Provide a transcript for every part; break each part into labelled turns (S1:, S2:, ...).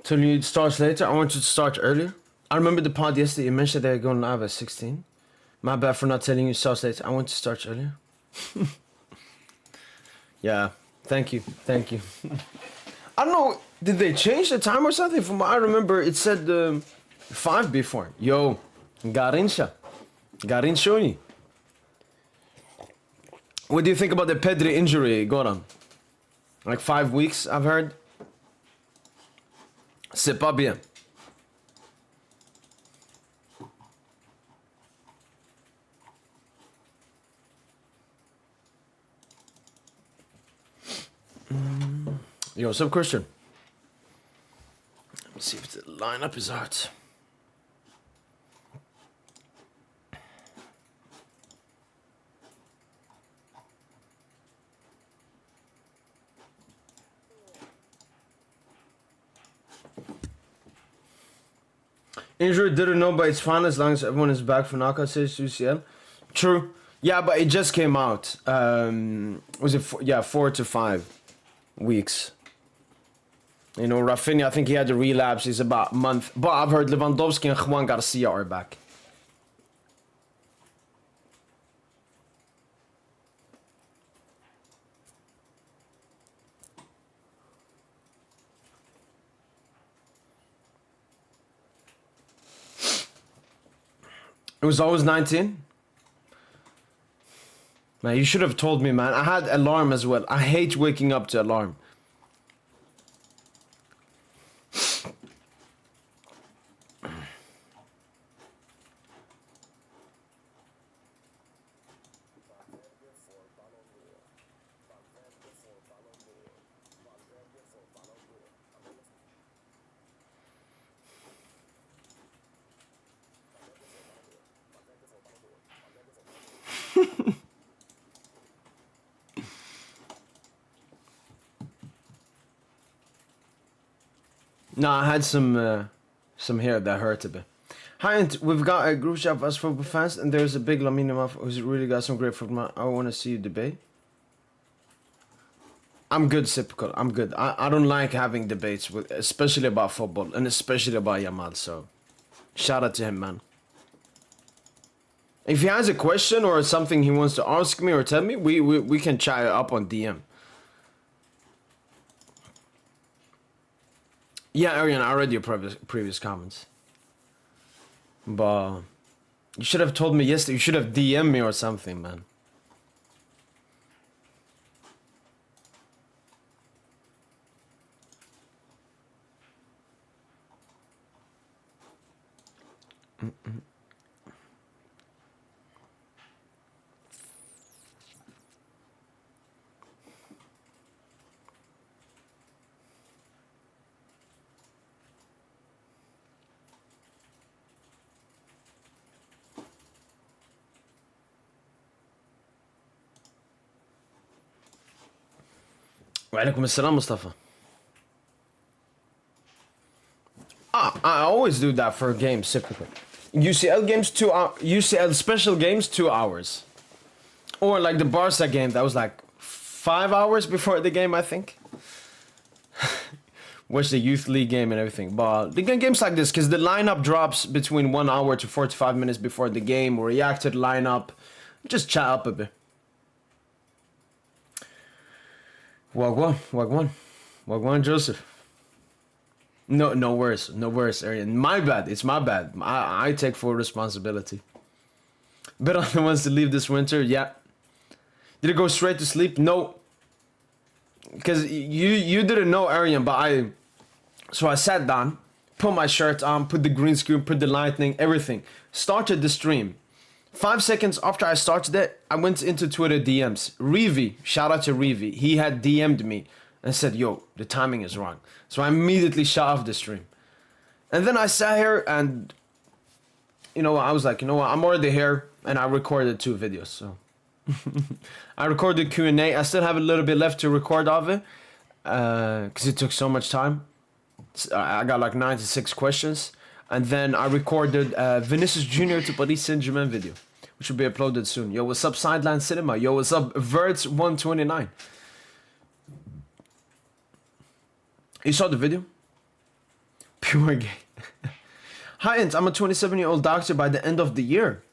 S1: Till you starts later. I want you to start earlier. I remember the pod yesterday. You mentioned they're going live at 16. My bad for not telling you starts later. I want to start earlier. Yeah. Thank you. Thank you. I don't know. Did they change the time or something? From what I remember, it said 5 before. Yo, Garincha. Garinchoni. What do you think about the Pedri injury, Goran? Like 5 weeks, I've heard. C'est pas bien. Yo, what's up, Christian? Let me see if the lineup is out. Injury didn't know, but it's fine as long as everyone is back for knockout stage UCL. True. Yeah, but it just came out. Was it 4 to 5 weeks? You know, Rafinha, I think he had a relapse. He's about a month. But I've heard Lewandowski and Juan Garcia are back. It was always 19? Man, you should have told me, man. I had alarm as well. I hate waking up to alarm. No, I had some hair that hurt a bit. Hi, and we've got a group chat of us football fans, and there's a big Lamine Yamal who's really got some great football. I want to see you debate. I'm good, Sipical. I'm good. I don't like having debates, with, especially about football, and especially about Yamal, so shout out to him, man. If he has a question or something he wants to ask me or tell me, we can chat up on DM. Yeah, Arian, I read your previous comments. But you should have told me yesterday. You should have DM'd me or something, man. Walaikum assalam, Mustafa. I always do that for games, typically. UCL games, 2 hours. UCL special games, 2 hours. Or like the Barca game, that was like 5 hours before the game, I think. Watch the Youth League game and everything. But the games like this, because the lineup drops between 1 hour to 45 minutes before the game. We react to the lineup. Just chat up a bit. Wagwan, Joseph. No worries, Arian. My bad, it's my bad. I take full responsibility. Bet on the ones to leave this winter, yeah. Did it go straight to sleep? No. Because you didn't know, Arian, but I sat down, put my shirt on, put the green screen, put the lightning, everything. Started the stream. 5 seconds after I started it, I went into Twitter DMs. Revi, shout out to Revi. He had DM'd me and said, yo, the timing is wrong. So I immediately shut off the stream. And then I sat here and, you know, I was like, you know what, I'm already here. And I recorded 2 videos, so. I recorded Q&A. I still have a little bit left to record of it. Because it took so much time. I got like 96 questions. And then I recorded Vinicius Jr. to Paris Saint-Germain video, which will be uploaded soon. Yo, what's up, Sideline Cinema? Yo, what's up, Verts129? You saw the video? Pure gay. Hi, Ant. I'm a 27-year-old doctor by the end of the year.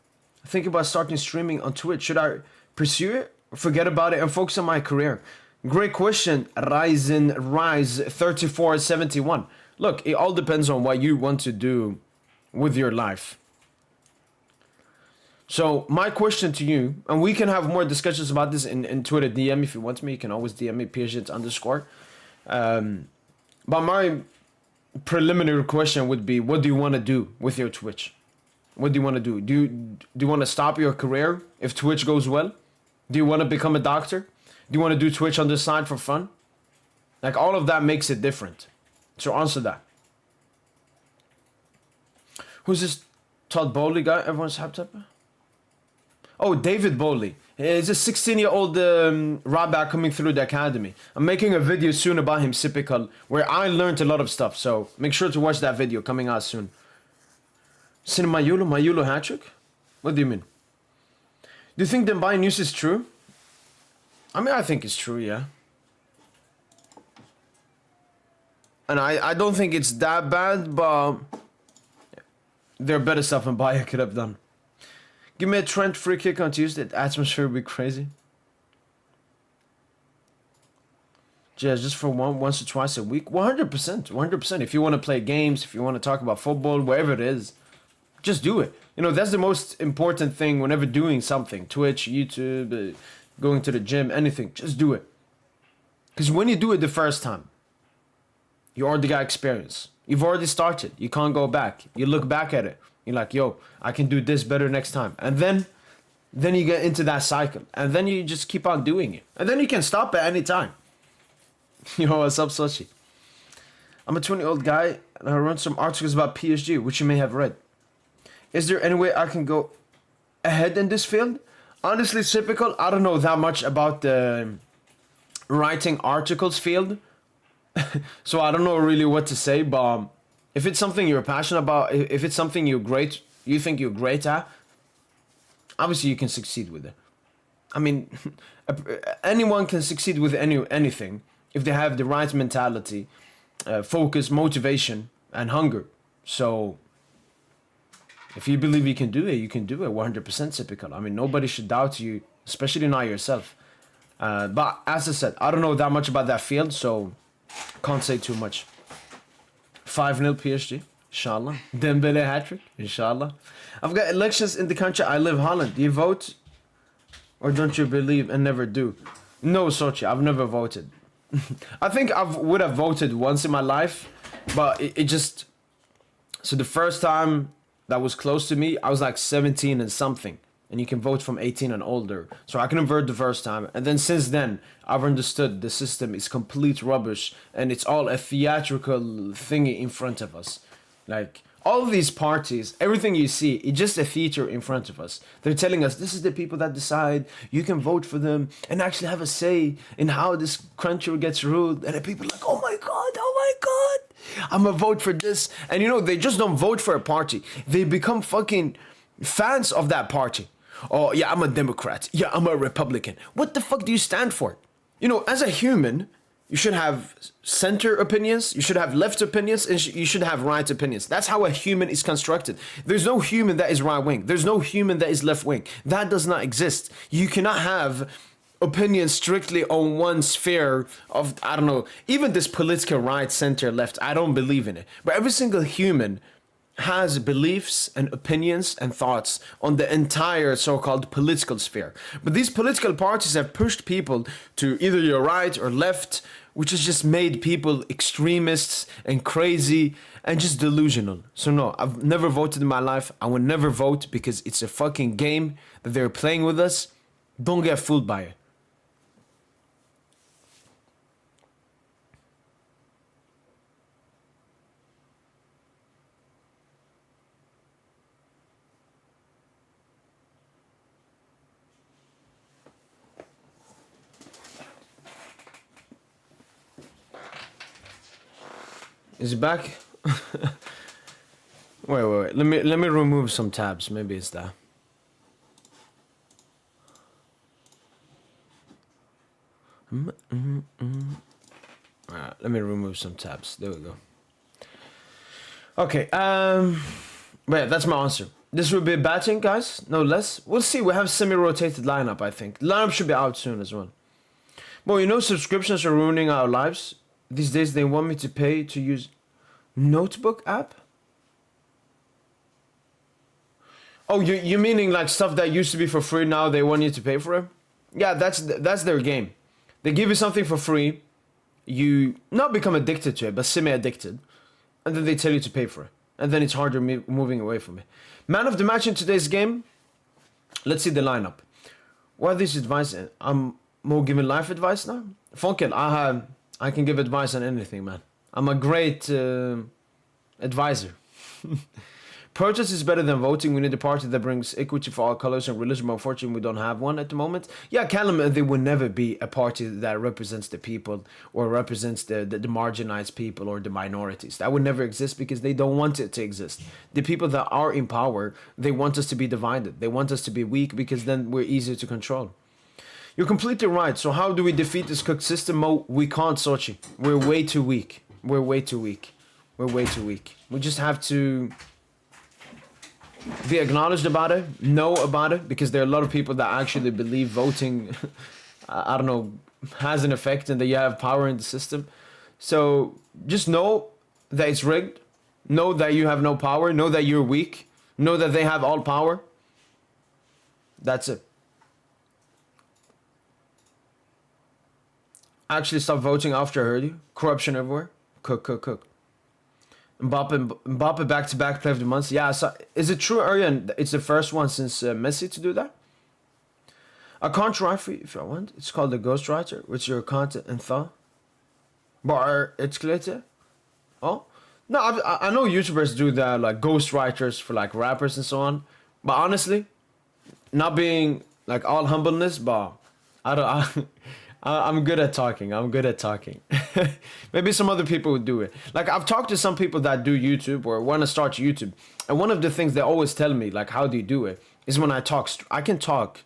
S1: Think about starting streaming on Twitch. Should I pursue it, forget about it, and focus on my career? Great question, Rise 3471. Look, it all depends on what you want to do with your life. So my question to you, and we can have more discussions about this in Twitter DM if you want me. You can always DM me, PSG_. But my preliminary question would be, what do you want to do with your Twitch? What do you want to do? Do you want to stop your career if Twitch goes well? Do you want to become a doctor? Do you want to do Twitch on the side for fun? Like, all of that makes it different. So answer that. Who's this Todd Bowley guy? Everyone's hyped up. Oh, David Bowley. He's a 16-year-old rabbi coming through the academy. I'm making a video soon about him, typical, where I learned a lot of stuff. So make sure to watch that video coming out soon. Mayulo hat-trick? What do you mean? Do you think the buying news is true? I mean, I think it's true, yeah. And I don't think it's that bad, but there are better stuff Mbaye could have done. Give me a Trent free kick on Tuesday. The atmosphere would be crazy. Yeah, just for once or twice a week. 100%. 100%. If you want to play games, if you want to talk about football, wherever it is, just do it. You know, that's the most important thing whenever doing something. Twitch, YouTube, going to the gym, anything. Just do it. Because when you do it the first time, you already got experience. You've already started. You can't go back. You look back at it. You're like, yo, I can do this better next time. And then you get into that cycle. And then you just keep on doing it. And then you can stop at any time. Yo, what's up, Sochi? I'm a 20-year-old guy and I run some articles about PSG, which you may have read. Is there any way I can go ahead in this field? Honestly, typical, I don't know that much about the writing articles field. So I don't know really what to say, but if it's something you're passionate about, if it's something you think you're great at, obviously you can succeed with it. I mean, anyone can succeed with anything if they have the right mentality, focus, motivation, and hunger. So if you believe you can do it, you can do it. 100% typical. I mean, nobody should doubt you, especially not yourself. But as I said, I don't know that much about that field, so can't say too much. 5-0 PSG, inshallah. Dembele hat-trick, inshallah. I've got elections in the country I live, Holland. Do you vote? Or don't you believe and never do? No, Sochi, I've never voted. I think I would have voted once in my life, but it just... So the first time that was close to me, I was like 17 and something. And you can vote from 18 and older. So I couldn't vote the first time. And then since then, I've understood the system is complete rubbish. And it's all a theatrical thingy in front of us. Like, all of these parties, everything you see, it's just a theater in front of us. They're telling us, this is the people that decide. You can vote for them and actually have a say in how this country gets ruled. And the people are like, oh my God, I'm gonna vote for this. And you know, they just don't vote for a party. They become fucking fans of that party. Oh, yeah, I'm a Democrat. Yeah, I'm a Republican. What the fuck do you stand for? You know, as a human, you should have center opinions, you should have left opinions, and you should have right opinions. That's how a human is constructed. There's no human that is right wing. There's no human that is left wing. That does not exist. You cannot have opinions strictly on one sphere of, I don't know, even this political right, center, left. I don't believe in it. But every single human has beliefs and opinions and thoughts on the entire so-called political sphere. But these political parties have pushed people to either your right or left, which has just made people extremists and crazy and just delusional. So no, I've never voted in my life. I will never vote because it's a fucking game that they're playing with us. Don't get fooled by it. Is it back? wait. Let me remove some tabs. Maybe it's that. Alright, let me remove some tabs. There we go. Okay, but yeah, that's my answer. This will be batting, guys, no less. We'll see. We have semi-rotated lineup, I think. Lineup should be out soon as well. Well, you know, subscriptions are ruining our lives. These days, they want me to pay to use notebook app. Oh, you meaning like stuff that used to be for free, now they want you to pay for it? Yeah, that's their game. They give you something for free, you not become addicted to it, but semi-addicted, and then they tell you to pay for it, and then it's harder moving away from it. Man of the match in today's game. Let's see the lineup. What is advice? I'm more giving life advice now. Funkel, I can give advice on anything, man. I'm a great advisor. Protest is better than voting. We need a party that brings equity for all colors and religion. But unfortunately, we don't have one at the moment. Yeah, Callum, there will never be a party that represents the people or represents the marginalized people or the minorities. That would never exist because they don't want it to exist. The people that are in power, they want us to be divided. They want us to be weak because then we're easier to control. You're completely right. So how do we defeat this cooked system? Mo, we can't, Sochi. We're way too weak. We're way too weak. We're way too weak. We just have to be acknowledged about it, know about it, because there are a lot of people that actually believe voting, I don't know, has an effect and that you have power in the system. So just know that it's rigged, know that you have no power, know that you're weak, know that they have all power. That's it. Actually stop voting after I heard you. Corruption everywhere. Cook. Mbappe back-to-back player of the month. Yeah, so is it true, Aryan? It's the first one since Messi to do that? I can't try for you if I want. It's called the Ghostwriter, which your content and thought. But it's clear. Oh? No, I know YouTubers do that, like ghostwriters for like rappers and so on. But honestly, not being like all humbleness, but I'm good at talking. Maybe some other people would do it. Like I've talked to some people that do YouTube or want to start YouTube. And one of the things they always tell me, like, how do you do it? Is when I talk, I can talk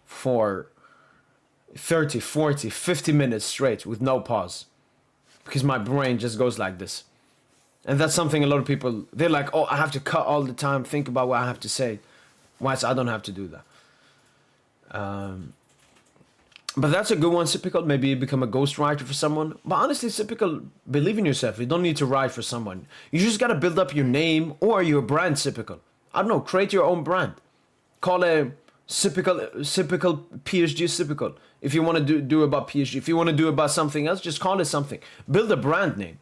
S1: for 30, 40, 50 minutes straight with no pause. Because my brain just goes like this. And that's something a lot of people, they're like, oh, I have to cut all the time, think about what I have to say. Whilst I don't have to do that. But that's a good one, Typical. Maybe you become a ghostwriter for someone. But honestly, Typical, believe in yourself. You don't need to write for someone. You just got to build up your name or your brand, Typical. I don't know, create your own brand. Call it Typical PSG Typical. If you want to do about PSG. If you want to do about something else, just call it something. Build a brand name.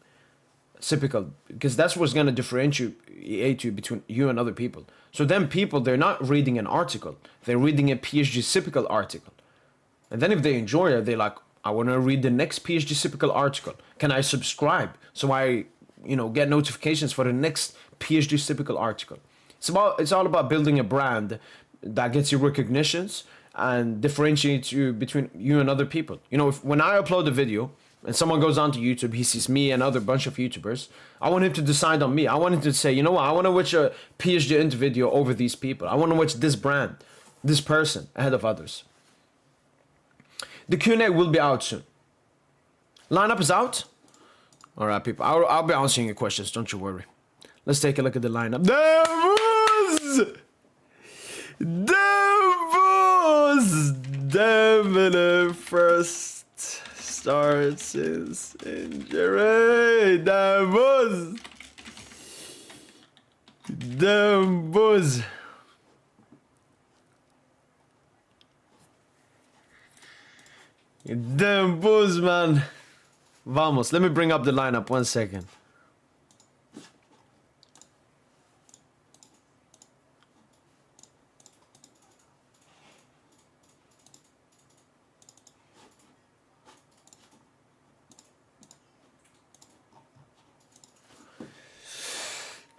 S1: Typical. Because that's what's going to differentiate you between you and other people. So then people, they're not reading an article. They're reading a PSG Typical article. And then if they enjoy it, they're like, I want to read the next PSG Typical article. Can I subscribe so I, get notifications for the next PSG Typical article? It's all about building a brand that gets you recognitions and differentiates you between you and other people. When I upload a video and someone goes onto YouTube, he sees me and other bunch of YouTubers, I want him to decide on me. I want him to say, you know what, I want to watch a PSG Int video over these people. I want to watch this brand, this person ahead of others. The Q&A will be out soon. Lineup is out. All right, people. I'll be answering your questions. Don't you worry. Let's take a look at the lineup. Devin first start since injury. Devin. Damn buzz, man. Vamos. Let me bring up the lineup 1 second.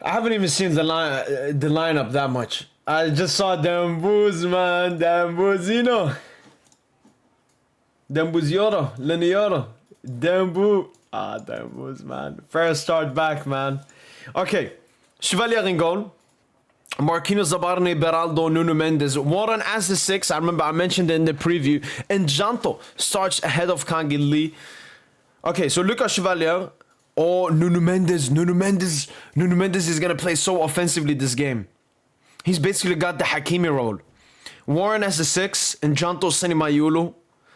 S1: I haven't even seen the lineup that much. I just saw damn buzz, man. Damn buzz, Dembuzioro, Lenioro, Dembu. Dembuz, man. First start back, man. Okay. Chevalier in goal. Marquinhos, Zabarni, Beraldo, Nuno Mendes. Warren as the 6. I remember I mentioned it in the preview. And Janto starts ahead of Kangi Lee. Okay, so Lucas Chevalier. Oh, Nuno Mendes. Nuno Mendes is going to play so offensively this game. He's basically got the Hakimi role. Warren as a 6 and Janto Senimayulu.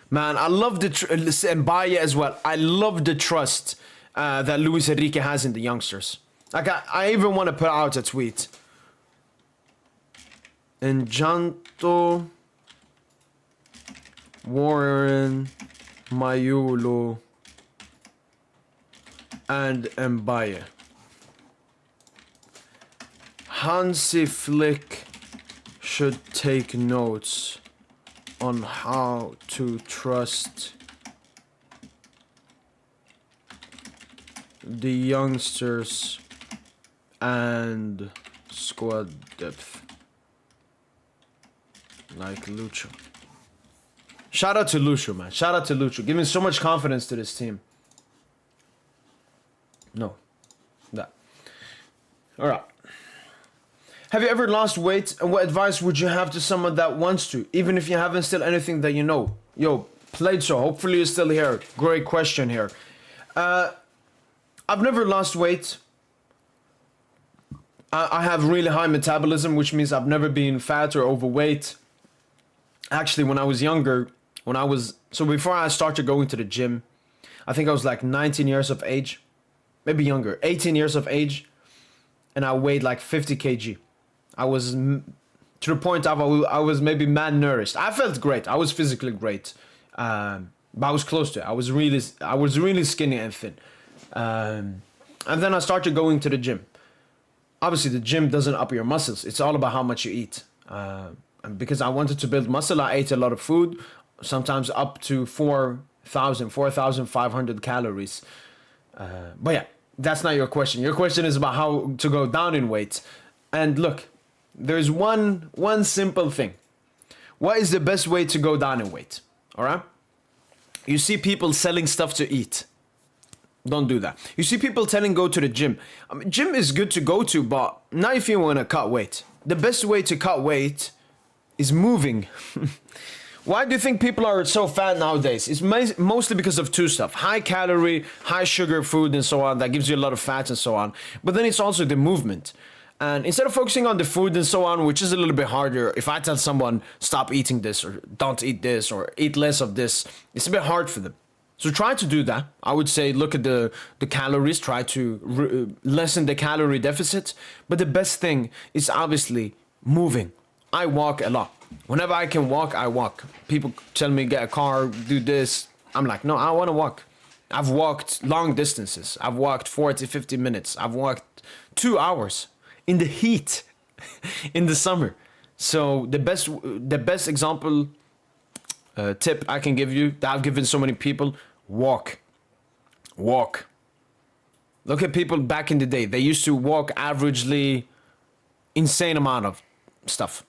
S1: Man, I love the... and Baye as well. I love the trust that Luis Enrique has in the youngsters. Like, I even want to put out a tweet. And Janto... Warren... Mayulu... and Mbaye. Hansi Flick should take notes on how to trust the youngsters and squad depth like Lucho. Shout out to Lucho, man. Shout out to Lucho. Giving so much confidence to this team. No. That. Alright. Have you ever lost weight, and what advice would you have to someone that wants to, even if you haven't still anything that you know? Yo, played so. Hopefully you're still here. Great question here. I've never lost weight. I have really high metabolism, which means I've never been fat or overweight. Actually, when I was younger, so before I started going to the gym, I think I was like 19 years of age, maybe younger, 18 years of age, and I weighed like 50 kg. I was to the point of I was maybe malnourished. I felt great. I was physically great, but I was close to it. I was really skinny and thin. And then I started going to the gym. Obviously, the gym doesn't up your muscles. It's all about how much you eat. And because I wanted to build muscle, I ate a lot of food, sometimes up to 4,500 calories. But yeah, that's not your question. Your question is about how to go down in weight. And look, there's one simple thing. What is the best way to go down in weight? All right? You see people selling stuff to eat. Don't do that. You see people telling go to the gym. I mean, gym is good to go to, but not if you want to cut weight. The best way to cut weight is moving. Why do you think people are so fat nowadays? It's mostly because of two stuff. High calorie, high sugar food and so on. That gives you a lot of fat and so on. But then it's also the movement. And instead of focusing on the food and so on, which is a little bit harder, if I tell someone stop eating this or don't eat this or eat less of this, it's a bit hard for them. So try to do that. I would say look at the calories, try to lessen the calorie deficit. But the best thing is obviously moving. I walk a lot. Whenever I can walk, I walk. People tell me get a car, do this. I'm like, no, I want to walk. I've walked long distances. I've walked 40, 50 minutes. I've walked 2 hours in the heat in the summer. So the best example tip I can give you that I've given so many people, walk. Walk. Look at people back in the day. They used to walk averagely insane amount of stuff,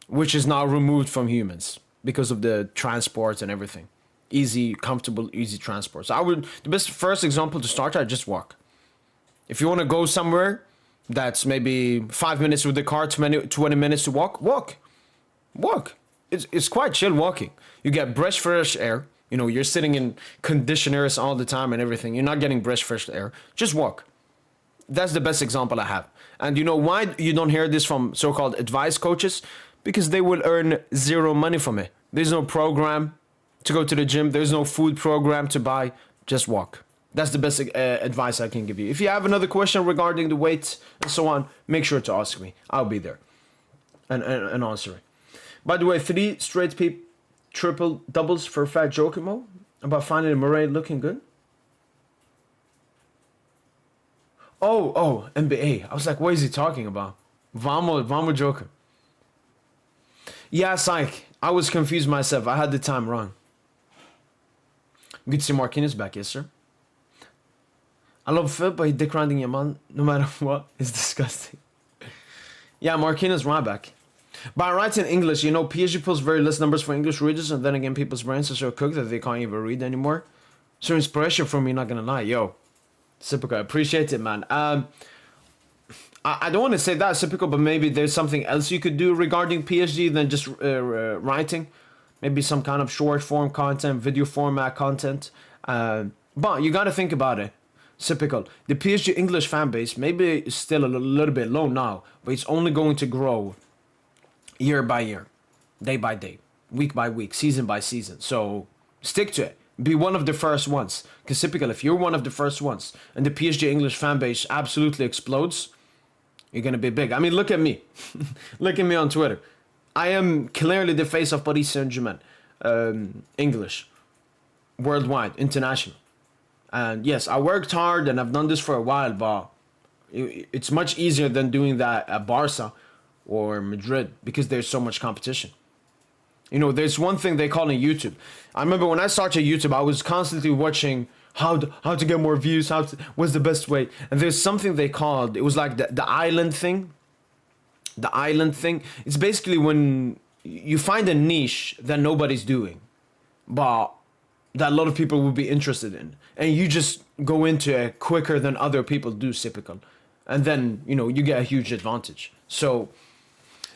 S1: which is now removed from humans because of the transport and everything. Easy, comfortable, easy transport. So the best first example to start, I just walk. If you want to go somewhere that's maybe 5 minutes with the car, 20 minutes to walk, walk. It's quite chill walking. You get fresh air. You know, you're sitting in conditioners all the time and everything. You're not getting fresh air. Just walk. That's the best example I have. And you know why you don't hear this from so-called advice coaches? Because they will earn zero money from it. There's no program to go to the gym. There's no food program to buy. Just walk. That's the best advice I can give you. If you have another question regarding the weight and so on, make sure to ask me. I'll be there and answer it. By the way, 3 straight triple doubles for Fat Jokimo about finally Murray looking good. Oh, NBA. I was like, what is he talking about? Vamo Joker. Yeah, psych. I was confused myself. I had the time wrong. Good to see Marquinhos back, yes, sir. I love Phil, but he dick riding your man no matter what. It's disgusting. Yeah, Marquinhos right back. But I write in English, you know, PSG pulls very less numbers for English readers, and then again, people's brains are so cooked that they can't even read anymore. So it's pressure from me, not gonna lie. Yo, Sipico, I appreciate it, man. I don't want to say that, Sipico, but maybe there's something else you could do regarding PSG than just writing. Maybe some kind of short form content, video format content. But you got to think about it. Typical. The PSG English fan base maybe is still a little bit low now, but it's only going to grow year by year, day by day, week by week, season by season. So stick to it. Be one of the first ones. Because typical, if you're one of the first ones and the PSG English fan base absolutely explodes, you're going to be big. I mean, look at me. Look at me on Twitter. I am clearly the face of Paris Saint-Germain. English. Worldwide. International. And yes, I worked hard and I've done this for a while, but it's much easier than doing that at Barca or Madrid because there's so much competition. You know, there's one thing they call in YouTube. I remember when I started YouTube, I was constantly watching how to get more views, what's the best way. And there's something they called, it was like the island thing. The island thing. It's basically when you find a niche that nobody's doing, but that a lot of people will be interested in, and you just go into it quicker than other people do, typical, and then you get a huge advantage. So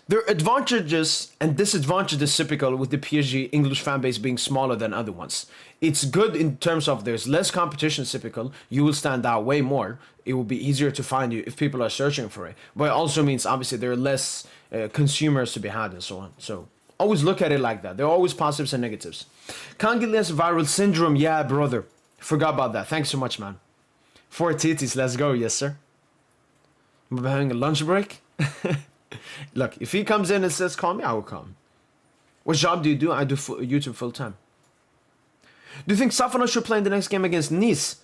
S1: there are advantages and disadvantages typical with the PSG English fan base being smaller than other ones. It's good in terms of there's less competition typical, you will stand out way more, it will be easier to find you if people are searching for it, but it also means obviously there are less consumers to be had and so on. So always look at it like that. There are always positives and negatives. Can't get less viral syndrome. Yeah, brother. Forgot about that. Thanks so much, man. 4 titties. Let's go. Yes, sir. We're having a lunch break. Look, if he comes in and says, call me, I will come. What job do you do? I do YouTube full time. Do you think Safonov should play in the next game against Nice?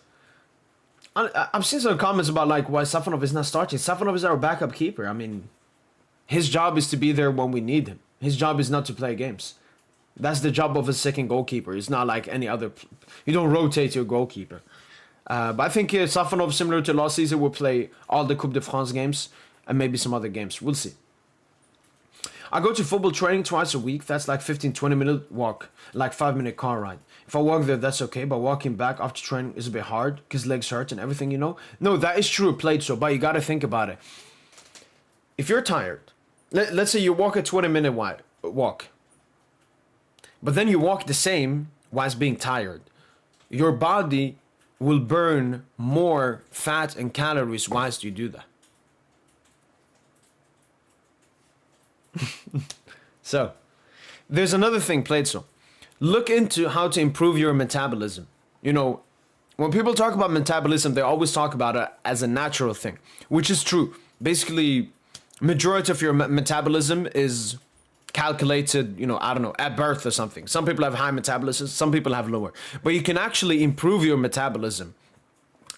S1: I've seen some comments about like why Safonov is not starting. Safonov is our backup keeper. I mean, his job is to be there when we need him. His job is not to play games. That's the job of a second goalkeeper. It's not like any other. You don't rotate your goalkeeper. But I think Safonov, similar to last season, will play all the Coupe de France games and maybe some other games. We'll see. I go to football training twice a week. That's like 15-20 minute walk, like 5-minute car ride. If I walk there, that's okay. But walking back after training is a bit hard because legs hurt and everything, No, that is true. Played so, but you got to think about it. If you're tired, let's say you walk a 20-minute walk, but then you walk the same whilst being tired. Your body will burn more fat and calories whilst you do that. So, there's another thing, Played. Look into how to improve your metabolism. When people talk about metabolism, they always talk about it as a natural thing, which is true. Basically, majority of your metabolism is calculated, I don't know, at birth or something. Some people have high metabolism, some people have lower. But you can actually improve your metabolism.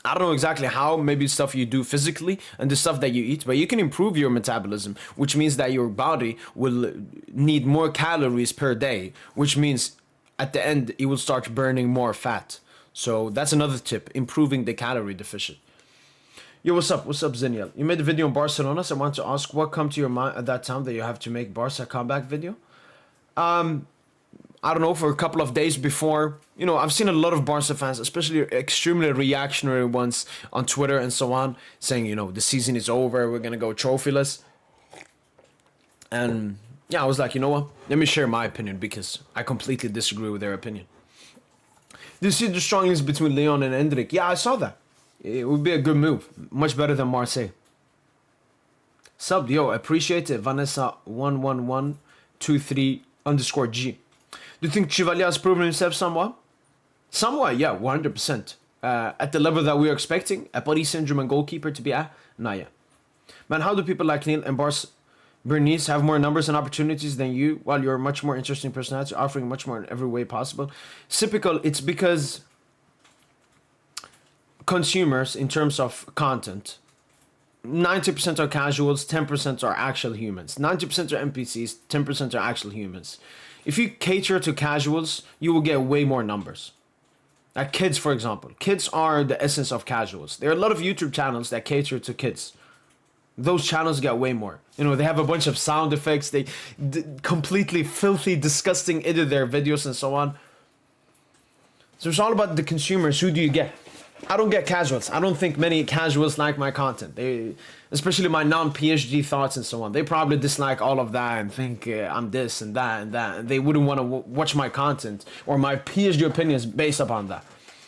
S1: I don't know exactly how, maybe stuff you do physically and the stuff that you eat, but you can improve your metabolism, which means that your body will need more calories per day, which means at the end, it will start burning more fat. So that's another tip, improving the calorie deficit. Yo, what's up? What's up, Zeniel? You made a video on Barcelona, so I want to ask what come to your mind at that time that you have to make Barca comeback video? I don't know, for a couple of days before. I've seen a lot of Barca fans, especially extremely reactionary ones on Twitter and so on, saying, the season is over, we're going to go trophyless. And yeah, I was like, you know what? Let me share my opinion because I completely disagree with their opinion. Do you see the strong links between Leon and Hendrik? Yeah, I saw that. It would be a good move. Much better than Marseille. Sub, yo, appreciate it. Vanessa11123_G. Do you think Chevalier has proven himself somewhat? Somewhat, yeah, 100%. At the level that we are expecting, a Paris Saint-Germain goalkeeper to be at? Nah, yeah. Man, how do people like Neil and Bernice have more numbers and opportunities than you, while you're a much more interesting personality, offering much more in every way possible? Typical, it's because consumers, in terms of content, 90% are casuals, 10% are actual humans. 90% are NPCs, 10% are actual humans. If you cater to casuals, you will get way more numbers. Like kids, for example. Kids are the essence of casuals. There are a lot of YouTube channels that cater to kids. Those channels get way more. They have a bunch of sound effects. They completely filthy, disgusting edit their videos and so on. So it's all about the consumers. Who do you get? I don't get casuals. I don't think many casuals like my content. Especially my non-PSG thoughts and so on. They probably dislike all of that and think I'm this and that and that. And they wouldn't want to watch my content or my PSG opinions based upon that.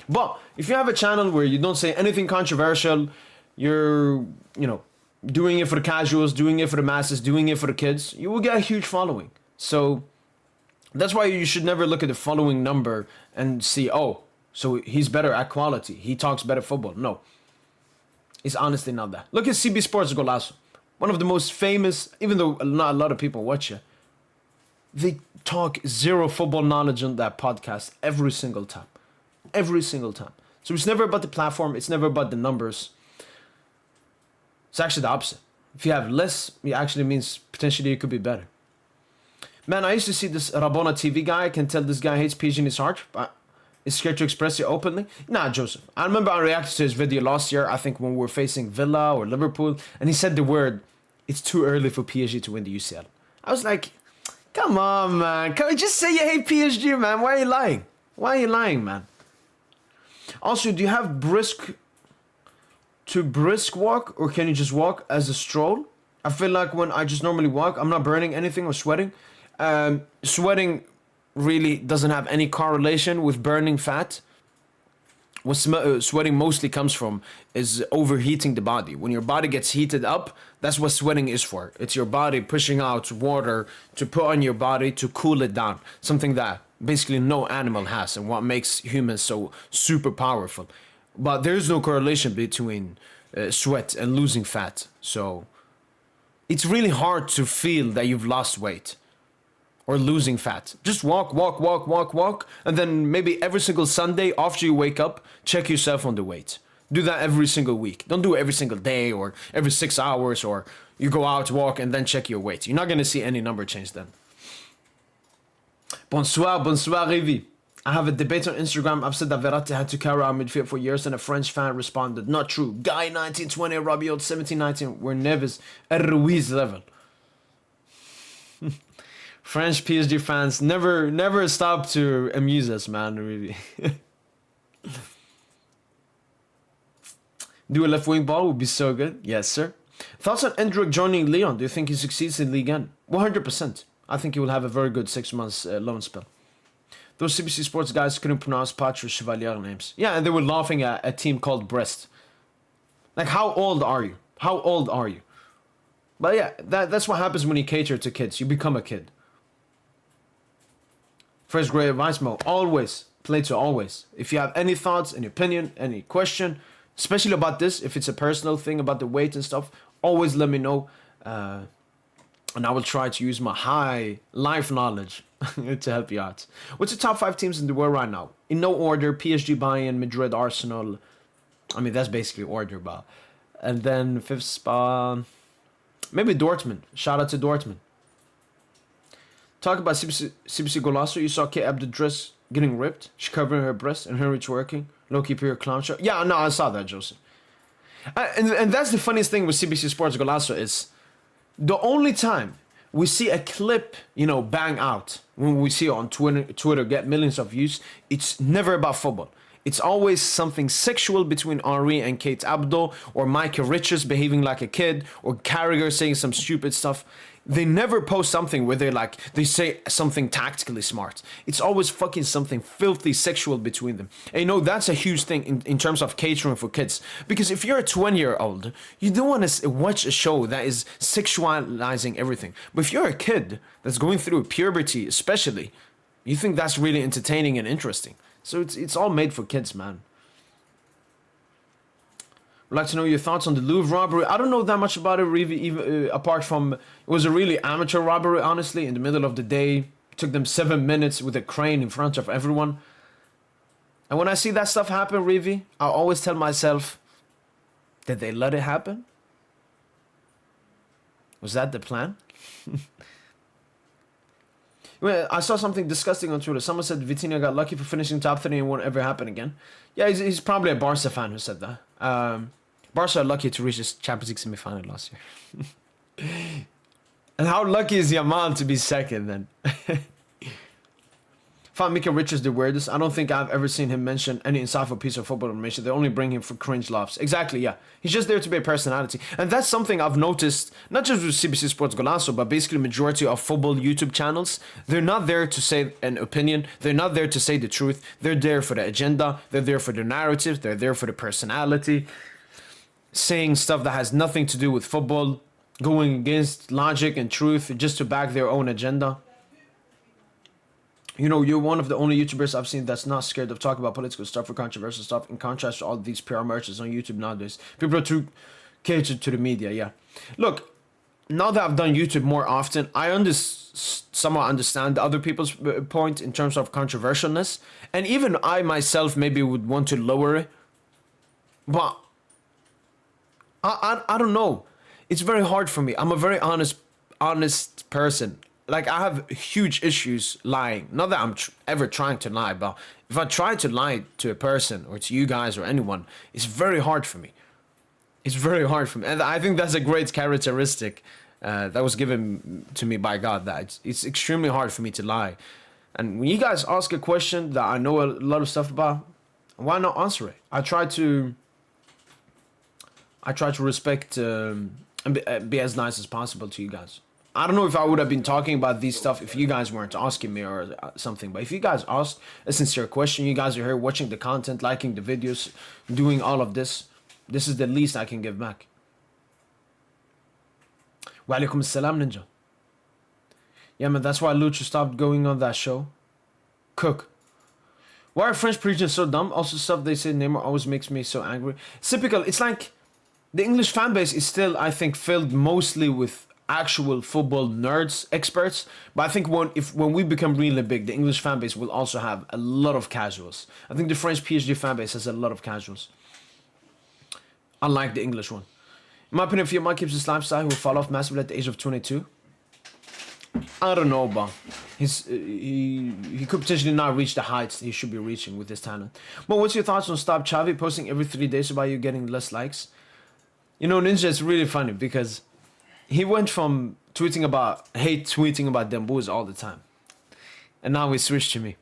S1: But if you have a channel where you don't say anything controversial, you're, you know, doing it for the casuals, doing it for the masses, doing it for the kids, you will get a huge following. So that's why you should never look at the following number and see, oh, so he's better at quality. He talks better football. No. It's honestly not that. Look at CB Sports Golazo. One of the most famous, even though not a lot of people watch it, they talk zero football knowledge on that podcast every single time. Every single time. So it's never about the platform. It's never about the numbers. It's actually the opposite. If you have less, it actually means potentially it could be better. Man, I used to see this Rabona TV guy. I can tell this guy hates PSG in his heart, but is scared to express it openly. Nah, Joseph. I remember I reacted to his video last year, I think when we were facing Villa or Liverpool, and he said the word, it's too early for PSG to win the UCL. I was like, come on, man. Can we just say you hate PSG, man? Why are you lying? Why are you lying, man? Also, do you have brisk walk, or can you just walk as a stroll? I feel like when I just normally walk, I'm not burning anything or sweating. Sweating really doesn't have any correlation with burning fat. What sweating mostly comes from is overheating the body. When your body gets heated up, that's what sweating is for. It's your body pushing out water to put on your body to cool it down. Something that basically no animal has, and what makes humans so super powerful. But there's no correlation between sweat and losing fat. So it's really hard to feel that you've lost weight or losing fat. Just walk, and then maybe every single Sunday after you wake up, check yourself on the weight. Do that every single week. Don't do it every single day or every 6 hours, or you go out, walk, and then check your weight. You're not going to see any number change then. Bonsoir, Rivi. I have a debate on Instagram. I've said that Verratti had to carry our midfield for years, and a French fan responded, not true. Guy 1920, Rabiot 1719 were Neves at Ruiz level. French PSG fans never stop to amuse us, man, really. Do a left wing ball would be so good. Yes, sir. Thoughts on Endrick joining Lyon? Do you think he succeeds in Ligue 1? 100%. I think he will have a very good 6 months loan spell. Those CBC Sports guys couldn't pronounce Patch or Chevalier names. Yeah, and they were laughing at a team called Brest. Like, how old are you? How old are you? But yeah, that's what happens when you cater to kids. You become a kid. First grade advice, Mo. Always play to always. If you have any thoughts, any opinion, any question, especially about this, if it's a personal thing about the weight and stuff, always let me know. And I will try to use my high life knowledge to help you out. What's the top 5 teams in the world right now? In no order: PSG, Bayern, Madrid, Arsenal. I mean, that's basically order, but. And then 5th spot, maybe Dortmund. Shout out to Dortmund. Talk about CBC Golasso. You saw Kate Abdul dress getting ripped. She covering her breast and her twerking. Low-key pure clown show. Yeah, no, I saw that, Joseph. And that's the funniest thing with CBC Sports Golasso is the only time we see a clip, you know, bang out, when we see it on Twitter get millions of views, it's never about football. It's always something sexual between Henri and Kate Abdo, or Micah Richards behaving like a kid, or Carragher saying some stupid stuff. They never post something where they say something tactically smart. It's always fucking something filthy sexual between them. And you know, that's a huge thing in terms of catering for kids. Because if you're a 20-year-old, you don't want to watch a show that is sexualizing everything. But if you're a kid that's going through puberty especially, you think that's really entertaining and interesting. So it's all made for kids, man. I'd like to know your thoughts on the Louvre robbery. I don't know that much about it, really, even, apart from it was a really amateur robbery, honestly, in the middle of the day. It took them 7 minutes with a crane in front of everyone. And when I see that stuff happen, Rivi, I always tell myself, did they let it happen? Was that the plan? Well, I saw something disgusting on Twitter. Someone said Vitinha got lucky for finishing top 3 and won't ever happen again. Yeah, he's probably a Barca fan who said that. Barca are lucky to reach this Champions League semi-final last year. And how lucky is Yamal to be second then? Found Mika Richards the weirdest. I don't think I've ever seen him mention any insightful piece of football information. They only bring him for cringe laughs. Exactly, yeah. He's just there to be a personality. And that's something I've noticed, not just with CBC Sports Golasso, but basically majority of football YouTube channels. They're not there to say an opinion. They're not there to say the truth. They're there for the agenda. They're there for the narrative. They're there for the personality. Saying stuff that has nothing to do with football. Going against logic and truth just to back their own agenda. You know, you're one of the only YouTubers I've seen that's not scared of talking about political stuff or controversial stuff, in contrast to all these PR merchants on YouTube nowadays. People are too catered to the media, yeah. Look, now that I've done YouTube more often, I somewhat understand other people's point in terms of controversialness. And even I myself maybe would want to lower it. But I don't know. It's very hard for me. I'm a very honest person. Like, I have huge issues lying. Not that I'm ever trying to lie, but if I try to lie to a person or to you guys or anyone, it's very hard for me. It's very hard for me. And I think that's a great characteristic that was given to me by God, that it's extremely hard for me to lie. And when you guys ask a question that I know a lot of stuff about, why not answer it? I try to respect and be as nice as possible to you guys. I don't know if I would have been talking about these stuff if you guys weren't asking me or something. But if you guys asked a sincere question, you guys are here watching the content, liking the videos, doing all of this. This is the least I can give back. Wa alaikum assalam, Ninja. Yeah, man, that's why Lucha stopped going on that show. Cook. Why are French preachers so dumb? Also, stuff they say Neymar always makes me so angry. It's typical. It's like the English fan base is still, I think, filled mostly with actual football nerds, experts. But I think when we become really big, the English fan base will also have a lot of casuals. I think the French PSG fan base has a lot of casuals, unlike the English one. In my opinion, if your man keeps his lifestyle, he will fall off massively at the age of 22. I don't know, but he could potentially not reach the heights he should be reaching with his talent. But what's your thoughts on Stop Xavi posting every 3 days about you getting less likes? You know, Ninja, it's really funny because he went from tweeting about Dembouz all the time. And now he switched to me.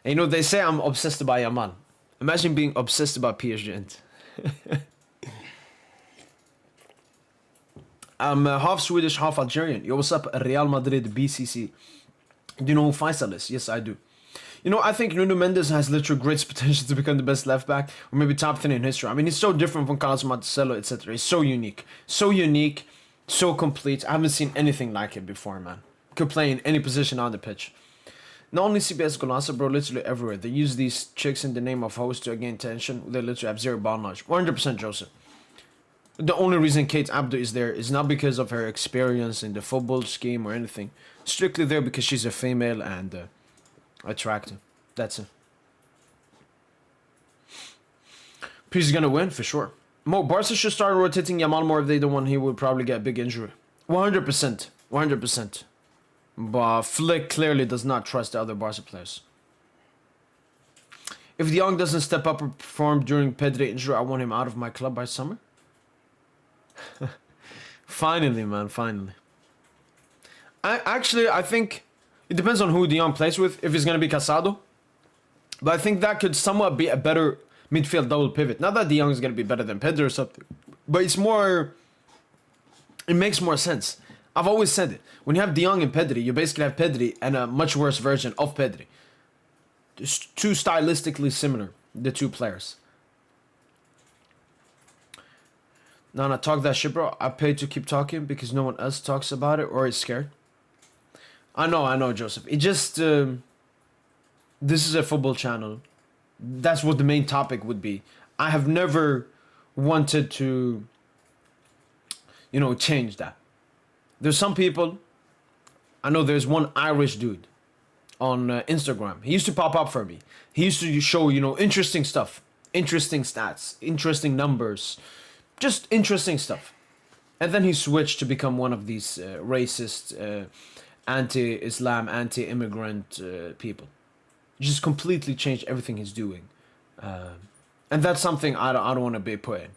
S1: And you know, they say I'm obsessed about Yamal. Imagine being obsessed about PSG. I'm half Swedish, half Algerian. Yo, what's up, Real Madrid BCC? Do you know who Faisal is? Yes, I do. You know, I think Nuno Mendes has literally great potential to become the best left back, or maybe top 10 in history. I mean, he's so different from Carlos Marcelo, etc. He's so unique, so complete. I haven't seen anything like it before, man. Could play in any position on the pitch. Not only CBS Golasso, bro, literally everywhere. They use these chicks in the name of host to gain attention. They literally have zero ball knowledge. 100% Joseph. The only reason Kate Abdo is there is not because of her experience in the football scheme or anything. Strictly there because she's a female and attractive. That's it. PSG is gonna win for sure. Mo, Barca should start rotating Yamal more if they don't want. He would probably get a big injury. 100%. 100%. But Flick clearly does not trust the other Barca players. If De Jong doesn't step up or perform during Pedri injury, I want him out of my club by summer. Finally, man, finally. I think it depends on who De Jong plays with. If it's going to be Casado. But I think that could somewhat be a better midfield double pivot. Not that De Jong is going to be better than Pedri or something. But it's more... It makes more sense. I've always said it. When you have De Jong and Pedri, you basically have Pedri and a much worse version of Pedri. It's too stylistically similar, the two players. Nana, talk that shit, bro. I paid to keep talking because no one else talks about it or is scared. I know, Joseph. It just... this is a football channel. That's what the main topic would be. I have never wanted to, you know, change that. There's some people... I know there's one Irish dude on Instagram. He used to pop up for me. He used to show, you know, interesting stuff. Interesting stats. Interesting numbers. Just interesting stuff. And then he switched to become one of these racist, anti-Islam, anti-immigrant people. Just completely changed everything he's doing. And that's something I don't want to be put in.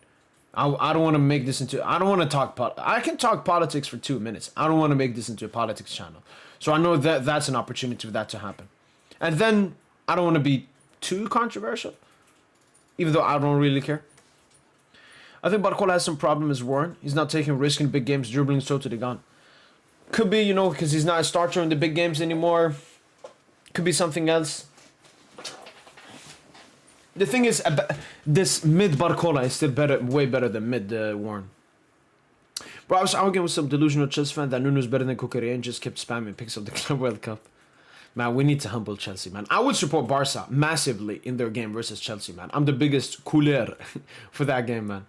S1: I don't want to make this into... I don't want to talk... I can talk politics for 2 minutes. I don't want to make this into a politics channel. So I know that that's an opportunity for that to happen. And then, I don't want to be too controversial, even though I don't really care. I think Barcola has some problem as Warren. He's not taking risk in big games, dribbling so to the gun. Could be, because he's not a starter in the big games anymore. Could be something else. The thing is, this mid Barcola is still better, way better than mid Warren. Bro, I was arguing with some delusional Chelsea fan that Nuno's better than Kukurea and just kept spamming picks of the Club World Cup. Man, we need to humble Chelsea, man. I would support Barca massively in their game versus Chelsea, man. I'm the biggest cooler for that game, man.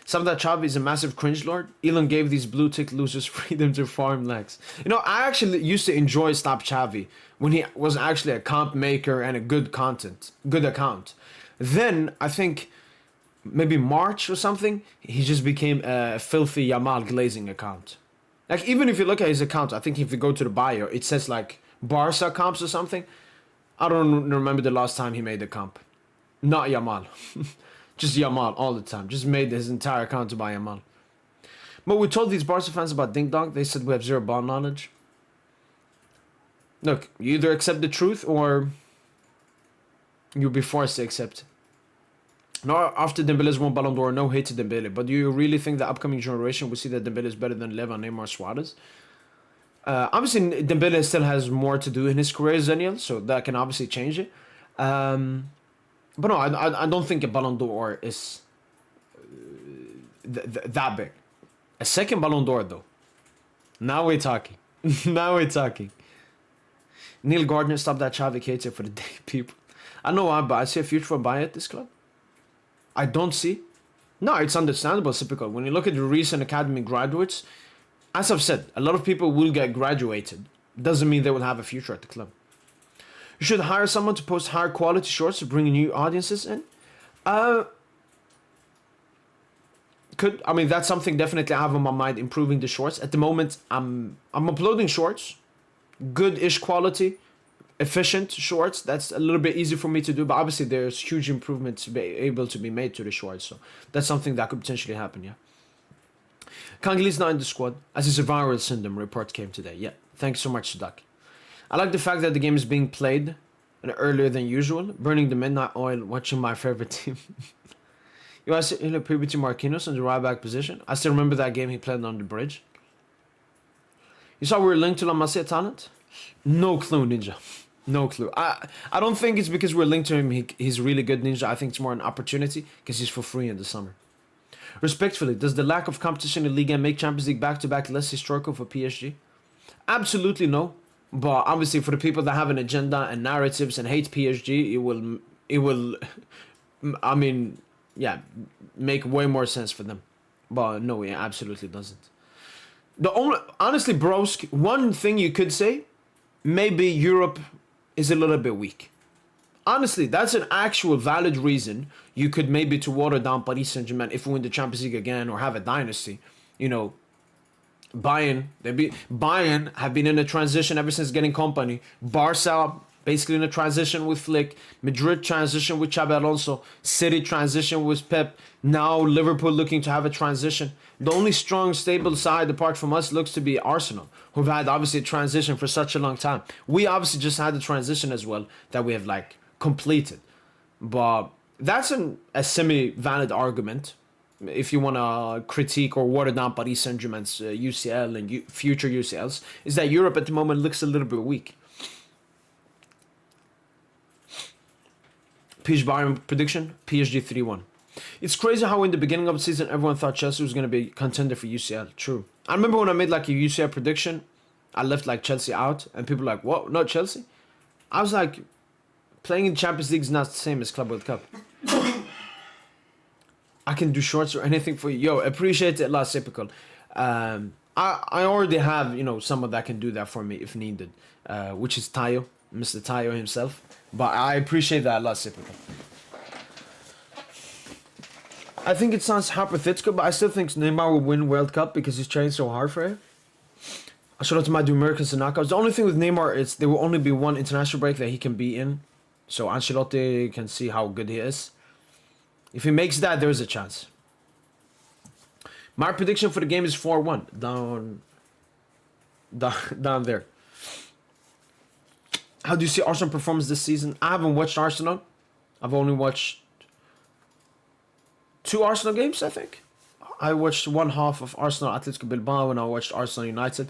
S1: Some of that Xavi is a massive cringe lord. Elon gave these blue tick losers freedom to farm legs. I actually used to enjoy Stop Xavi when he was actually a comp maker and a good account. Then, I think, maybe March or something, he just became a filthy Yamal glazing account. Like, even if you look at his account, I think if you go to the bio, it says, like, Barca comps or something. I don't remember the last time he made a comp. Not Yamal. Just Yamal all the time. Just made his entire account to buy Yamal. But we told these Barca fans about Ding Dong. They said we have zero ball knowledge. Look, you either accept the truth or you'll be forced to accept. Now, after Dembele's won Ballon d'Or, no hate to Dembele. But do you really think the upcoming generation will see that Dembele is better than Leva, Neymar, Suarez? Obviously, Dembele still has more to do in his career, Zenial, so that can obviously change it. But no, I don't think a Ballon d'Or is that big. A second Ballon d'Or, though. Now we're talking. Now we're talking. Neil Gardner, stop that Xavi hater for the day, people. I know why, but I see a future for Bayern at this club. I don't see. No, it's understandable, typical. When you look at the recent academy graduates, as I've said, a lot of people will get graduated. Doesn't mean they will have a future at the club. You should hire someone to post higher quality shorts to bring new audiences in. That's something definitely I have on my mind, improving the shorts. At the moment, I'm uploading shorts, good-ish quality, efficient shorts. That's a little bit easy for me to do, but obviously there's huge improvements to be able to be made to the shorts. So that's something that could potentially happen, yeah. Kangili's not in the squad, as his viral syndrome report came today. Yeah, thanks so much, Duck. I like the fact that the game is being played earlier than usual. Burning the midnight oil, watching my favorite team. You guys see puberty Marquinhos in the right back position. I still remember that game he played on the bridge. You saw we were linked to La Masia talent? No clue, Ninja. No clue. I don't think it's because we're linked to him. He's really good, Ninja. I think it's more an opportunity because he's for free in the summer. Respectfully, does the lack of competition in Ligue make Champions League back-to-back less historical for PSG? Absolutely no. But obviously for the people that have an agenda and narratives and hate PSG, it will make way more sense for them. But no, it absolutely doesn't. Honestly, brosk, one thing you could say, maybe Europe is a little bit weak. Honestly, that's an actual valid reason you could maybe to water down Paris Saint-Germain if we win the Champions League again or have a dynasty. Bayern have been in a transition ever since getting company. Barca basically in a transition with Flick. Madrid transition with Xabi Alonso. City transition with Pep. Now Liverpool looking to have a transition. The only strong, stable side apart from us looks to be Arsenal, who've had obviously a transition for such a long time. We obviously just had the transition as well that we have completed. But that's a semi-valid argument. If you want to critique or water down Paris Saint-Germain's UCL and future UCLs, is that Europe at the moment looks a little bit weak. PSG Bayern prediction, PSG 3-1. It's crazy how in the beginning of the season everyone thought Chelsea was going to be contender for UCL. True. I remember when I made a UCL prediction, I left Chelsea out and people were like, what, not Chelsea? I was like, playing in Champions League is not the same as Club World Cup. I can do shorts or anything for you. Yo, appreciate it, last typical. I already have, someone that can do that for me if needed, which is Tayo, Mr. Tayo himself. But I appreciate that, last typical. I think it sounds hypothetical, but I still think Neymar will win World Cup because he's trained so hard for it. Ancelotti might do Americans and knockouts. The only thing with Neymar is there will only be one international break that he can be in. So Ancelotti can see how good he is. If he makes that, there is a chance. My prediction for the game is 4-1. Down there. How do you see Arsenal performance this season? I haven't watched Arsenal. I've only watched 2 Arsenal games, I think. I watched one half of Arsenal Atletico Bilbao and I watched Arsenal United.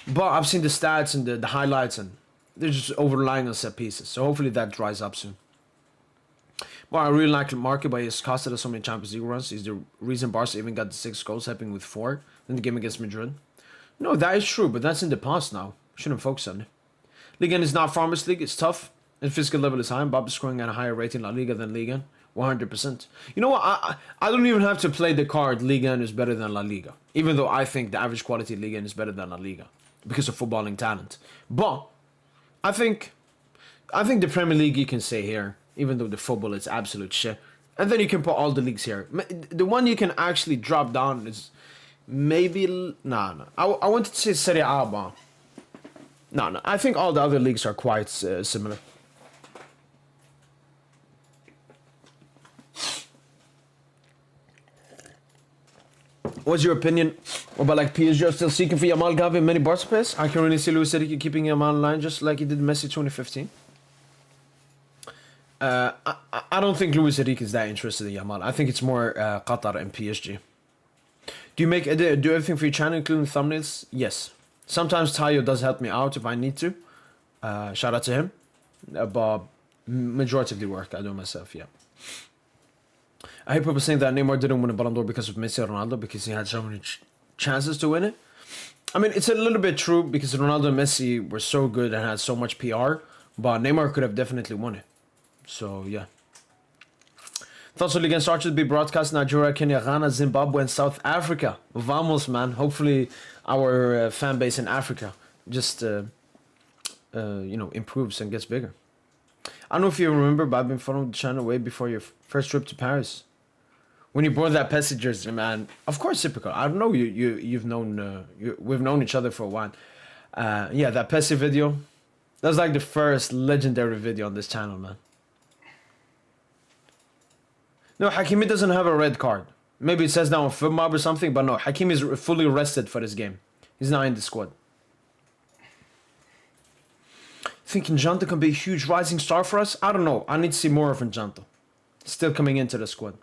S1: But I've seen the stats and the highlights and they're just overlying on set pieces. So hopefully that dries up soon. Well, I really like Marco, but he's costed us so many Champions League runs. He's the reason Barca even got the 6 goals, helping with 4 in the game against Madrid. No, that is true, but that's in the past now. Shouldn't focus on it. Ligue 1 is not Farmers League. It's tough. And physical level is high. And Bob is scoring at a higher rate in La Liga than Ligue 1. 100%. You know what? I don't even have to play the card Ligue 1 is better than La Liga. Even though I think the average quality of Ligue 1 is better than La Liga. Because of footballing talent. But I think the Premier League you can say here. Even though the football is absolute shit. And then you can put all the leagues here. The one you can actually drop down is maybe... No. I wanted to say Serie A, but... No. I think all the other leagues are quite similar. What's your opinion about like PSG are still seeking for Yamal, Gavi, and many Barca players? I can really see Luis Enrique keeping Yamal in line just like he did Messi 2015. I don't think Luis Enrique is that interested in Yamal. I think it's more Qatar and PSG. Do you do everything for your channel, including thumbnails? Yes. Sometimes Tayo does help me out if I need to. Shout out to him. But majority of the work I do myself, yeah. I hear people saying that Neymar didn't win a Ballon d'Or because of Messi or Ronaldo because he had so many chances to win it. I mean, it's a little bit true because Ronaldo and Messi were so good and had so much PR. But Neymar could have definitely won it. So, yeah. Thoughts on Ligue 1 starts to be broadcast in Nigeria, Kenya, Ghana, Zimbabwe, and South Africa. Vamos, man. Hopefully, our fan base in Africa just, improves and gets bigger. I don't know if you remember, but I've been following the channel way before your first trip to Paris. When you bought that PSG jersey, man. Of course, typical. I don't know we've known each other for a while. Yeah, that PSG video. That was like the first legendary video on this channel, man. No, Hakimi doesn't have a red card. Maybe it says that on FootMob or something, but no, Hakimi is fully rested for this game. He's not in the squad. Thinking Njanta can be a huge rising star for us? I don't know. I need to see more of Njanta. Still coming into the squad.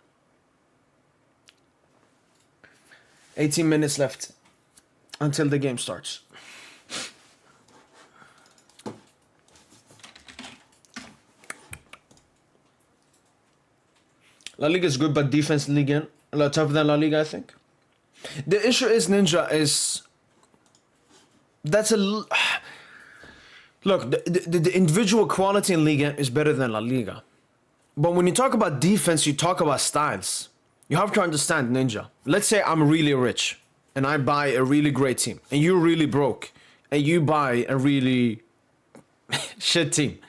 S1: 18 minutes left until the game starts. La Liga is good, but defense in Ligue 1 a lot tougher than La Liga, I think. The issue is, Ninja, is... That's a... Look, the individual quality in Ligue 1 is better than La Liga. But when you talk about defense, you talk about styles. You have to understand, Ninja. Let's say I'm really rich, and I buy a really great team, and you're really broke, and you buy a really shit team.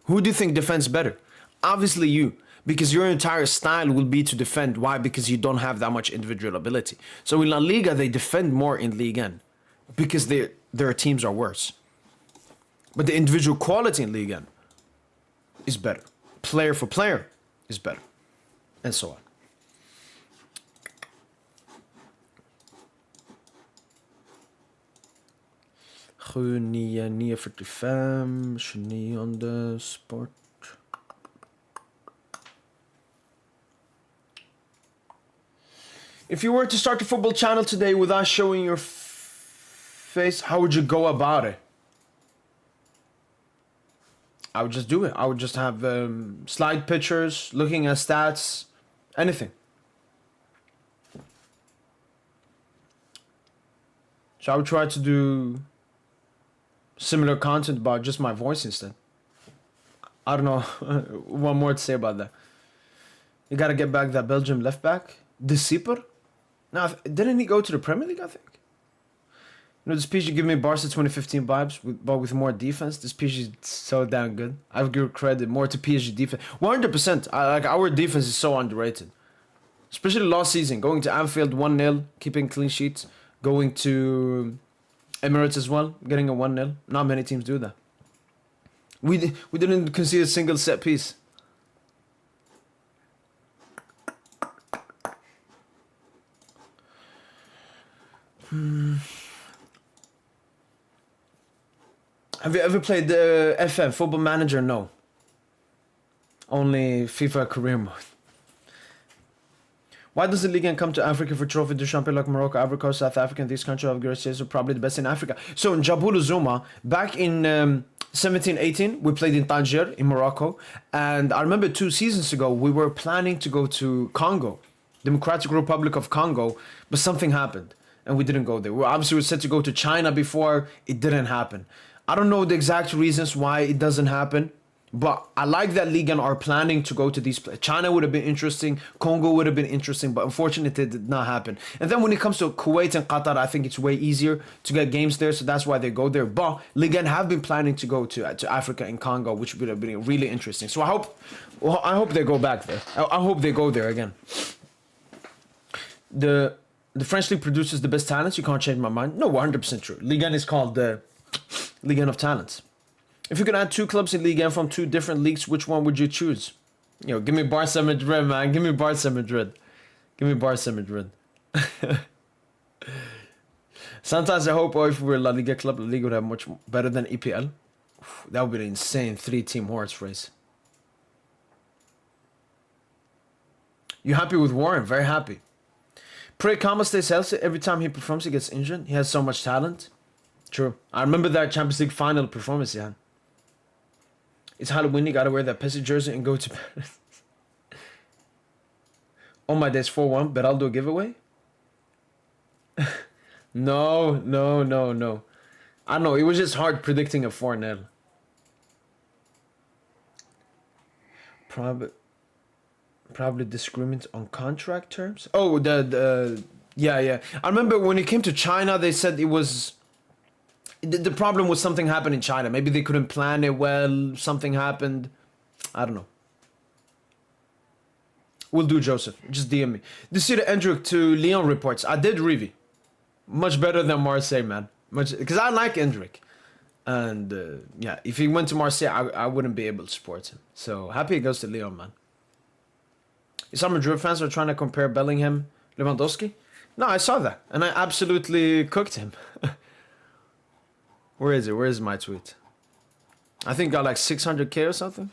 S1: Who do you think defends better? Obviously you. Because your entire style will be to defend. Why? Because you don't have that much individual ability. So in La Liga, they defend more in Ligue 1 because their teams are worse. But the individual quality in Ligue 1 is better. Player for player is better. And so on. Nia 45, Genie on the sport. If you were to start a football channel today without showing your face, how would you go about it? I would just do it. I would just have slide pictures, looking at stats, anything. So I would try to do similar content about just my voice instead. I don't know what more to say about that. You gotta get back that Belgium left back, De Sieper. Now, didn't he go to the Premier League, I think? You know, this PSG give me Barca 2015 vibes, but with more defense. This PSG is so damn good. I would give credit more to PSG defense. 100%. Like, our defense is so underrated. Especially last season. Going to Anfield 1-0, keeping clean sheets. Going to Emirates as well, getting a 1-0. Not many teams do that. We didn't concede a single set piece. Have you ever played the FM, Football Manager? No. Only FIFA career mode. Why does the Ligue come to Africa for trophy du champion like Morocco, Ivory Coast, South Africa, and these countries have great states are probably the best in Africa? So in Jabulu Zuma, back in 17-18, we played in Tangier in Morocco. And I remember 2 seasons ago, we were planning to go to Congo, Democratic Republic of Congo, but something happened and we didn't go there. We obviously were set to go to China before, it didn't happen. I don't know the exact reasons why it doesn't happen. But I like that Ligue are planning to go to these places. China would have been interesting. Congo would have been interesting. But unfortunately, it did not happen. And then when it comes to Kuwait and Qatar, I think it's way easier to get games there. So that's why they go there. But Ligue have been planning to go to Africa and Congo, which would have been really interesting. So I hope they go back there. I hope they go there again. The French League produces the best talents. You can't change my mind. No, 100% true. Ligue 1 is called the Ligue 1 of talents. If you could add 2 clubs in Ligue 1 from 2 different leagues, which one would you choose? Yo, give me Barca Madrid, man. Give me Barca Madrid. Give me Barca Madrid. Sometimes I hope if we were a La Liga club, La Liga would have much better than EPL. That would be an insane 3-team horse race. You happy with Warren? Very happy. Pray Kama stays healthy. Every time he performs, he gets injured. He has so much talent. True. I remember that Champions League final performance, yeah. It's Halloween, you gotta wear that PSG jersey and go to Paris. Oh my days, 4-1, but I'll do a giveaway? No. I know, it was just hard predicting a 4-0. Probably disagreement on contract terms? Oh, yeah. I remember when it came to China, they said it was... The problem was something happened in China. Maybe they couldn't plan it well. Something happened. I don't know. Will do, Joseph. Just DM me. Did you see the Endrick to Lyon reports? I did, Rivi. Much better than Marseille, man. Because I like Endrick. And yeah, if he went to Marseille, I wouldn't be able to support him. So happy he goes to Lyon, man. Some Madrid fans are trying to compare Bellingham, Lewandowski. No, I saw that. And I absolutely cooked him. Where is it? Where is my tweet? I think got like 600k or something.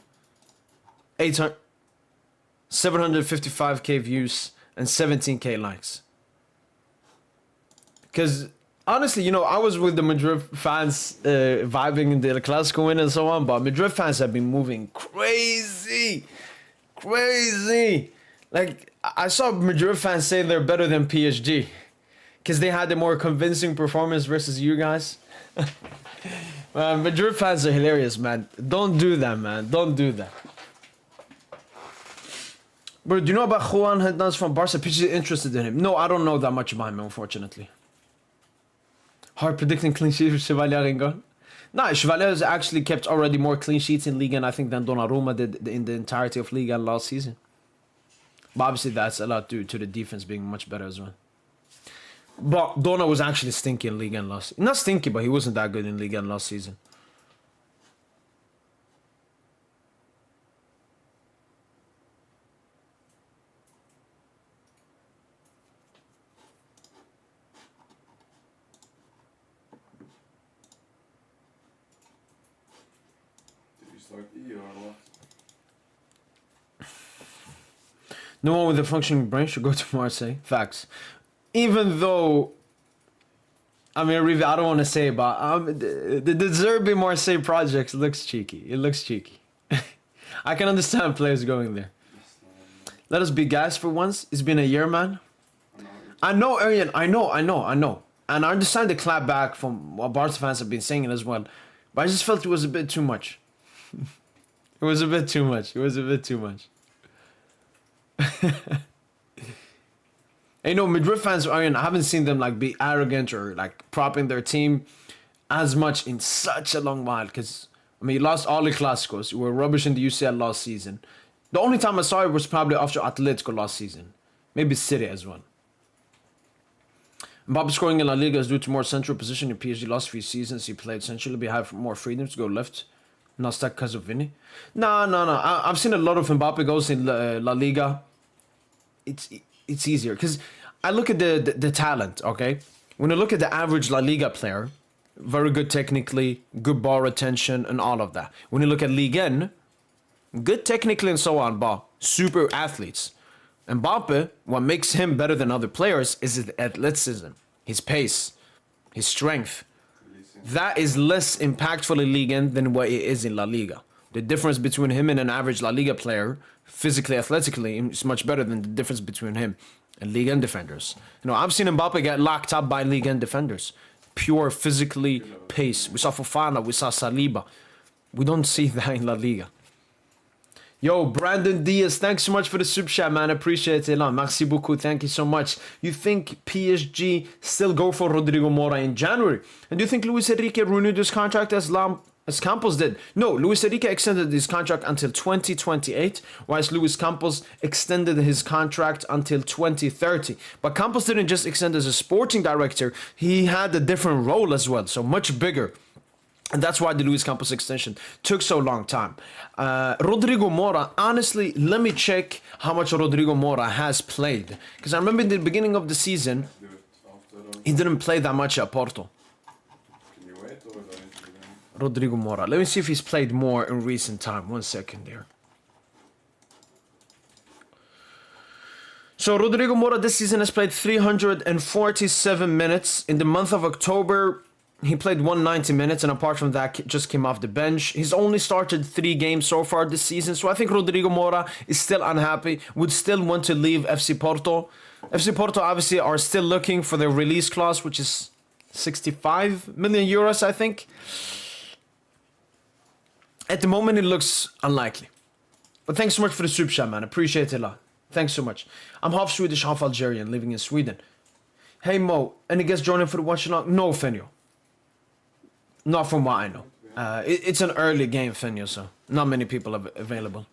S1: 755k views and 17k likes. Because honestly, you know, I was with the Madrid fans vibing in the El Clasico win and so on, but Madrid fans have been moving crazy. Like, I saw Madrid fans say they're better than PSG because they had a more convincing performance versus you guys. Madrid fans are hilarious, man. Don't do that, man. Don't do that. Bro, do you know about Juan Hernandez from Barca? PSG is interested in him. No, I don't know that much about him, unfortunately. Hard predicting clean sheets for Chevalier in goal. No, Chevalier has actually kept already more clean sheets in Ligue 1, I think, than Donnarumma did in the entirety of Ligue 1 last season. But obviously, that's a lot due to the defense being much better as well. But Donna was actually stinky in Ligue 1 last season. Not stinky, but he wasn't that good in Ligue 1 last season.
S2: Did you start E or what?
S1: No one with a functioning brain should go to Marseille. Facts. Even though, I mean, I don't want to say, but the Zerbi Marseille project looks cheeky. It looks cheeky. I can understand players going there. Let us be guys for once. It's been a year, man. I know, Arian. I know. And I understand the clap back from what Barca fans have been saying it as well. But I just felt it was a bit too much. It was a bit too much. And, you know, Madrid fans, I haven't seen them like be arrogant or like propping their team as much in such a long while. Because, I mean, you lost all the Clásicos. You were rubbish in the UCL last season. The only time I saw it was probably after Atletico last season. Maybe City as well. Mbappe scoring in La Liga is due to more central position in PSG last few seasons. He played centrally, but have more freedom to go left. Not stuck because of Vinny. No. I've seen a lot of Mbappe goals in La Liga. It's easier because I look at the talent, okay? When you look at the average La Liga player very good technically, good ball retention, and all of that. When you look at Ligue, good technically and so on, but super athletes. Mbappe, what makes him better than other players is his athleticism, his pace, his strength. That is less impactful in Ligue than what it is in La Liga. The difference between him and an average La Liga player, physically, athletically, is much better than the difference between him and Ligue 1 defenders. You know, I've seen Mbappe get locked up by Ligue 1 defenders. Pure physically pace. We saw Fofana, we saw Saliba. We don't see that in La Liga. Yo, Brandon Diaz, thanks so much for the super chat, man. Appreciate it. Merci beaucoup. Thank you so much. You think PSG still go for Rodrigo Mora in January? And do you think Luis Enrique renewed his contract as Campos did? No, Luis Enrique extended his contract until 2028, whilst Luis Campos extended his contract until 2030. But Campos didn't just extend as a sporting director, he had a different role as well, so much bigger. And that's why the Luis Campos extension took so long time. Rodrigo Mora, honestly, let me check how much Rodrigo Mora has played. Because I remember in the beginning of the season, he didn't play that much at Porto.
S2: Can you wait or do I need to do that?
S1: Rodrigo Mora. Let me see if he's played more in recent time. 1 second there. So Rodrigo Mora this season has played 347 minutes. In the month of October, he played 190 minutes, and apart from that, just came off the bench. He's only started 3 games so far this season, so I think Rodrigo Mora is still unhappy, would still want to leave FC Porto. FC Porto obviously are still looking for their release clause, which is 65 million euros, I think. At the moment, it looks unlikely. But thanks so much for the super chat, man. Appreciate it a lot. Thanks so much. I'm half Swedish, half Algerian, living in Sweden. Hey Mo, any guests joining for the Watchalong? No, Fenio. Not from what I know. It's an early game, Fenio, so not many people are available.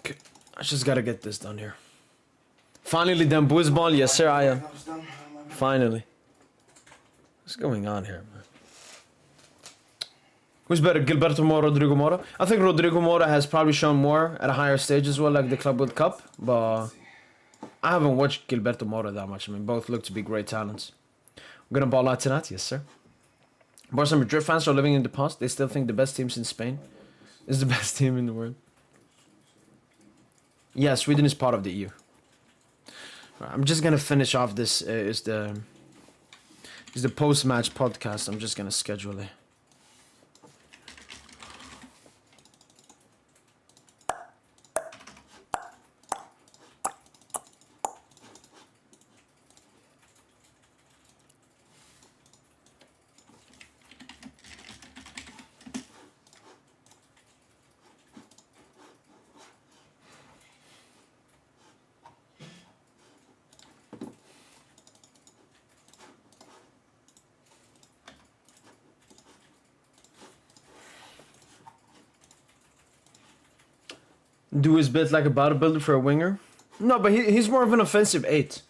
S1: Okay, I just gotta get this done here. Finally done ball. Yes, sir, I am. Finally. What's going on here, man? Who's better, Gilberto Mora or Rodrigo Mora? I think Rodrigo Mora has probably shown more at a higher stage as well, like the Club World Cup, but I haven't watched Gilberto Mora that much. I mean, both look to be great talents. We're gonna ball out tonight, yes, sir. Barca Madrid fans are living in the past. They still think the best teams in Spain is the best team in the world. Yeah, Sweden is part of the EU. I'm just gonna finish off this. Is the post-match podcast. I'm just gonna schedule it. Do his bit like a bodybuilder for a winger? No, but he's more of an offensive 8.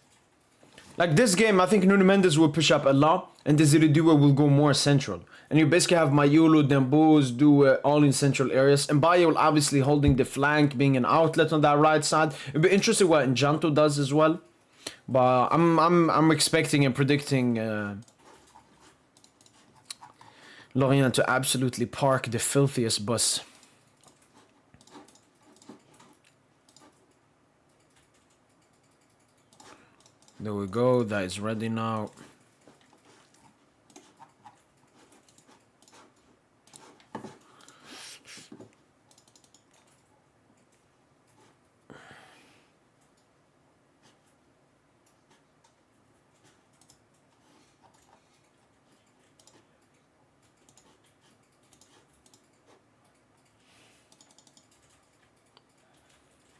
S1: Like this game, I think Nuno Mendes will push up a lot, and Desiree Dua will go more central. And you basically have Mayolo, Dembos do all in central areas. And Bayo will obviously holding the flank, being an outlet on that right side. It'll be interesting what Njanto does as well. But I'm expecting and predicting Lorient to absolutely park the filthiest bus. There we go, that is ready now.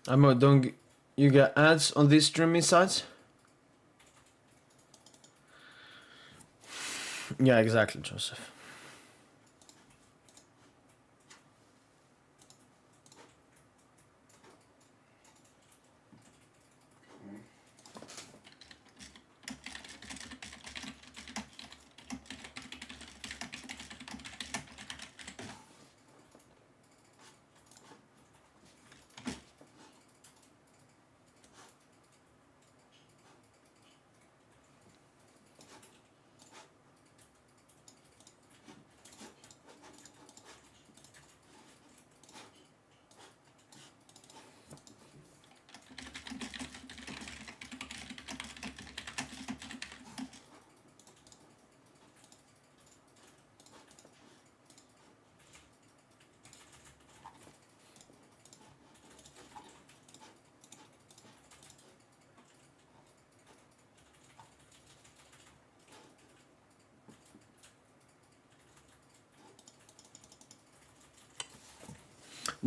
S1: Don't you get ads on these streaming sites? Yeah, exactly, Joseph.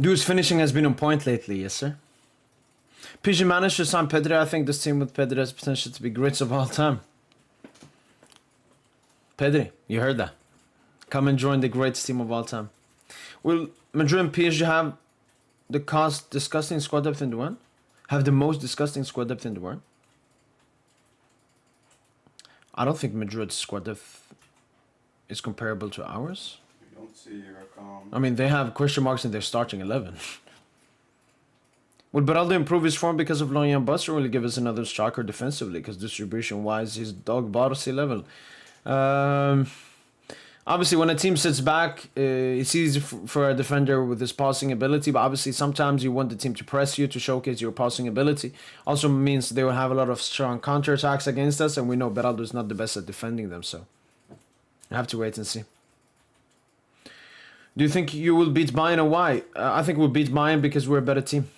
S1: Dude's finishing has been on point lately, yes sir. PSG managed to sign Pedri. I think this team with Pedri has potential to be greats of all time. Pedri, you heard that. Come and join the greatest team of all time. Will Madrid and PSG have the disgusting squad depth in the world? Have the most disgusting squad depth in the world? I don't think Madrid's squad depth is comparable to ours.
S2: You don't see your
S1: I mean, they have question marks in their starting 11. Will Beraldo improve his form because of Lorient bust, or will he give us another striker defensively? Because distribution-wise, he's dog Barca level. Obviously, when a team sits back, it's easy for a defender with his passing ability, but obviously sometimes you want the team to press you to showcase your passing ability. Also means they will have a lot of strong counterattacks against us, and we know Beraldo is not the best at defending them, so I have to wait and see. Do you think you will beat Bayern, or why? I think we'll beat Bayern because we're a better team.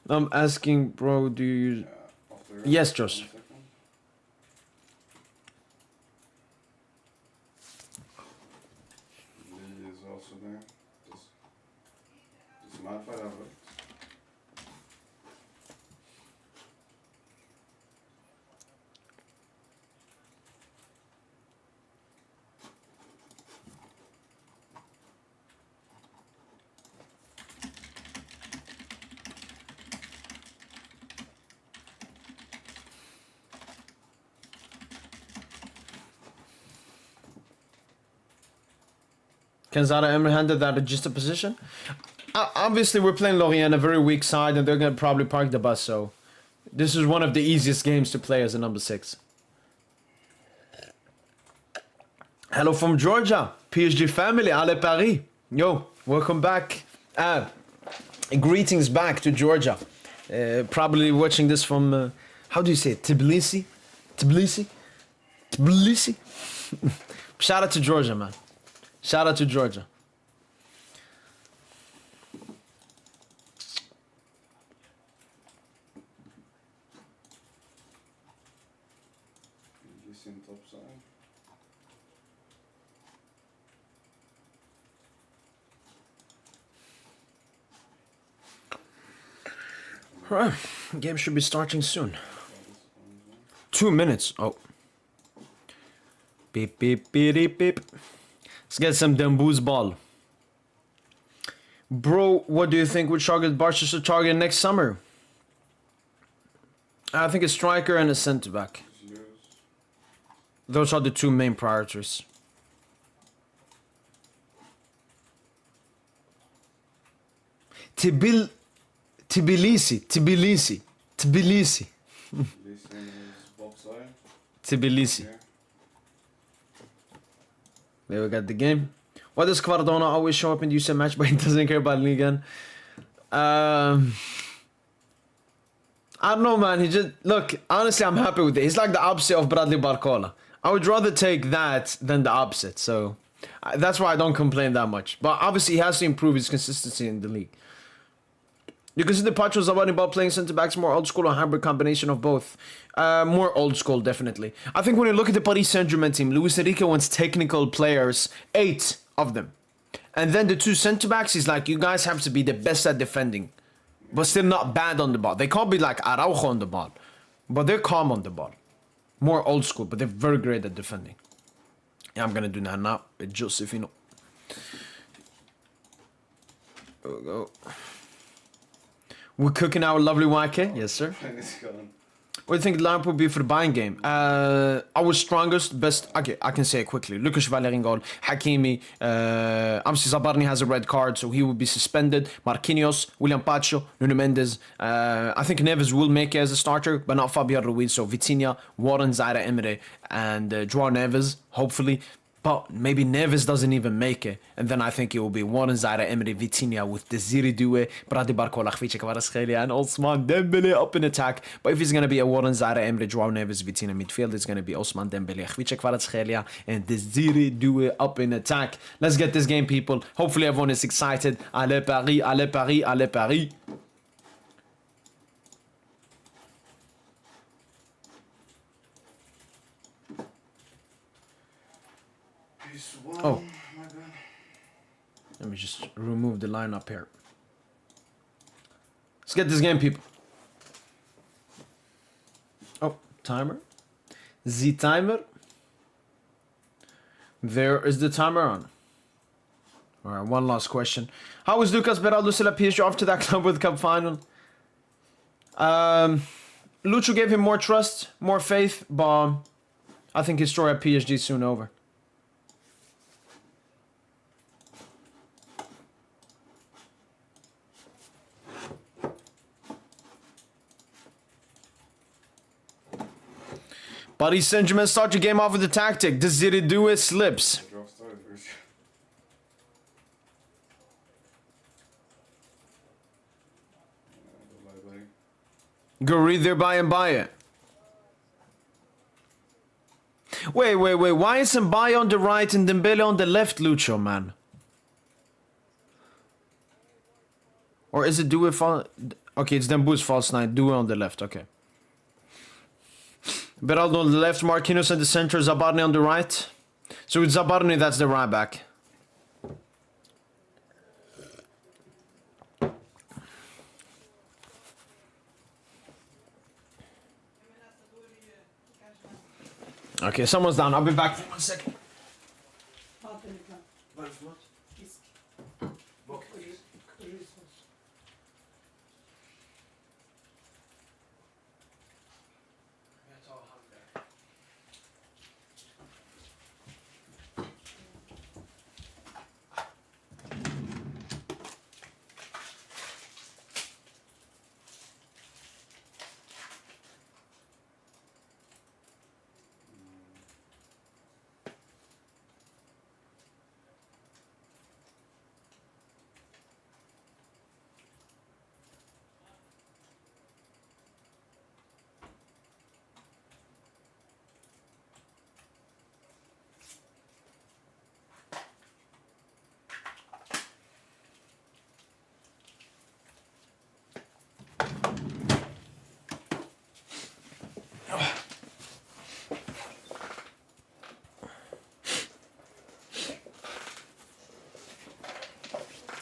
S1: I'm asking, bro, do you... Yes, Josh.
S2: Ligue is also there. Dus maar verder.
S1: Can Zara Emre handle that just a position? Obviously, we're playing Lorient, a very weak side, and they're going to probably park the bus, so this is one of the easiest games to play as a number 6. Hello from Georgia, PSG family, Ale Paris. Yo, welcome back. Greetings back to Georgia. Probably watching this from, how do you say it? Tbilisi? Tbilisi? Tbilisi? Shout out to Georgia, man. Shout out to Georgia.
S2: Top side.
S1: Alright, game should be starting soon. 2 minutes. Oh. Beep, beep, beep, beep, beep. Let's get some Dembouz ball. Bro, what do you think would target Barca should target next summer? I think a striker and a centre back. Those are the two main priorities. Tbilisi. Tbilisi. There we got the game. Why does Cardona always show up in the UCM match but he doesn't care about Ligue? I don't know, man. He just... Look, honestly, I'm happy with it. He's like the opposite of Bradley Barcola. I would rather take that than the opposite. So, that's why I don't complain that much. But obviously, he has to improve his consistency in the league. You consider Pacho Zabani about playing centre-backs more old school or hybrid combination of both? More old school, definitely. I think when you look at the Paris Saint-Germain team, Luis Enrique wants technical players, 8 of them. And then the 2 centre-backs is like, you guys have to be the best at defending, but still not bad on the ball. They can't be like Araujo on the ball, but they're calm on the ball. More old school, but they're very great at defending. Yeah, I'm going to do that now with Josefino. There we go. We're cooking our lovely YK. Yes, sir. What do you think the lineup would be for the Bayern game? Our strongest, best... Okay, I can say it quickly. Lucas Valère in goal. Hakimi. Obviously, Zabarni has a red card, so he will be suspended. Marquinhos, William Pacho, Nuno Mendes. I think Neves will make it as a starter, but not Fabian Ruiz. So Vitinha, Warren, Zaire Emery, and João Neves, hopefully. But maybe Neves doesn't even make it. And then I think it will be Warren, Zaire Emery, Vitinha with Desiree Doué, Brady Barcola, Khvicha Kvaratskhelia, and Ousmane Dembele up in attack. But if it's going to be a Warren, Zaire Emery, João Neves, Vitinha midfield, it's going to be Ousmane Dembele, Khvicha Kvaratskhelia, and Desiree Doué up in attack. Let's get this game, people. Hopefully everyone is excited. Allez Paris, allez Paris, allez Paris.
S2: -1.
S1: Oh.
S2: My bad.
S1: Let me just remove the lineup here. Let's get this game, people. Oh, timer. The timer. There is the timer on. Alright, one last question. How is Lucas Beraldo still at PSG after that Club World Cup final? Lucho gave him more trust, more faith, but I think his story at PSG is soon over. Paris Saint-Germain start your game off with a tactic. Desire do it slips.
S2: Draw started first.
S1: Go read there, buy and buy it. Wait. Why isn't Baye on the right and Dembele on the left, Lucho, man? Or is it do it fall? Okay, it's Dembo's false nine. Do it on the left. Okay. Beraldo on the left, Marquinhos in the center, Zabarni on the right. So it's Zabarni that's the right back. Okay, someone's down. I'll be back for 1 second.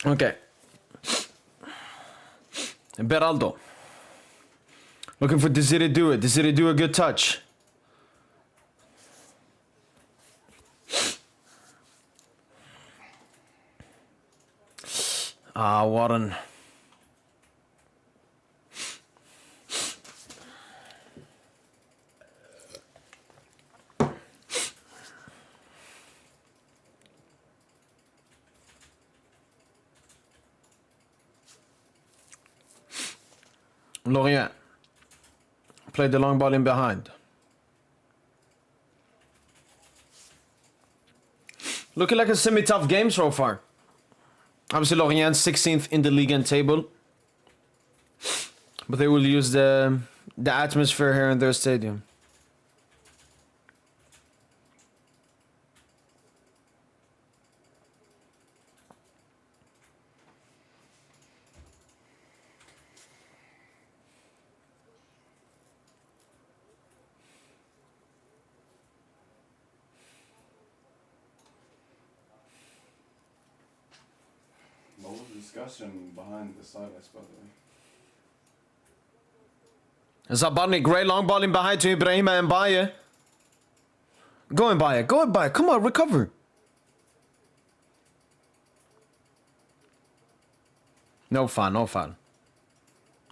S1: Okay. Beraldo. Looking for Desire do it. Desire do a good touch. Warren. Lorient. Played the long ball in behind. Looking like a semi-tough game so far. Obviously Lorient 16th in the league and table. But they will use the atmosphere here in their stadium.
S2: What was the discussion behind the silence, by the way?
S1: Zabarni, great long ball in behind to Ibrahima and Baye. Go and Baye, go and Baye. Come on, recover. No foul, no foul.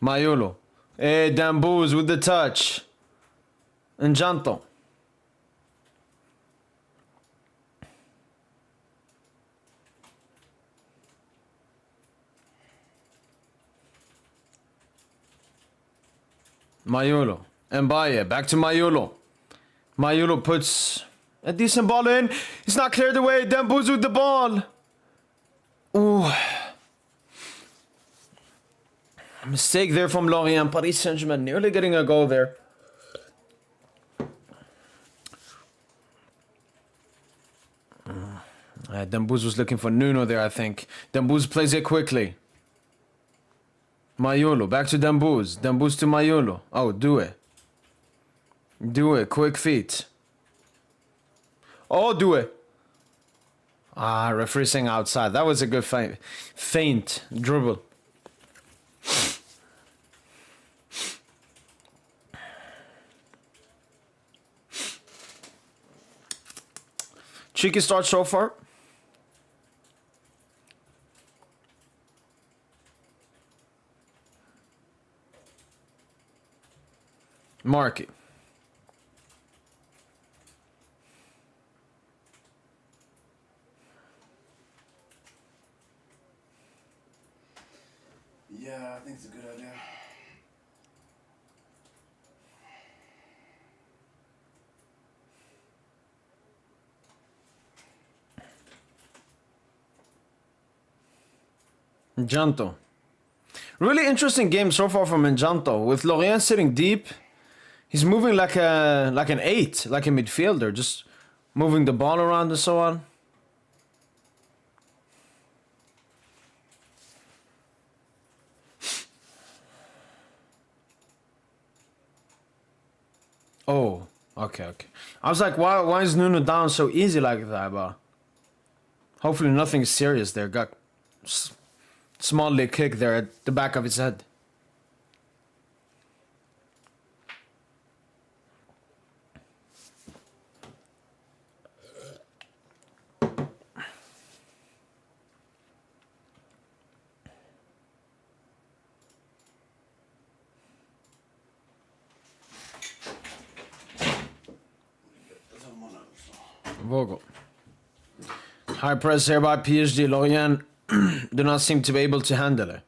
S1: Mayolo. Hey, Dambuz with the touch. And Janto. Mayolo. And Baye. Back to Mayolo. Mayolo puts a decent ball in. It's not cleared away. Dambuz with the ball. Ooh. Mistake there from Lorient. Paris Saint-Germain nearly getting a goal there. Dambuz was looking for Nuno there, I think. Dambuz plays it quickly. Mayolo, back to Dambuz. Dambuz to Mayolo. Oh, do it. Do it. Quick feet. Oh, do it. Ah, referee saying outside. That was a good feint. Feint. Dribble. Cheeky start so far. Marky.
S2: Yeah, I think it's a good idea.
S1: Njanto. Really interesting game so far from Njanto. With Lorient sitting deep, he's moving like an 8, like a midfielder, just moving the ball around and so on. Oh, okay. I was like, why is Nuno down so easy like that, but hopefully nothing serious there. Got small leg kick there at the back of his head. Vogel. High press here by PSG. Lorient do not seem to be able to handle it.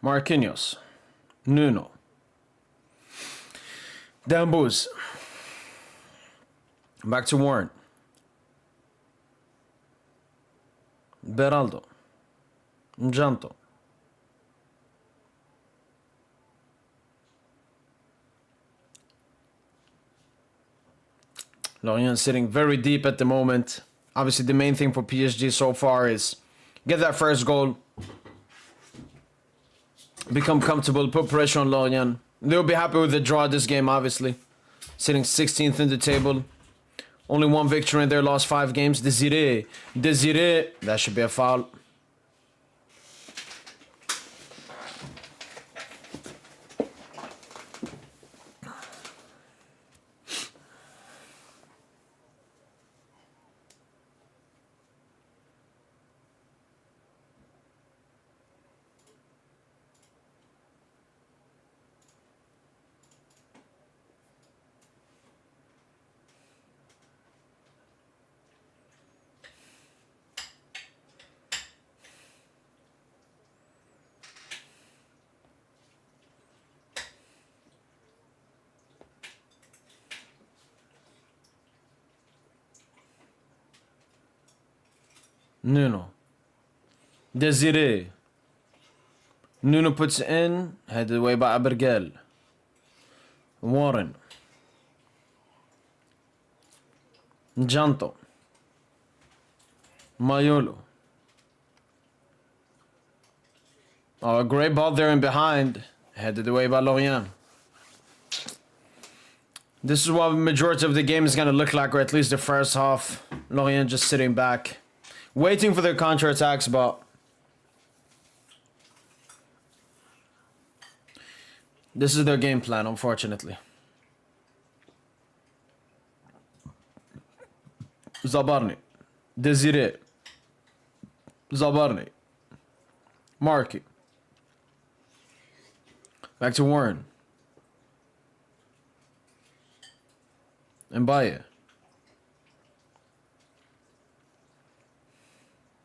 S1: Marquinhos. Nuno. Dambuz. Back to Warren. Beraldo. Njanto. Lorient sitting very deep at the moment. Obviously, the main thing for PSG so far is get that first goal, become comfortable, put pressure on Lorient. They'll be happy with the draw this game, obviously. Sitting 16th in the table. Only one victory in their last 5 games. Desiree. That should be a foul. Nuno. Desiree. Nuno puts it in. Headed away by Abergel. Warren. Njanto. Mayolo. Oh, a great ball there in behind. Headed away by Lorient. This is what the majority of the game is going to look like, or at least the first half. Lorient just sitting back, waiting for their counter-attacks, but this is their game plan, unfortunately. Zabarni. Desiree. Zabarni. Marky. Back to Warren. Mbaye.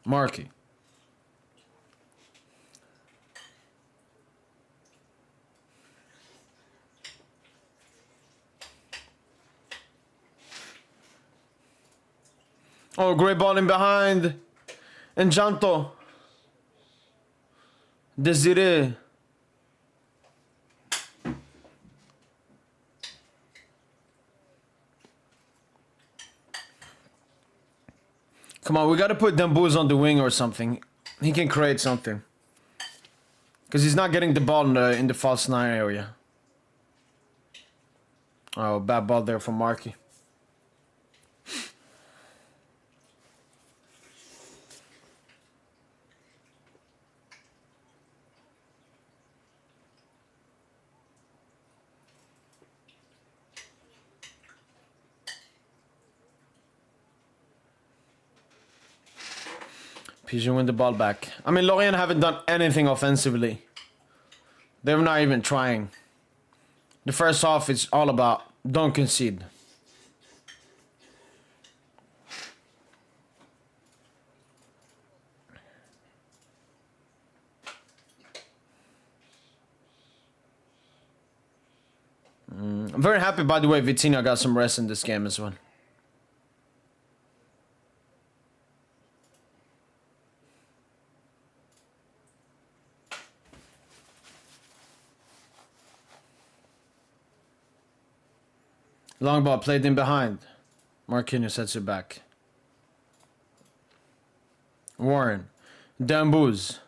S1: Marky. Oh, great ball in behind. Enchanto. Desiree. Come on, we gotta put Dembouz on the wing or something. He can create something. Because he's not getting the ball in the false 9 area. Oh, bad ball there from Markey. PSG win the ball back. I mean, Lorient haven't done anything offensively. They're not even trying. The first half is all about don't concede. I'm very happy, by the way, Vitinha got some rest in this game as well. Long ball played in behind. Marquinhos sets it back. Warren. Dembouz.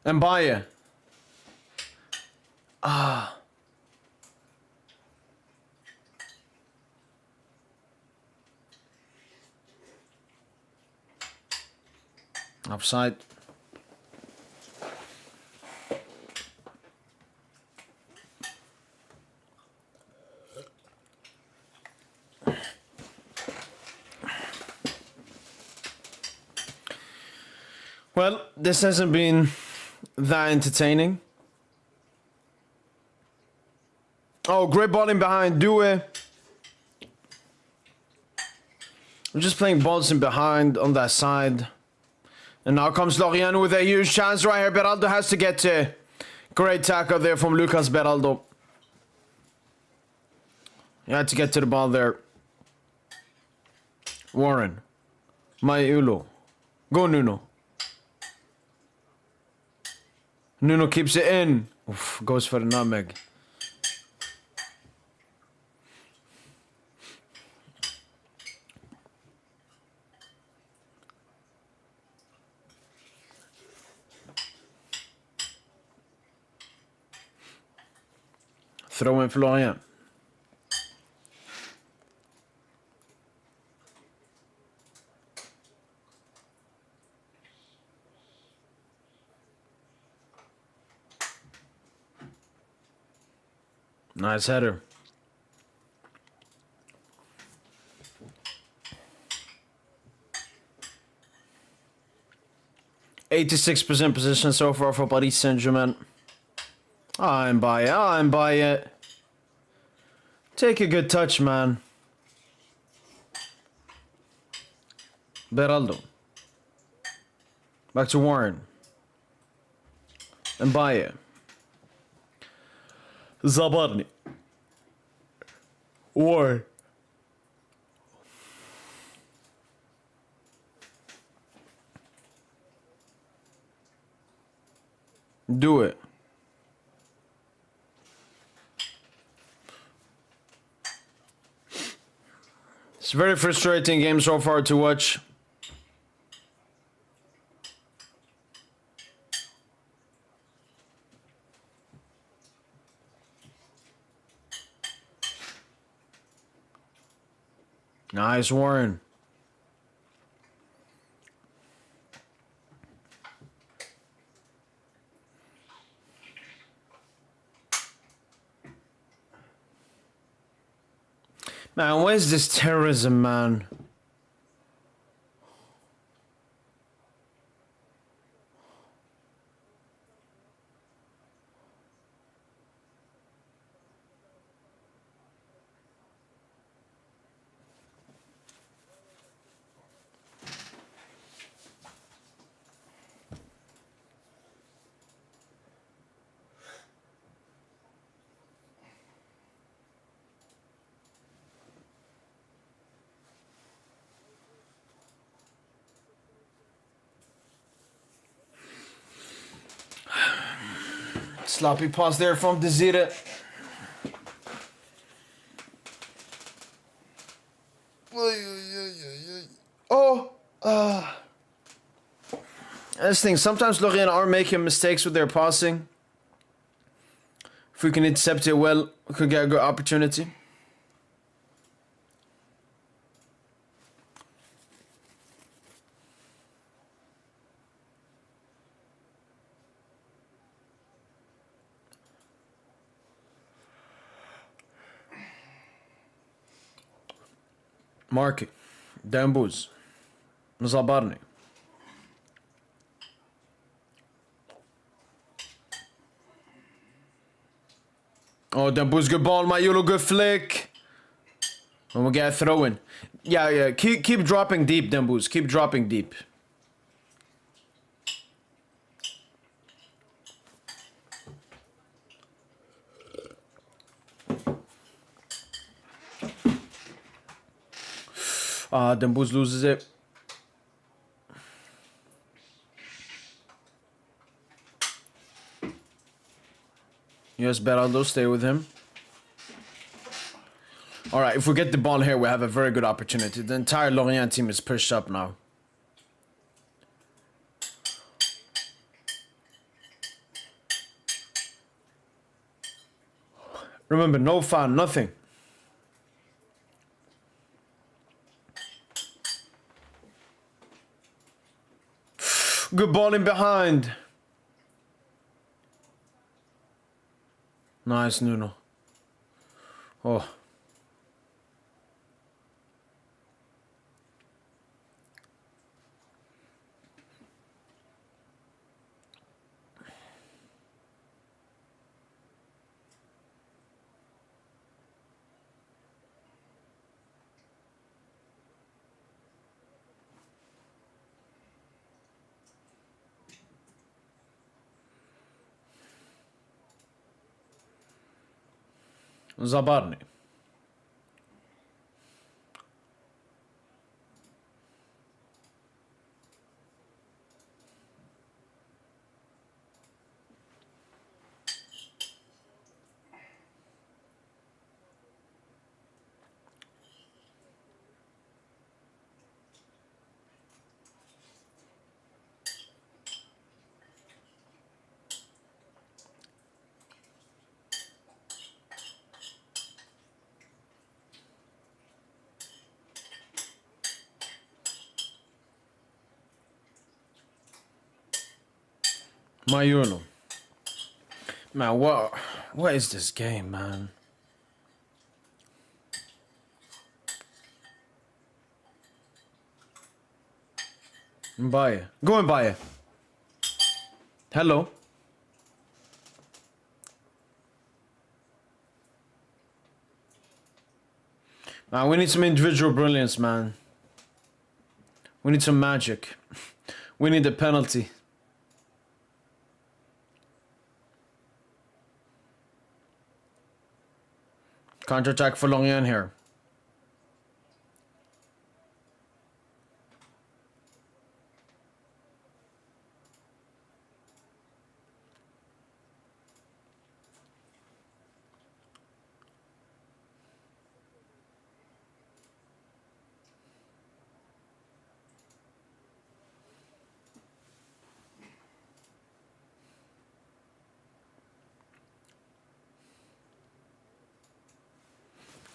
S1: Mbaye. Ah. Offside. Well, this hasn't been that entertaining. Oh, great ball in behind. Do it. We're just playing balls in behind on that side. And now comes Lorient with a huge chance right here. Beraldo has to get to. Great tackle there from Lucas Beraldo. He had to get to the ball there. Warren. Maiulo. Go Nuno. Nuno keeps it in. Oof, goes for the nutmeg. Throw in for Lorient. Nice header. %86% position so far for Paris Saint-Germain. I'm by it. I'm by it. Take a good touch, man. Beraldo. Back to Warren. Mbaye. Zabarni. Warren. Do it. It's a very frustrating game so far to watch. Nice, Warren. Man, where's this terrorism, man? Sloppy pass there from Desire. Oh! This thing, sometimes Lorient are making mistakes with their passing. If we can intercept it well, we could get a good opportunity. Marky, Dambuz, Zabarni. Oh, Dambuz, good ball, Mayulu, good flick. And we'll get a throw in. Yeah, keep dropping deep, Dambuz, keep dropping deep. Dambuz loses it. Yes, Beraldo, stay with him. Alright, if we get the ball here, we have a very good opportunity. The entire Lorient team is pushed up now. Remember, no foul, nothing. Good ball in behind. Nice, Nuno. Oh. Zabarni. Mayuno. Man, what is this game, man? Mbaye. Go Mbaye. Hello. Man, we need some individual brilliance, man. We need some magic. We need a penalty. Counter-attack for Lorient here.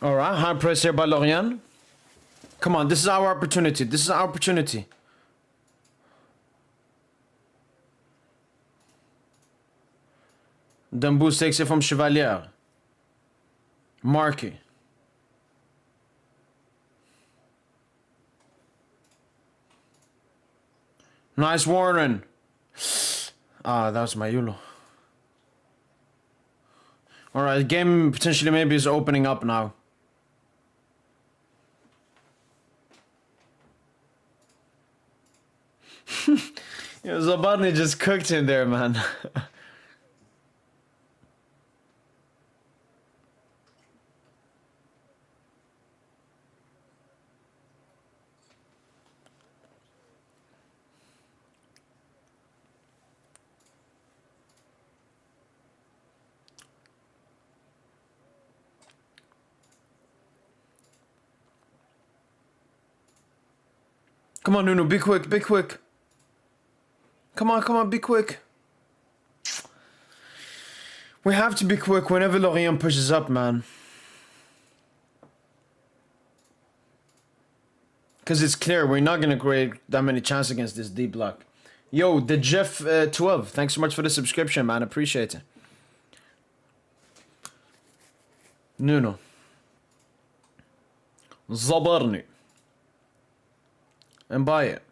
S1: All right, high press here by Lorient. Come on, this is our opportunity. This is our opportunity. Dambuz takes it from Chevalier. Marky. Nice Warren. That was Mayulo. All right, the game potentially maybe is opening up now. Yeah, Zabarni just cooked him there, man. Come on, Nuno, be quick, be quick. Come on, be quick. We have to be quick whenever Lorient pushes up, man. Because it's clear we're not going to create that many chances against this deep block. Yo, the Jeff 12, thanks so much for the subscription, man. Appreciate it. Nuno. Zabarni. And buy it.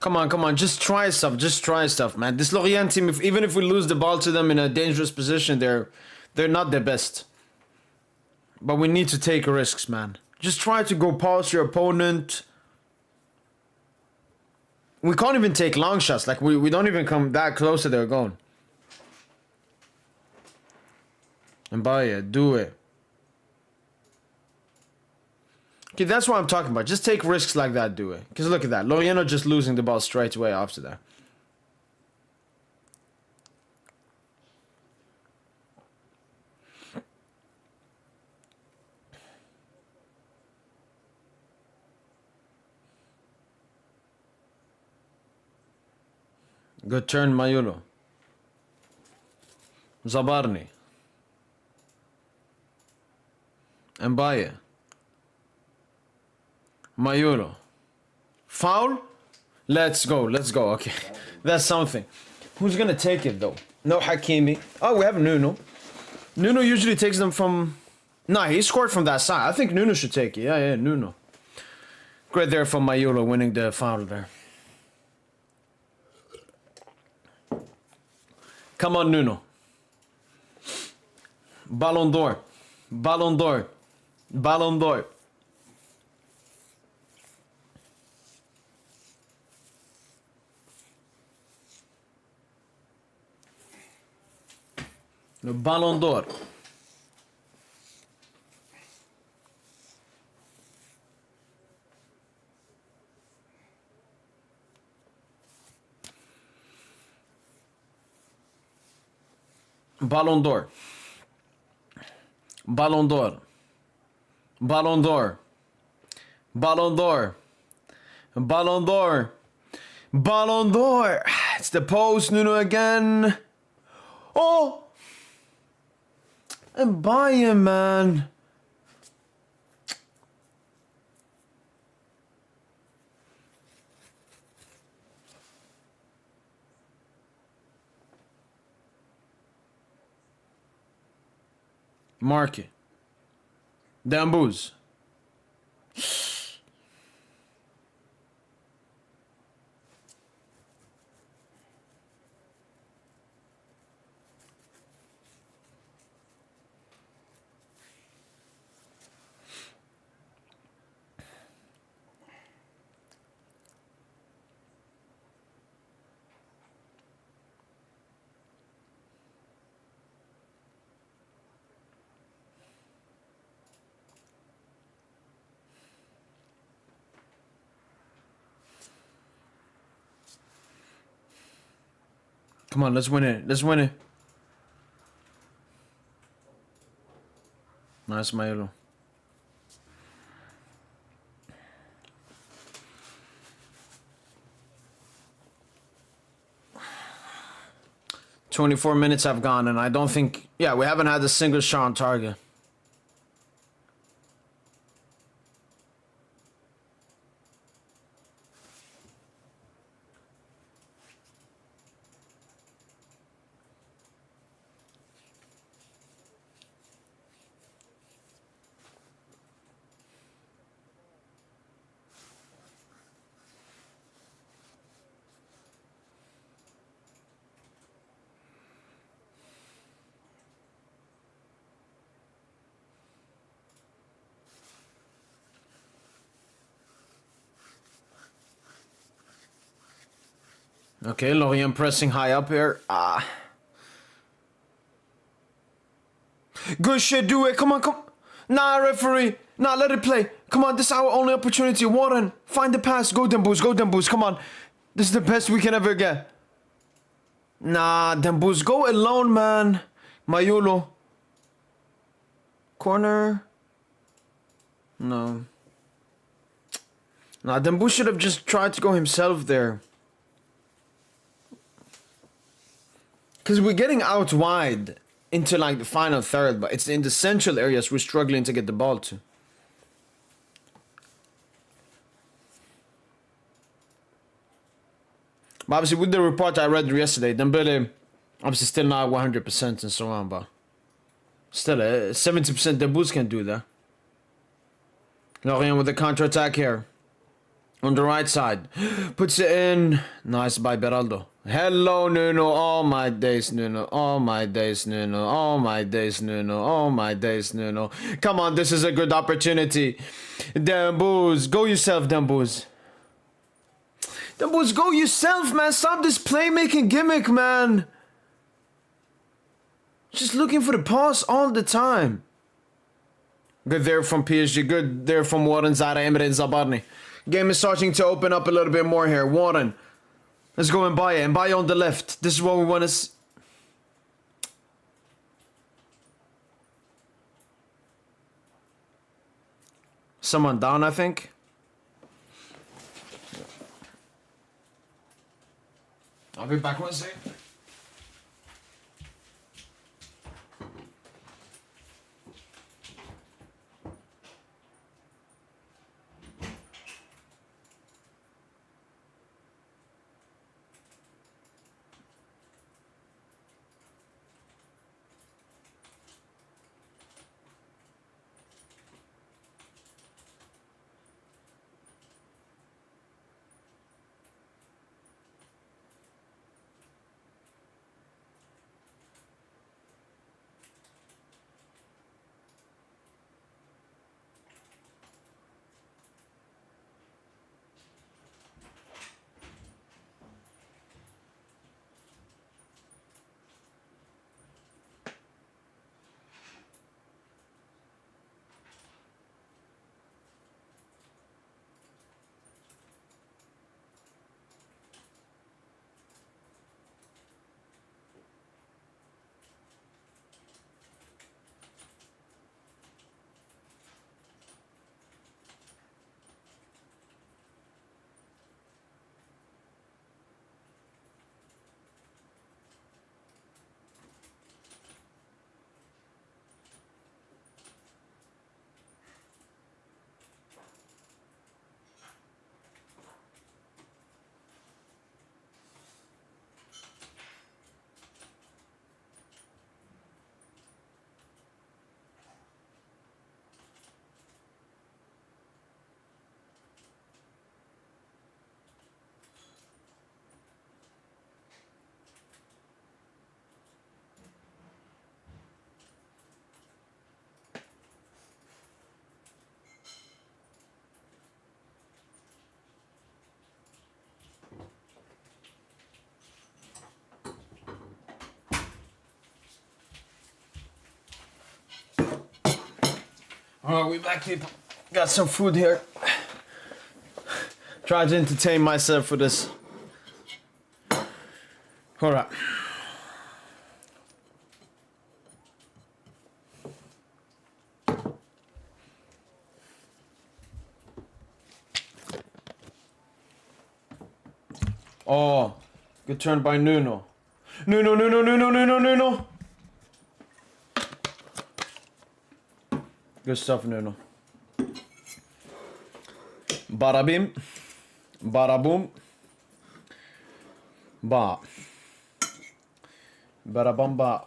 S1: Come on, just try stuff, man. This Lorient team, even if we lose the ball to them in a dangerous position, they're not the best. But we need to take risks, man. Just try to go past your opponent. We can't even take long shots. Like, we don't even come that close to their goal. And buy it, do it. Okay, that's what I'm talking about. Just take risks like that, do it. Because look at that. Lorient are just losing the ball straight away after that. Good turn, Mayulo. Zabarni. And Mbaye. Mayulo. Foul? Let's go. Okay. That's something. Who's gonna take it though? No Hakimi. Oh, we have Nuno. Nuno usually takes them from... Nah, he scored from that side. I think Nuno should take it. Yeah, Nuno. Great there from Mayulo winning the foul there. Come on, Nuno. Ballon d'Or. Ballon d'Or. Ballon d'Or. Le Ballon d'Or. Ballon d'Or. Ballon d'Or. Ballon d'Or. Ballon d'Or. Ballon d'Or. Ballon d'Or. It's the post, Nuno again. Oh! And buy him, man. Mark it. Dambouz. Come on, let's win it. Let's win it. Nice, Mayulo. "24 minutes have gone, and I don't think... Yeah, we haven't had a single shot on target. Okay, Lorient pressing high up here. Good shit, do it. Come on, come. Nah, referee. Nah, let it play. Come on, this is our only opportunity. Warren, find the pass. Go Dembouz, go Dembouz. Come on. This is the best we can ever get. Nah, Dembouz, go alone, man. Mayulo. Corner. No. Nah, Dembouz should have just tried to go himself there. Because we're getting out wide into like the final third, but it's in the central areas we're struggling to get the ball to. But obviously with the report I read yesterday, Dembele obviously still not 100% and so on, but still 70% Dembouz can do that. Lorient with the counter-attack here. On the right side. Puts it in. Nice by Beraldo. Hello, Nuno. All my days, Nuno. All my days, Nuno. All my days, Nuno. All my days, Nuno. Come on, this is a good opportunity. Dembouz. Go yourself, Dembouz. Dembouz, go yourself, man. Stop this playmaking gimmick, man. Just looking for the pass all the time. Good there from PSG. Good there from Warren Zara Emre Zabarni. Game is starting to open up a little bit more here. Warren. Let's go and buy it. And buy on the left. This is what we want to see. Someone down, I think. I'll be back one second. Alright, we back, people. Got some food here. Try to entertain myself for this. Alright. Oh, good turn by Nuno. Nuno. Good stuff, Nuno. Bada bim. Bada boom. Ba. Bada bum ba.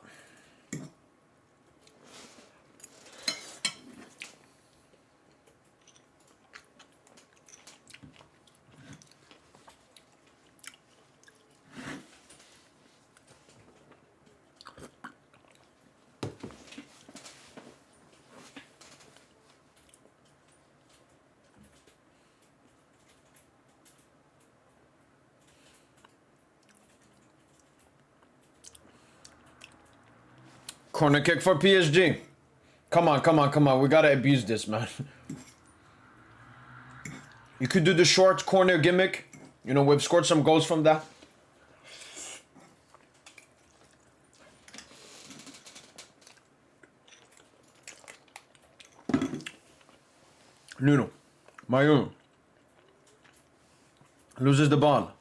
S1: Corner kick for PSG. Come on, come on, come on. We gotta abuse this, man. You could do the short corner gimmick. You know, we've scored some goals from that. Nuno. Mayoon. Loses the ball.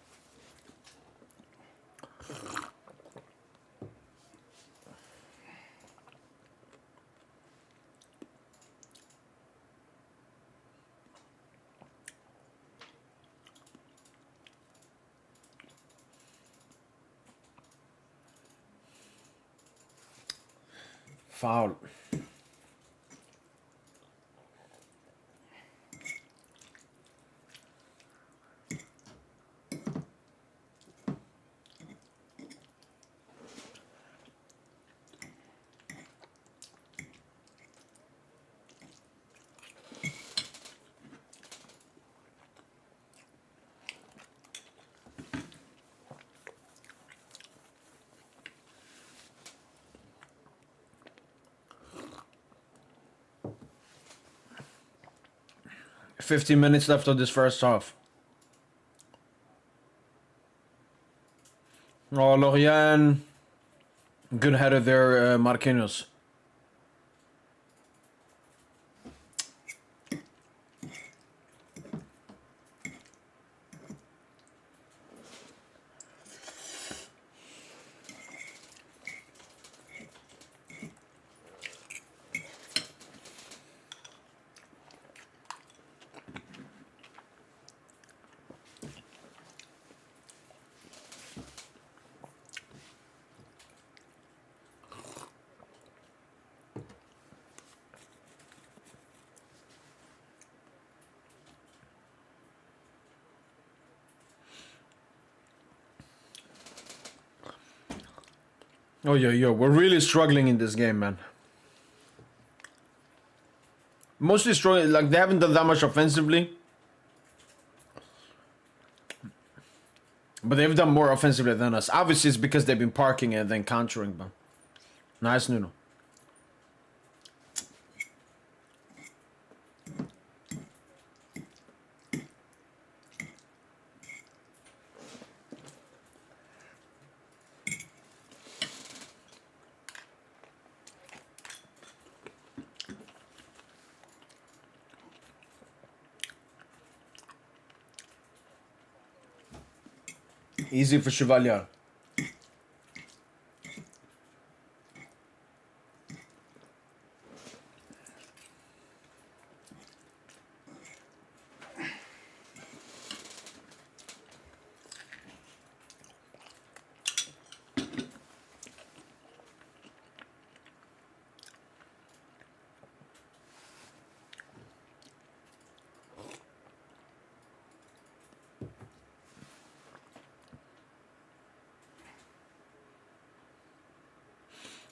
S1: Foul. $15 minutes left of this first half. Oh, Lorient. Good header there, Marquinhos. Oh, yo, we're really struggling in this game, man. Mostly struggling, like they haven't done that much offensively. But they've done more offensively than us. Obviously, it's because they've been parking and then countering, but nice, Nuno. Easy for Chevalier.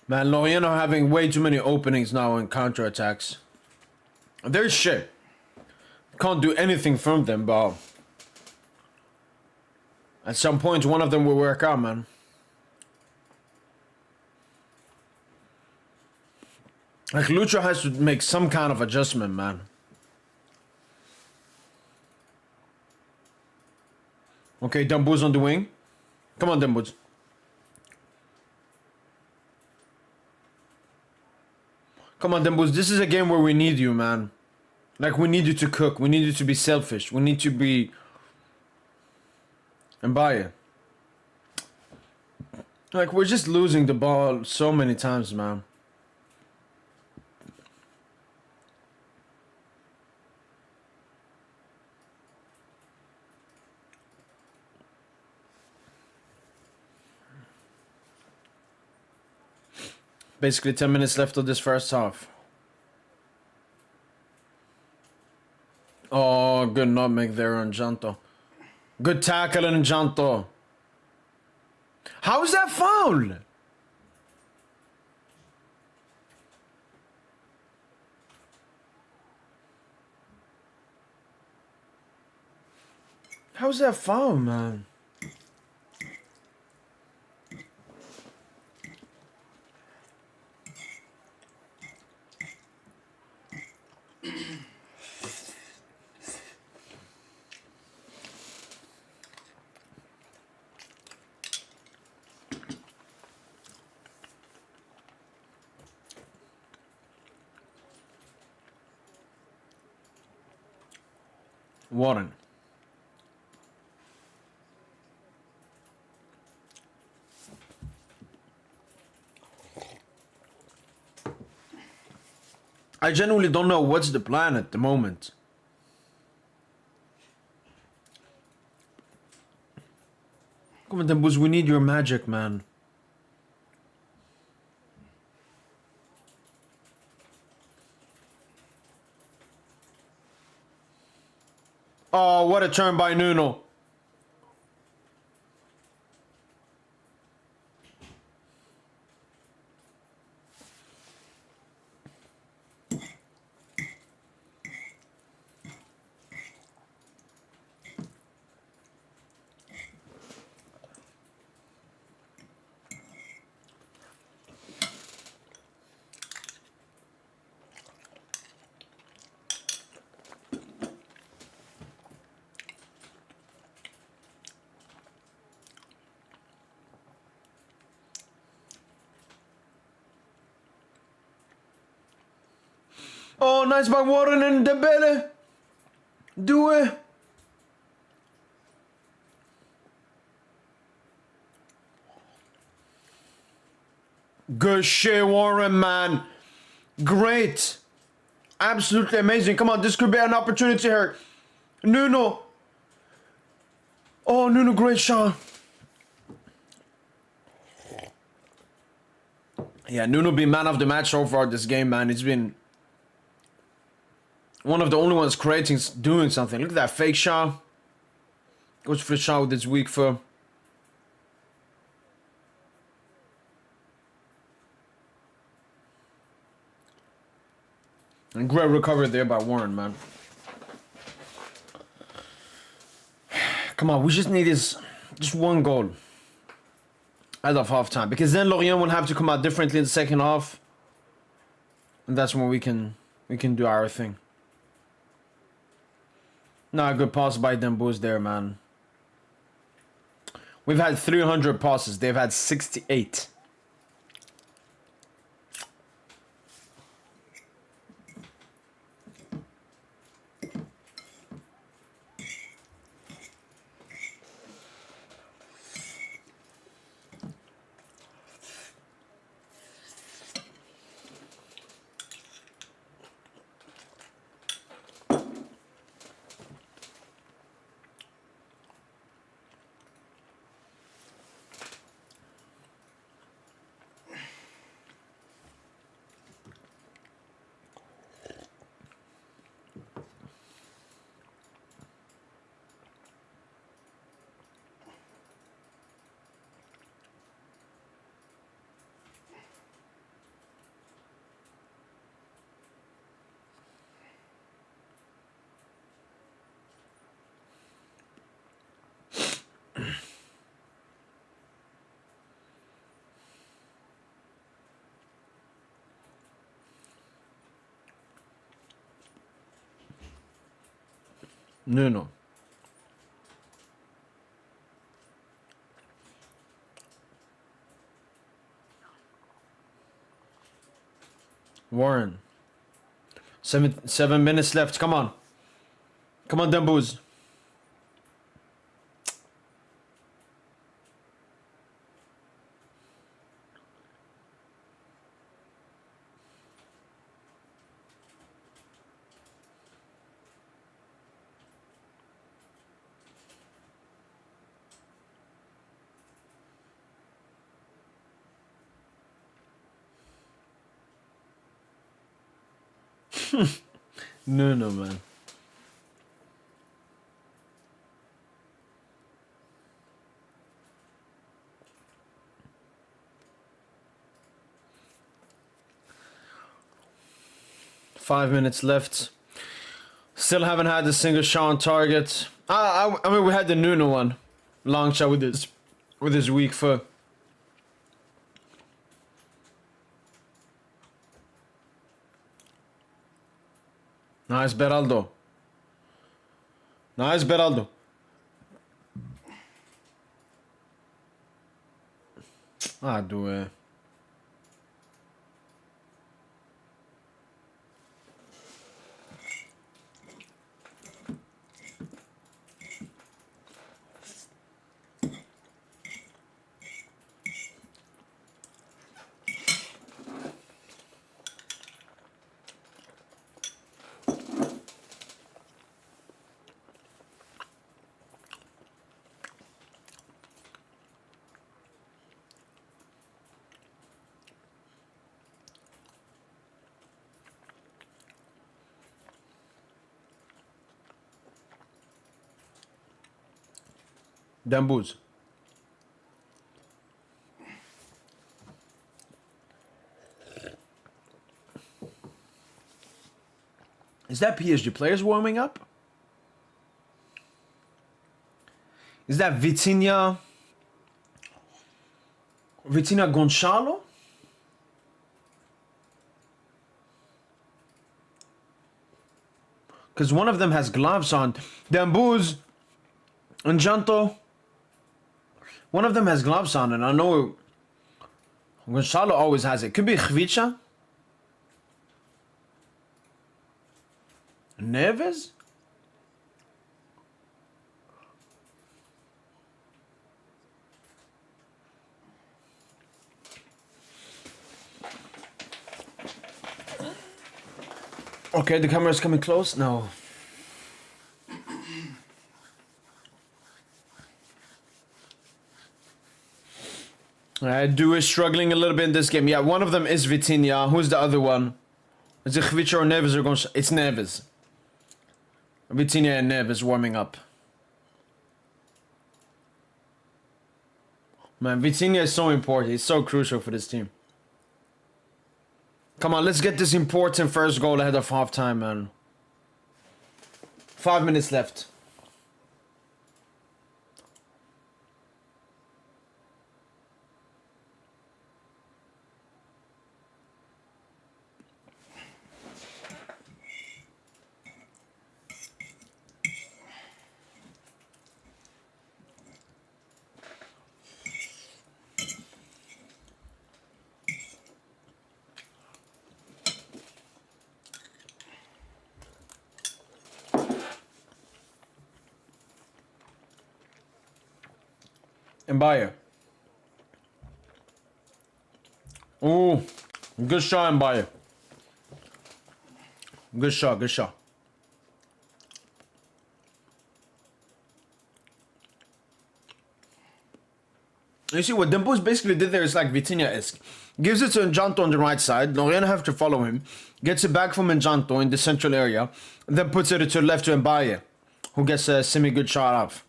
S1: Man, Lorient are having way too many openings now in counterattacks. They're shit. Can't do anything from them, but at some point one of them will work out, man. Like Lucho has to make some kind of adjustment, man. Okay, Dumbo's on the wing. Come on, Dumbo's. Come on, Dumbo's. This is a game where we need you, man. Like, we need you to cook. We need you to be selfish. We need to be... and buy it. Like, we're just losing the ball so many times, man. Basically 10 minutes left of this first half. Oh, good nutmeg there on Janto. Good tackle on Janto. How is that foul? How's that foul, man? Warren. I genuinely don't know what's the plan at the moment. Come on, Dembus, we need your magic, man. Oh, what a turn by Nuno. Oh, nice by Warren and Dembele. Do it. Good shit, Warren, man. Great. Absolutely amazing. Come on, this could be an opportunity here. Nuno. Oh, Nuno, great shot. Yeah, Nuno be man of the match so far this game, man. It's been one of the only ones creating, doing something. Look at that fake shot. Goes for the shot with his weak foot. And great recovery there by Warren, man. Come on, we just need this, just one goal as of half time, because then Lorient will have to come out differently in the second half, and that's when we can do our thing. Nah, good pass by Dembus there, man. We've had 300 passes. They've had 68. No. Warren. 7 minutes left. Come on. Come on, Dembus. No, man. Five minutes left. Still haven't had a single shot on target. I mean, we had the Nuno one, long shot with his weak foot. Nice, Beraldo. Nice, Beraldo. Ah, do it. Dambuz. Is that PSG players warming up? Is that Vitinha Gonçalo? Because one of them has gloves on. Dambuz and Janto. One of them has gloves on, and I know Gonçalo always has it. Could be Khvicha. Neves? Okay, the camera's coming close. No. Du is struggling a little bit in this game. Yeah, one of them is Vitinha. Who's the other one? Is it Khvicha or Neves or Gonçalo? It's Neves. Vitinha and Neves warming up. Man, Vitinha is so important. He's so crucial for this team. Come on, let's get this important first goal ahead of halftime, man. 5 minutes left. Mbaye. Ooh, good shot, Mbaye. Good shot, good shot. You see what Dembos basically did there is like Vitinha-esque. Gives it to Njanto on the right side. Lorient have to follow him. Gets it back from Njanto in the central area. Then puts it to the left to Mbaye, who gets a semi-good shot off.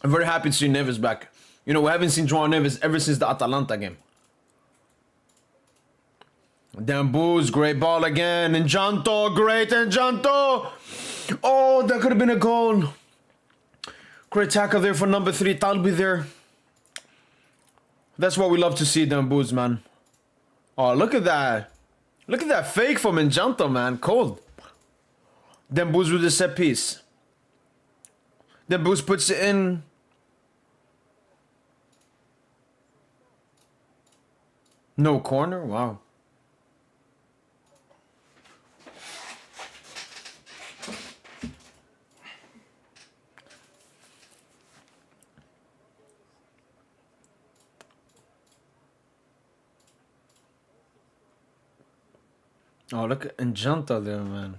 S1: I'm very happy to see Neves back. You know, we haven't seen João Neves ever since the Atalanta game. Dambuz, great ball again. Njanto, great Njanto. Oh, that could have been a goal. Great tackle there for number 3. Talbi there. That's what we love to see, Dambuz, man. Oh, look at that. Look at that fake from Njanto, man. Cold. Dambuz with the set piece. Dambuz puts it in. No corner? Wow. Oh, look at Njanta there, man.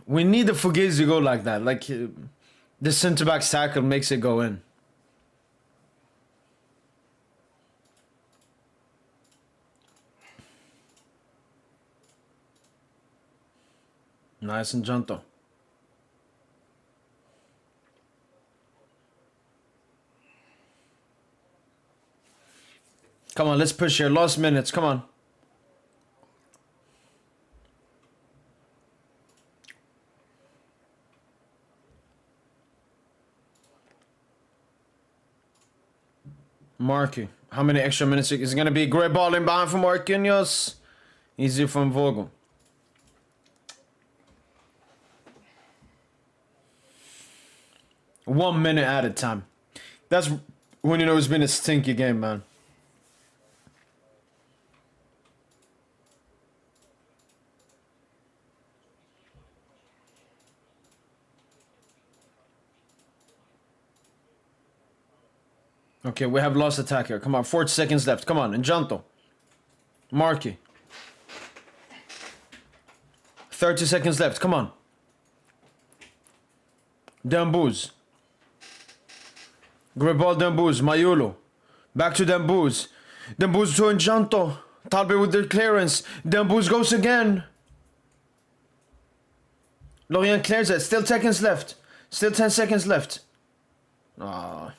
S1: We need the Fugazi to go like that. Like, the centre-back tackle makes it go in. Nice Njanto. Come on, let's push here. Last minutes, come on. Marky. How many extra minutes is it going to be? Great ball in behind for Marquinhos. Easy from Vogel. One minute at a time. That's when you know it's been a stinky game, man. Okay, we have lost attack here. Come on, 40 seconds left. Come on, Njanto. Marky. 30 seconds left. Come on. Dambuz. Great ball, Dambuz. Mayulo. Back to Dambuz. Dambuz to Njanto. Talbe with the clearance. Dambuz goes again. Lorient clears it. Still 10 seconds left. Still 10 seconds left. Ah.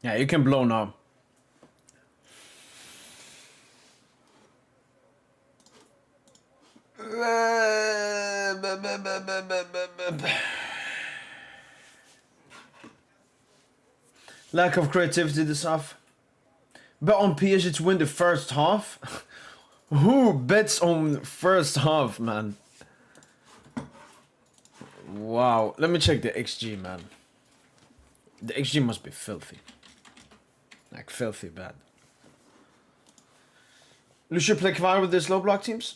S1: Yeah, you can blow now. Lack of creativity this half. Bet on PSG to win the first half? Who bets on first half, man? Wow. Let me check the XG, man. The XG must be filthy. Like, filthy bad. Lucia play Kvar with the slow block teams?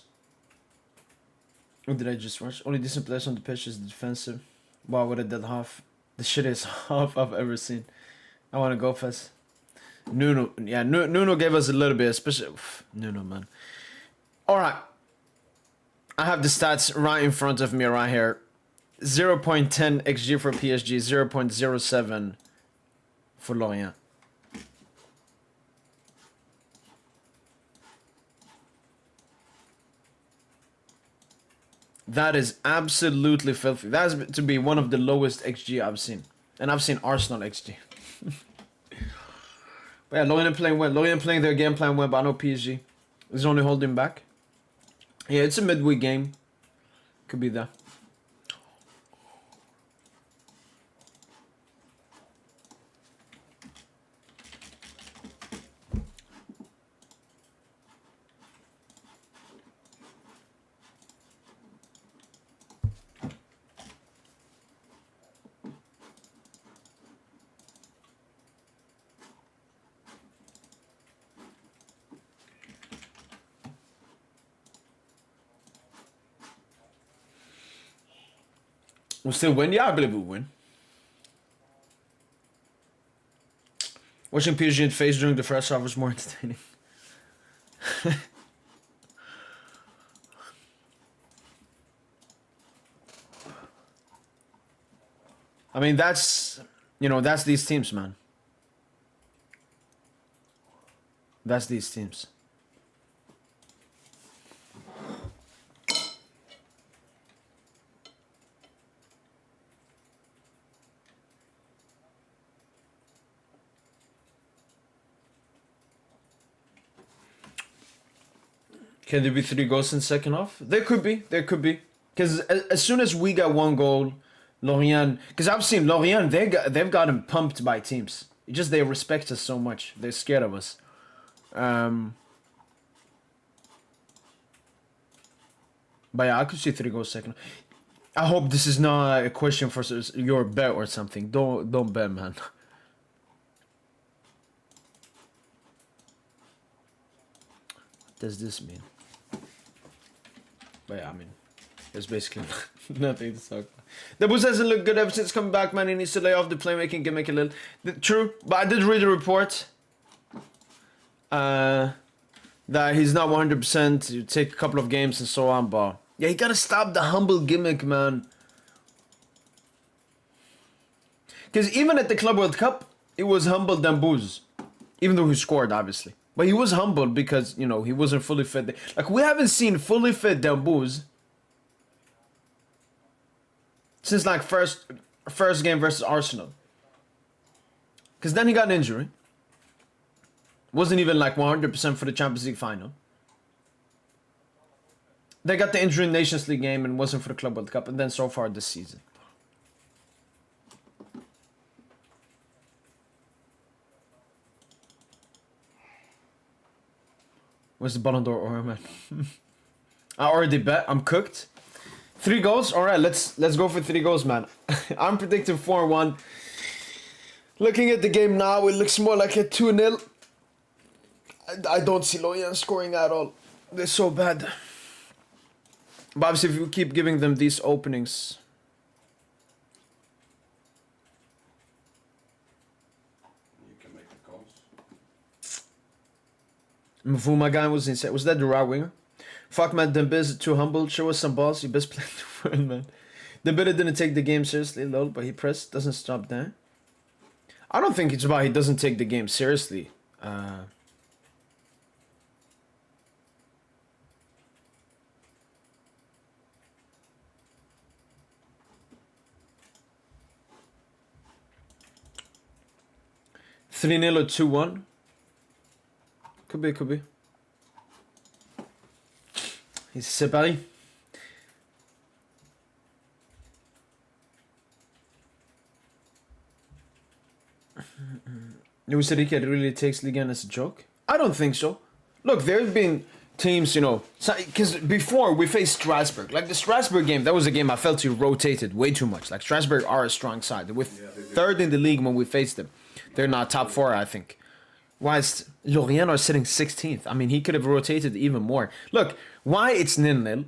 S1: What did I just watch? Only decent players on the pitch is the defensive. Wow, what a dead half. The shittiest half I've ever seen. I want to go fast. Nuno, yeah, Nuno gave us a little bit, especially Nuno, man. All right, I have the stats right in front of me right here. 0.10 xG for PSG, 0.07 for Lorient. That is absolutely filthy. That has to be one of the lowest xG I've seen, and I've seen Arsenal xG. But yeah, Lorient playing well. Lorient playing their game plan well, but I know PSG is only holding back. Yeah, it's a midweek game. Could be that. We'll still win? Yeah, I believe we'll win. Watching PSG in face during the first half was more entertaining. I mean, that's, you know, that's these teams, man. That's these teams. Can there be 3 goals in second half? There could be. There could be. Because as soon as we got 1 goal, Lorient... Because I've seen Lorient, they've gotten pumped by teams. It's just they respect us so much. They're scared of us. But yeah, I could see 3 goals second. I hope this is not a question for your bet or something. Don't bet, man. What does this mean? But yeah, I mean, there's basically nothing to talk about. The Boost hasn't looked good ever since coming back, man. He needs to lay off the playmaking gimmick a little. True, but I did read a report that he's not 100%. You take a couple of games and so on, but yeah, you gotta stop the humble gimmick, man. Because even at the Club World Cup, it was humble than Booze. Even though he scored, obviously. But he was humbled because, you know, he wasn't fully fit. Like, we haven't seen fully fit Dembouz since, like, first game versus Arsenal. Because then he got an injury. Wasn't even, like, 100% for the Champions League final. They got the injury in Nations League game and wasn't for the Club World Cup. And then so far this season. Where's the Ballon d'Or aura, man? I already bet. I'm cooked. 3 goals? Alright, let's go for 3 goals, man. I'm predicting 4-1. Looking at the game now, it looks more like a 2-0. I don't see Lorient scoring at all. They're so bad. But obviously, if you keep giving them these openings... Mvuma guy was insane. Was that the right winger? Fuck man, Dembele too humble. Show us some balls. He best player in the world, man. Dembele didn't take the game seriously, lol, but he pressed. Doesn't stop there. I don't think it's about he doesn't take the game seriously. Three 0 or 2-1. Could be, could be. C'est Paris. Luis Enrique really takes Ligue 1 as a joke? I don't think so. Look, there have been teams, you know, because before we faced Strasbourg, like the Strasbourg game, that was a game I felt he rotated way too much. Like Strasbourg are a strong side. We're third in the league when we faced them. They're not top four, I think. Whilst Lorient are sitting 16th. I mean, he could have rotated even more. Look, why it's 0-0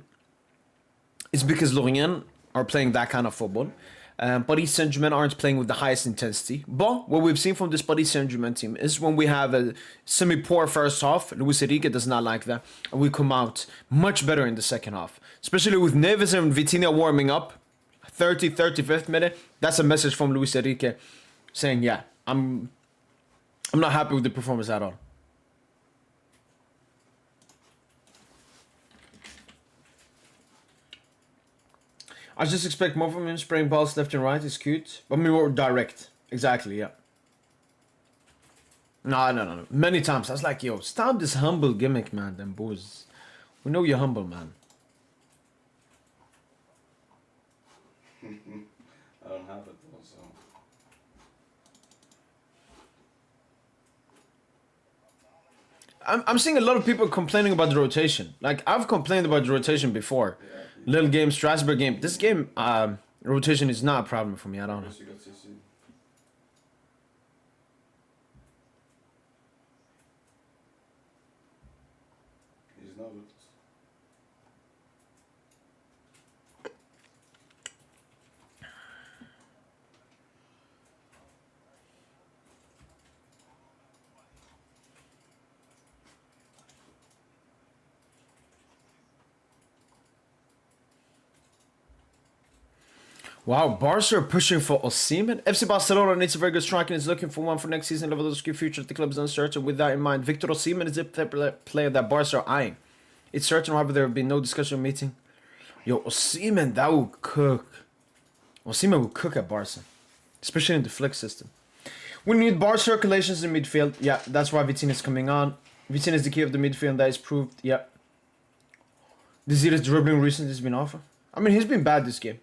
S1: is because Lorient are playing that kind of football. Paris Saint-Germain aren't playing with the highest intensity. But what we've seen from this Paris Saint-Germain team is when we have a semi-poor first half, Luis Enrique does not like that, and we come out much better in the second half. Especially with Neves and Vitinha warming up, 35th minute, that's a message from Luis Enrique saying, yeah, I'm not happy with the performance at all. I just expect more from him, spraying balls left and right is cute. But more direct. Exactly, yeah. No. Many times I was like, yo, stop this humble gimmick, man, them boys. We know you're humble, man.
S2: I don't have it though, so.
S1: I'm seeing a lot of people complaining about the rotation. Like, I've complained about the rotation before.
S2: Yeah,
S1: Little game, Strasbourg game. This game, rotation is not a problem for me. I don't know.
S2: you got CC. He's not with us.
S1: Wow, Barca are pushing for Osimhen. FC Barcelona needs a very good striker and is looking for one for next season. Lewandowski's future at the club is uncertain. With that in mind, Victor Osimhen is the player that Barca are eyeing. It's certain, however, there will be no discussion or meeting. Yo, Osimhen, that will cook. Osimhen will cook at Barca, especially in the flick system. We need bar circulations in midfield. Yeah, that's why Vitinha is coming on. Vitinha is the key of the midfield, and that is proved. Yeah. Desir's dribbling recently has been awful. I mean, he's been bad this game.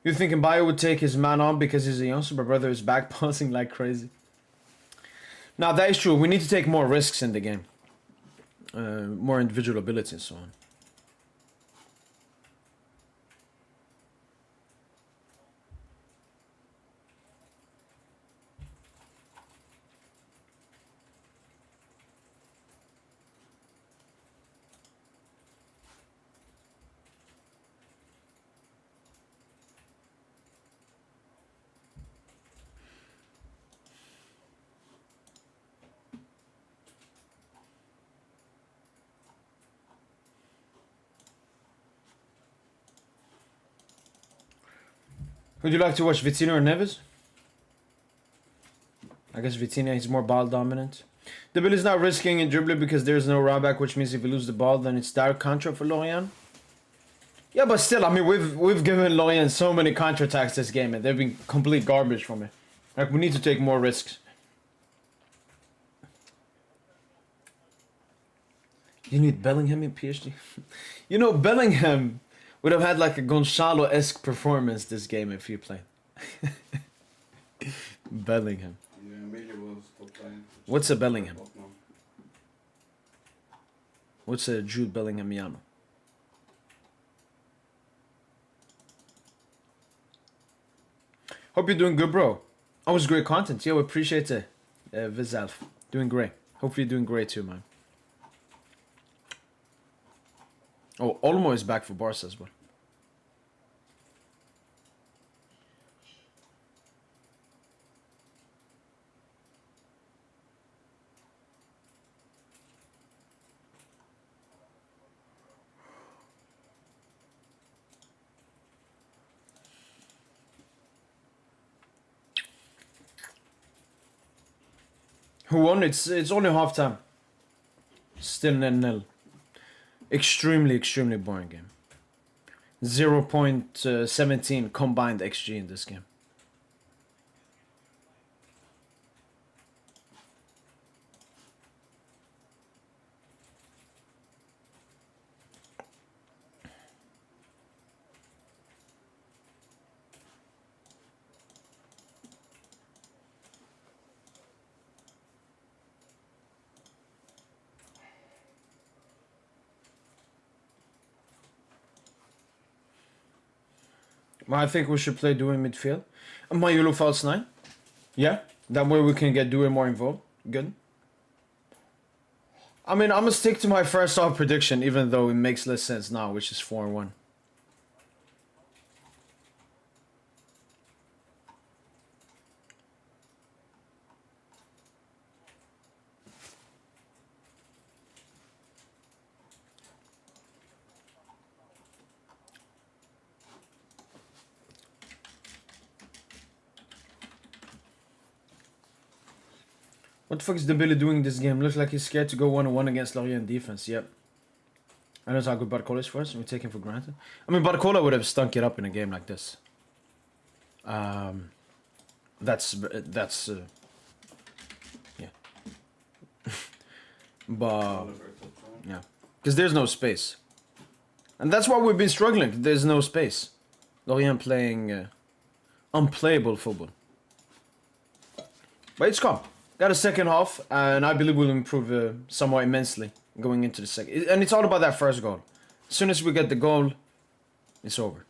S1: You thinking Bayo would take his man on because he's a youngster, but brother is back passing like crazy. Now, that is true. We need to take more risks in the game. More individual ability and so on. Would you like to watch Vitinha or Neves? I guess Vitinha is more ball dominant. The bill is not risking in dribbling because there's no rollback, which means if we lose the ball, then it's direct contra for Lorient. Yeah, but still, I mean, we've given Lorient so many counterattacks this game, and they've been complete garbage from it. Like, we need to take more risks. You need Bellingham in PSG? You know, Bellingham would have had like a Gonzalo-esque performance this game if you played. Bellingham.
S2: Yeah, Amelia was top playing.
S1: What's a Bellingham?
S2: Top now.
S1: What's a Jude Bellinghamiano? Hope you're doing good, bro. Always great content. Yo, appreciate it. Vizalf. Doing great. Hopefully you're doing great too, man. Oh, Olmo is back for Barca as well. Who won? It's only half time. Still 0-0. Extremely boring game. 0.17 combined XG in this game. I think we should play Dewey midfield. And Mayulu false 9. Yeah, that way we can get Dewey more involved. Good. I mean, I'm gonna stick to my first half prediction, even though it makes less sense now, which is 4-1. What the fuck is Dembele doing this game? Looks like he's scared to go 1-1 against Lorient defense. Yep. I know how good Barcola is for us, and we take him for granted. I mean, Barcola would have stunk it up in a game like this. That's yeah. But yeah, because there's no space, and that's why we've been struggling. There's no space. Lorient playing unplayable football, but it's come. Got a second half, and I believe we'll improve somewhat immensely going into the second. And it's all about that first goal. As soon as we get the goal, it's over.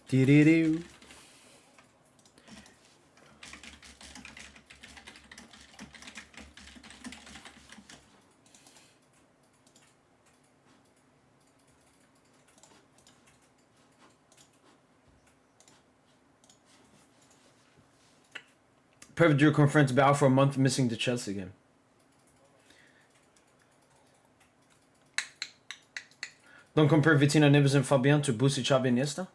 S1: Dee-dee-doo. Perfect Drew confirmed to be out for a month, missing the Chelsea game. Don't compare Vitinha, Neves and Fabian to Busi, Xavi, Iniesta.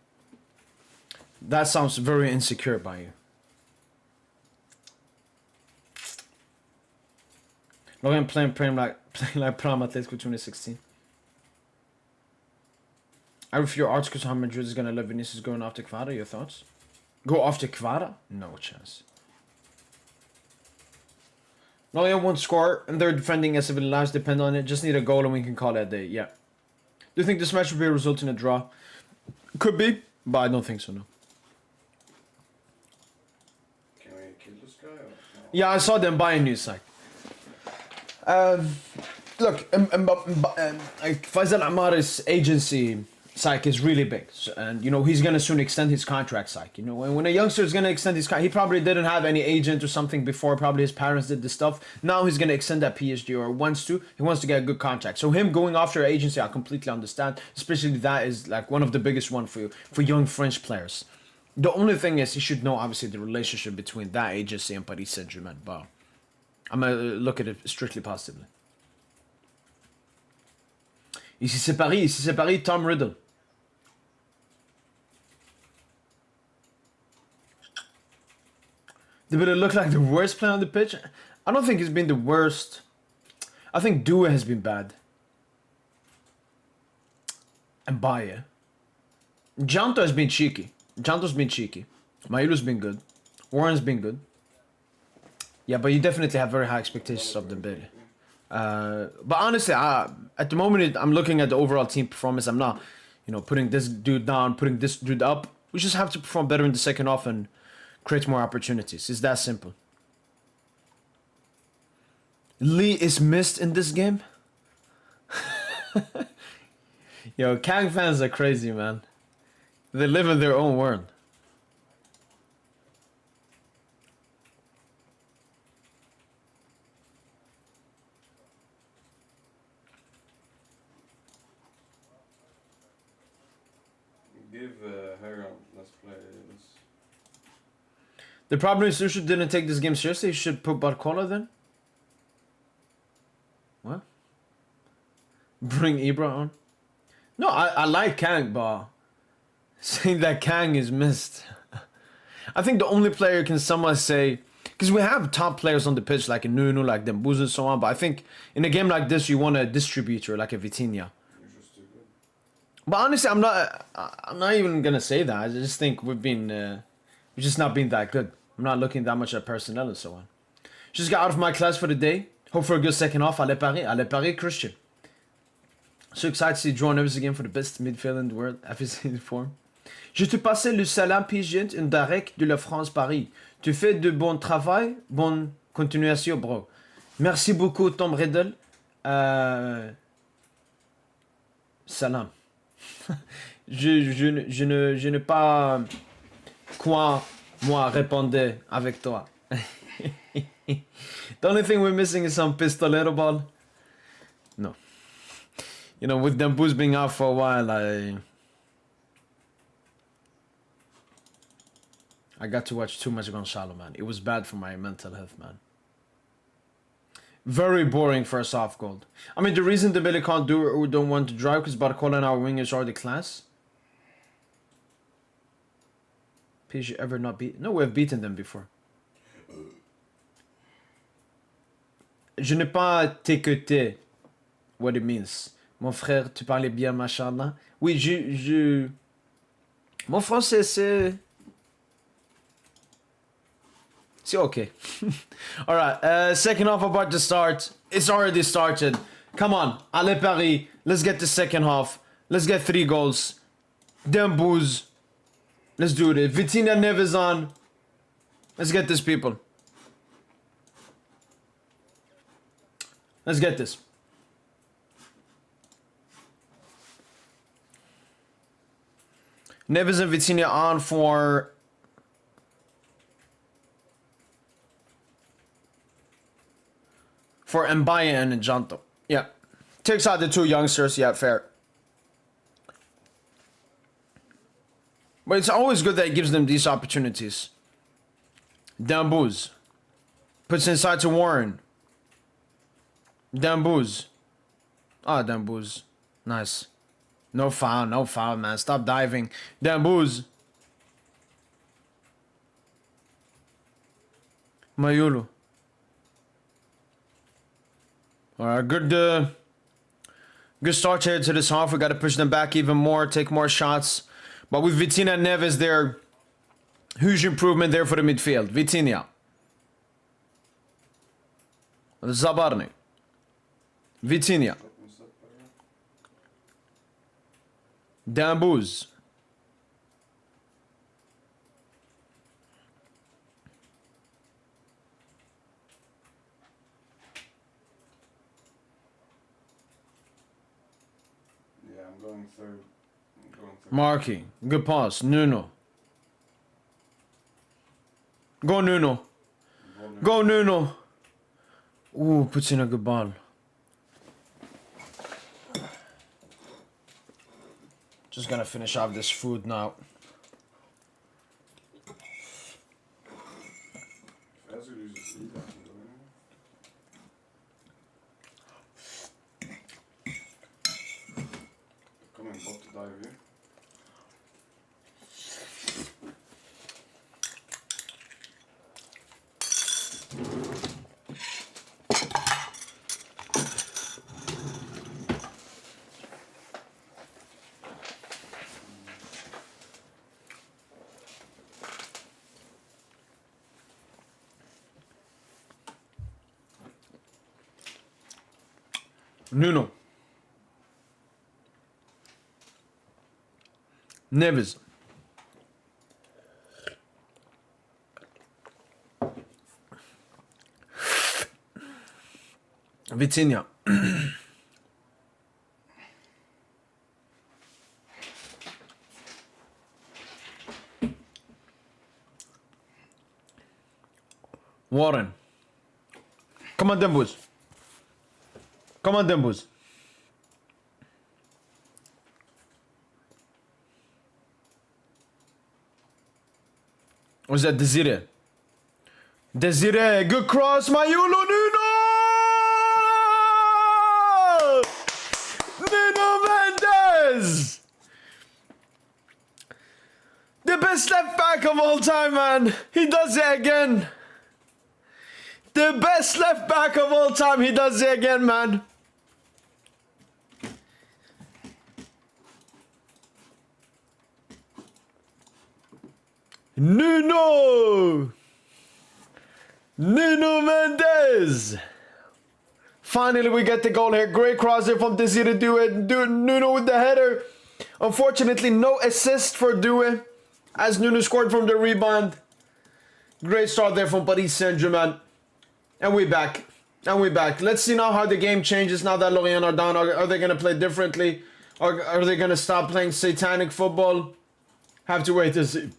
S1: That sounds very insecure by you. Lorient playing like Prime Atletico 2016. I read your articles how Madrid is gonna let Vinicius going after Kvara. Your thoughts? Go after Kvara? No chance. Lorient won't score, and their defending as if the lives depend on it. Just need a goal and we can call it a day. Yeah. Do you think this match will be a result in a draw? Could be, but I don't think so, no.
S2: Can we kill this guy or no?
S1: Yeah, I saw them buy a new site. Look, Faisal Amar's agency psych is really big, and you know he's gonna soon extend his contract. Psych, you know, when a youngster is gonna extend his contract, he probably didn't have any agent or something before. Probably his parents did this stuff. Now he's gonna extend that PSG or wants to. He wants to get a good contract. So him going after an agency, I completely understand. Especially that is like one of the biggest one for young French players. The only thing is he should know obviously the relationship between that agency and Paris Saint-Germain. But I'm gonna look at it strictly positively. Ici c'est Paris, Tom Riddle. Did it look like the worst player on the pitch? I don't think he's been the worst. I think Due has been bad. And Baye. Janto has been cheeky. Janto's been cheeky. Mailu's been good. Warren's been good. Yeah, but you definitely have very high expectations of Dembele. But honestly, at the moment, I'm looking at the overall team performance. I'm not, you know, putting this dude down, putting this dude up. We just have to perform better in the second half and create more opportunities. It's that simple. Lee is missed in this game. Yo, Kang fans are crazy, man. They live in their own world.
S2: Give Harry on. Let's play this.
S1: The problem is Lucius didn't take this game seriously. He should put Barcola then. What? Bring Ibra on? No, I like Kang, but saying that Kang is missed. I think the only player can somewhat say, because we have top players on the pitch like Nuno, like Dembouz and so on, but I think in a game like this you want a distributor like a Vitinha.
S2: You're just too good.
S1: But honestly, I'm not even gonna say that. I just think we've just not been that good. I'm not looking that much at personnel and so on. Just got out of my class for the day. Hope for a good second half. Allez Paris, Christian. So excited to see João Neves again for the best midfield in the world. FSC form. Je te passais le salam PSG in direct de la France Paris. Tu fais de bon travail, bonne continuation, bro. Merci beaucoup, Tom Riddle. Salam. Je n'ai pas quoi, moi, répondre avec toi. The only thing we're missing is some pistolero ball. No. You know, with Dembouz being out for a while, I got to watch too much Gonçalo, man. It was bad for my mental health, man. Very boring first half goal. I mean, the reason the Billy can't do it or don't want to drive because Barcola and our wingers are the class. PSG ever not beat? No, we have beaten them before. Je n'ai pas t'écouté. What it means. Mon frère, tu parlais bien, machallah. Oui, Mon français, c'est okay. Alright, second half about to start. It's already started. Come on, allez Paris. Let's get the second half. Let's get 3 goals. Dembouz. Let's do it. Vitinha Neves on. Let's get this, people. Let's get this. Neves and Vitinha on for Mbaye and Njanto. Yeah. Takes out the 2 youngsters. Yeah, fair. But it's always good that it gives them these opportunities. Dembouz. Puts inside to Warren. Dembouz. Ah, Dembouz. Nice. No foul, man. Stop diving. Dembouz. Mayulu. Alright, good start here to this half. We got to push them back even more, take more shots. But with Vitinha and Neves there, huge improvement there for the midfield. Vitinha. Zabarny. Vitinha. Dembouz.
S2: Yeah, I'm going third.
S1: Marky. Good pass. Nuno. Go Nuno. Go Nuno. Ooh, puts in a good ball. Just gonna finish off this food now. Nuno. Neves. Vitinha. Warren. Come on, Dembouz. Come on, Dembouz. Was that Desire? Desire, good cross, Mayulu Nuno! of all time, man. He does it again. The best left back of all time. He does it again, man. Nuno Mendes. Finally, we get the goal here. Great cross here from Dizzy to do it. Nuno with the header. Unfortunately, no assist for Doué, as Nuno scored from the rebound. Great start there from Paris Saint-Germain. And we're back. Let's see now how the game changes now that Lorient are down. Are they going to play differently? Or are they going to stop playing satanic football? Have to wait to see.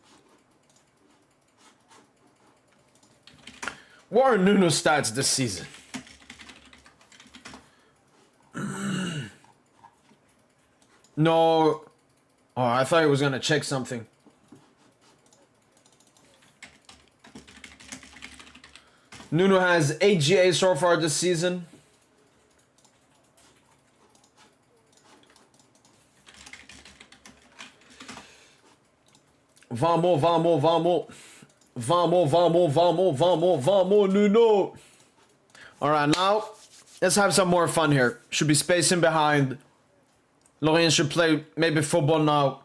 S1: What are Nuno's stats this season? No. Oh, I thought he was going to check something. Nuno has 8 GA so far this season. Vamos, Nuno. Alright, now let's have some more fun here. Should be spacing behind. Lorient should play maybe football now.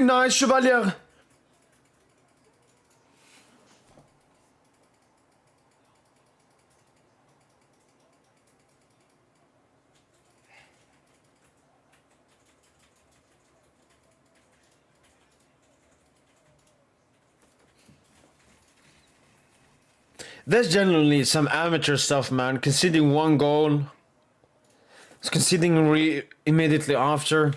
S1: Nice, Chevalier. That's generally some amateur stuff, man. Conceding one goal. It's conceding immediately after.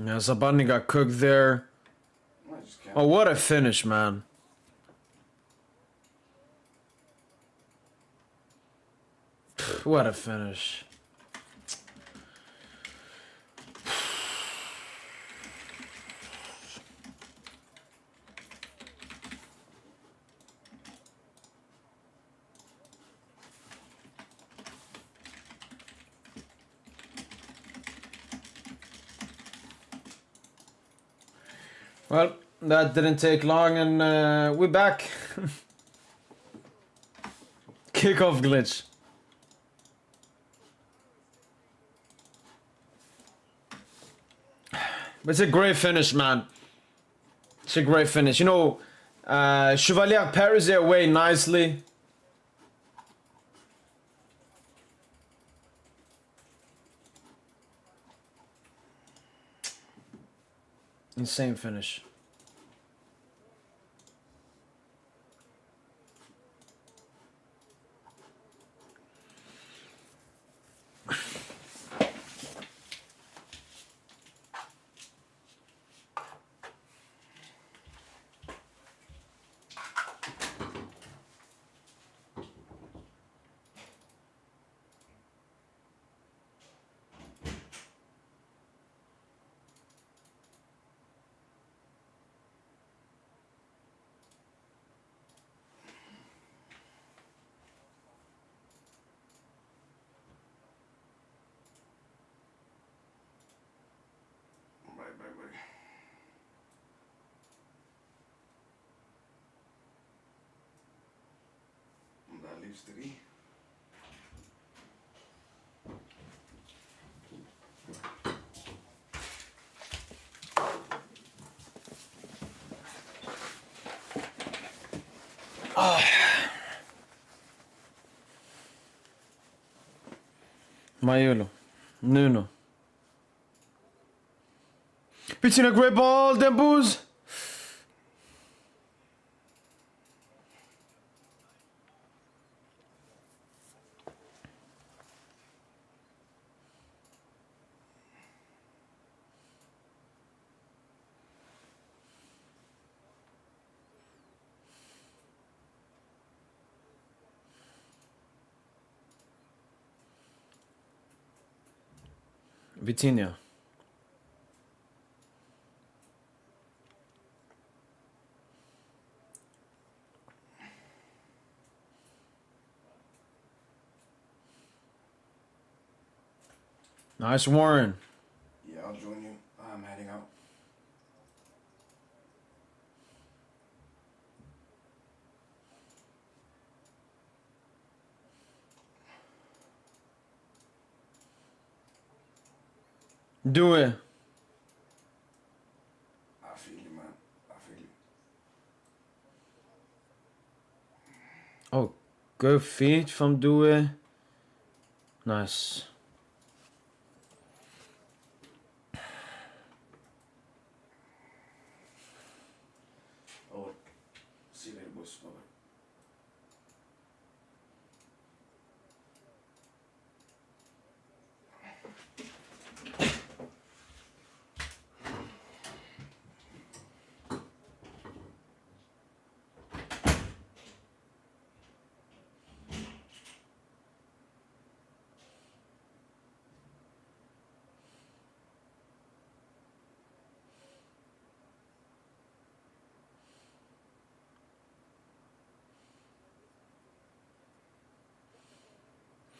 S1: Yeah, Zabani got cooked there. Oh, what a finish, man. What a finish. Well, that didn't take long, and we're back. Kickoff glitch. But it's a great finish, man. It's a great finish. You know, Chevalier parries it away nicely. Insane finish.
S2: That leaves 3.
S1: Maiolo. Nuno. Pitching a great ball, Dembooz. Vitinha. Nice, Warren.
S2: Yeah, I'll join you. I'm heading out.
S1: Do it.
S2: I feel you, man. I feel you.
S1: Oh, good feed from Due. Nice.
S2: Oh, see you later, boys. Bye-bye.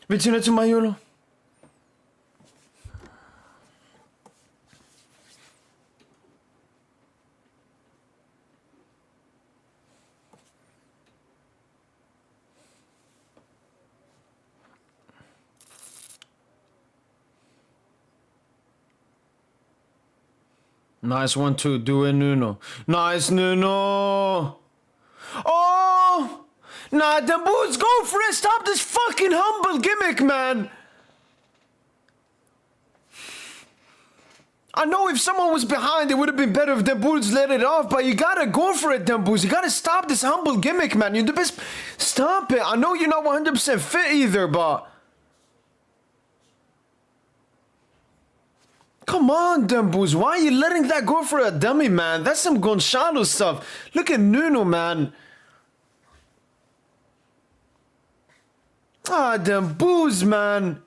S1: Vicino to Maiolo. Nice 1-2. Due Nuno. Nice Nuno. Oh! Nah, the boots, go for it. Stop this fucking humble gimmick, man. I know if someone was behind, it would have been better if the boots let it off, but you gotta go for it, them boots. You gotta stop this humble gimmick, man. You're the best. Stop it. I know you're not 100% fit either, but... Come on, Dembooz. Why are you letting that go for a dummy, man? That's some Gonzalo stuff. Look at Nuno, man. Ah, Dembooz, man.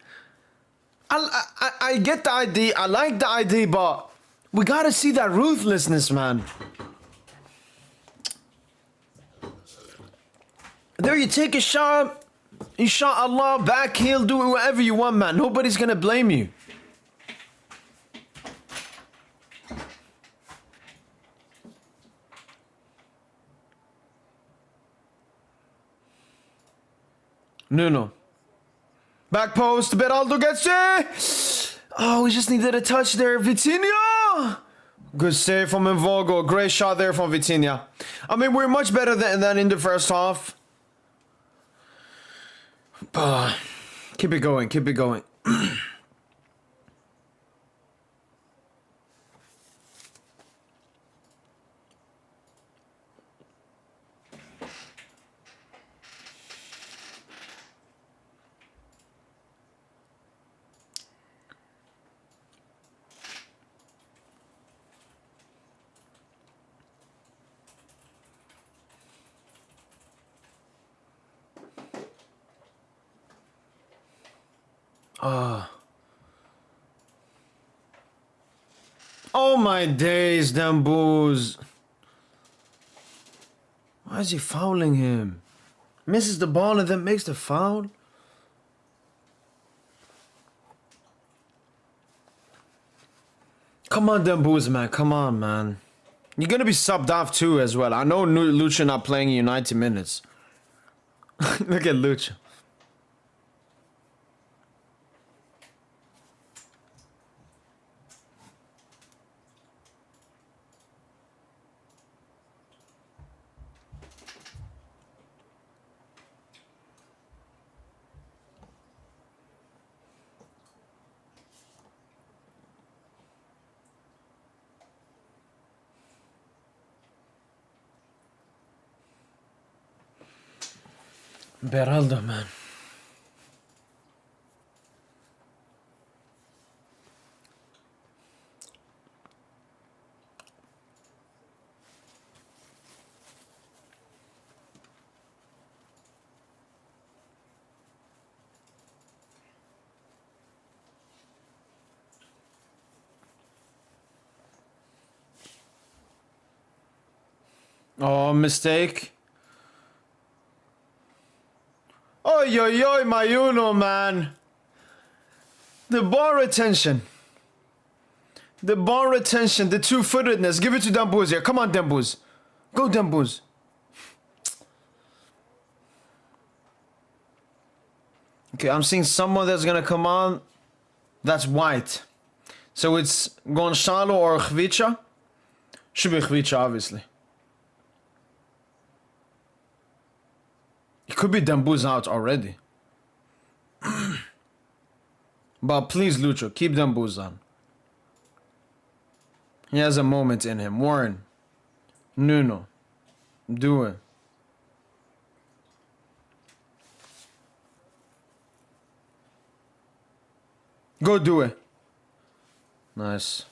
S1: I get the idea. I like the idea, but we gotta see that ruthlessness, man. There, you take a shot. Inshallah, back heel, do it whatever you want, man. Nobody's gonna blame you. Nuno. Back post, Beraldo gets it! Oh, we just needed a touch there. Vitinha! Good save from Mvogo. Great shot there from Vitinha. I mean, we're much better than in the first half. Keep it going, keep it going. Oh my days, Dembooz. Why is he fouling him? Misses the ball and then makes the foul? Come on, Dembooz, man. Come on, man. You're gonna be subbed off too as well. I know Lucha not playing you 90 minutes. Look at Lucha. Beraldo, man. Oh, mistake. Oi, oi, oi, my Uno, man. The ball retention. The ball retention, the two-footedness. Give it to Dembuz here. Come on, Dembuz. Go, Dembuz. Okay, I'm seeing someone that's gonna come on. That's white. So it's Gonçalo or Khvicha. Should be Khvicha, obviously. It could be Dembuz out already. But please, Lucho, keep Dembuz on. He has a moment in him. Warren. Nuno. Do it. Go do it. Nice.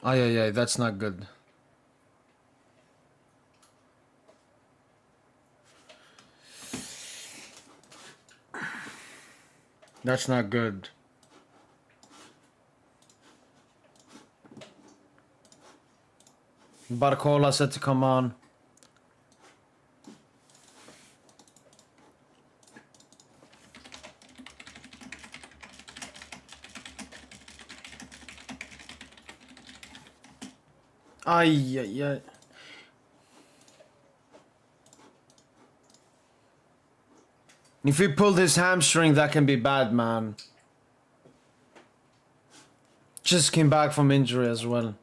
S1: Ay, that's not good. That's not good. Barcola said to come on. Ay. If he pulled his hamstring, that can be bad, man. Just came back from injury as well.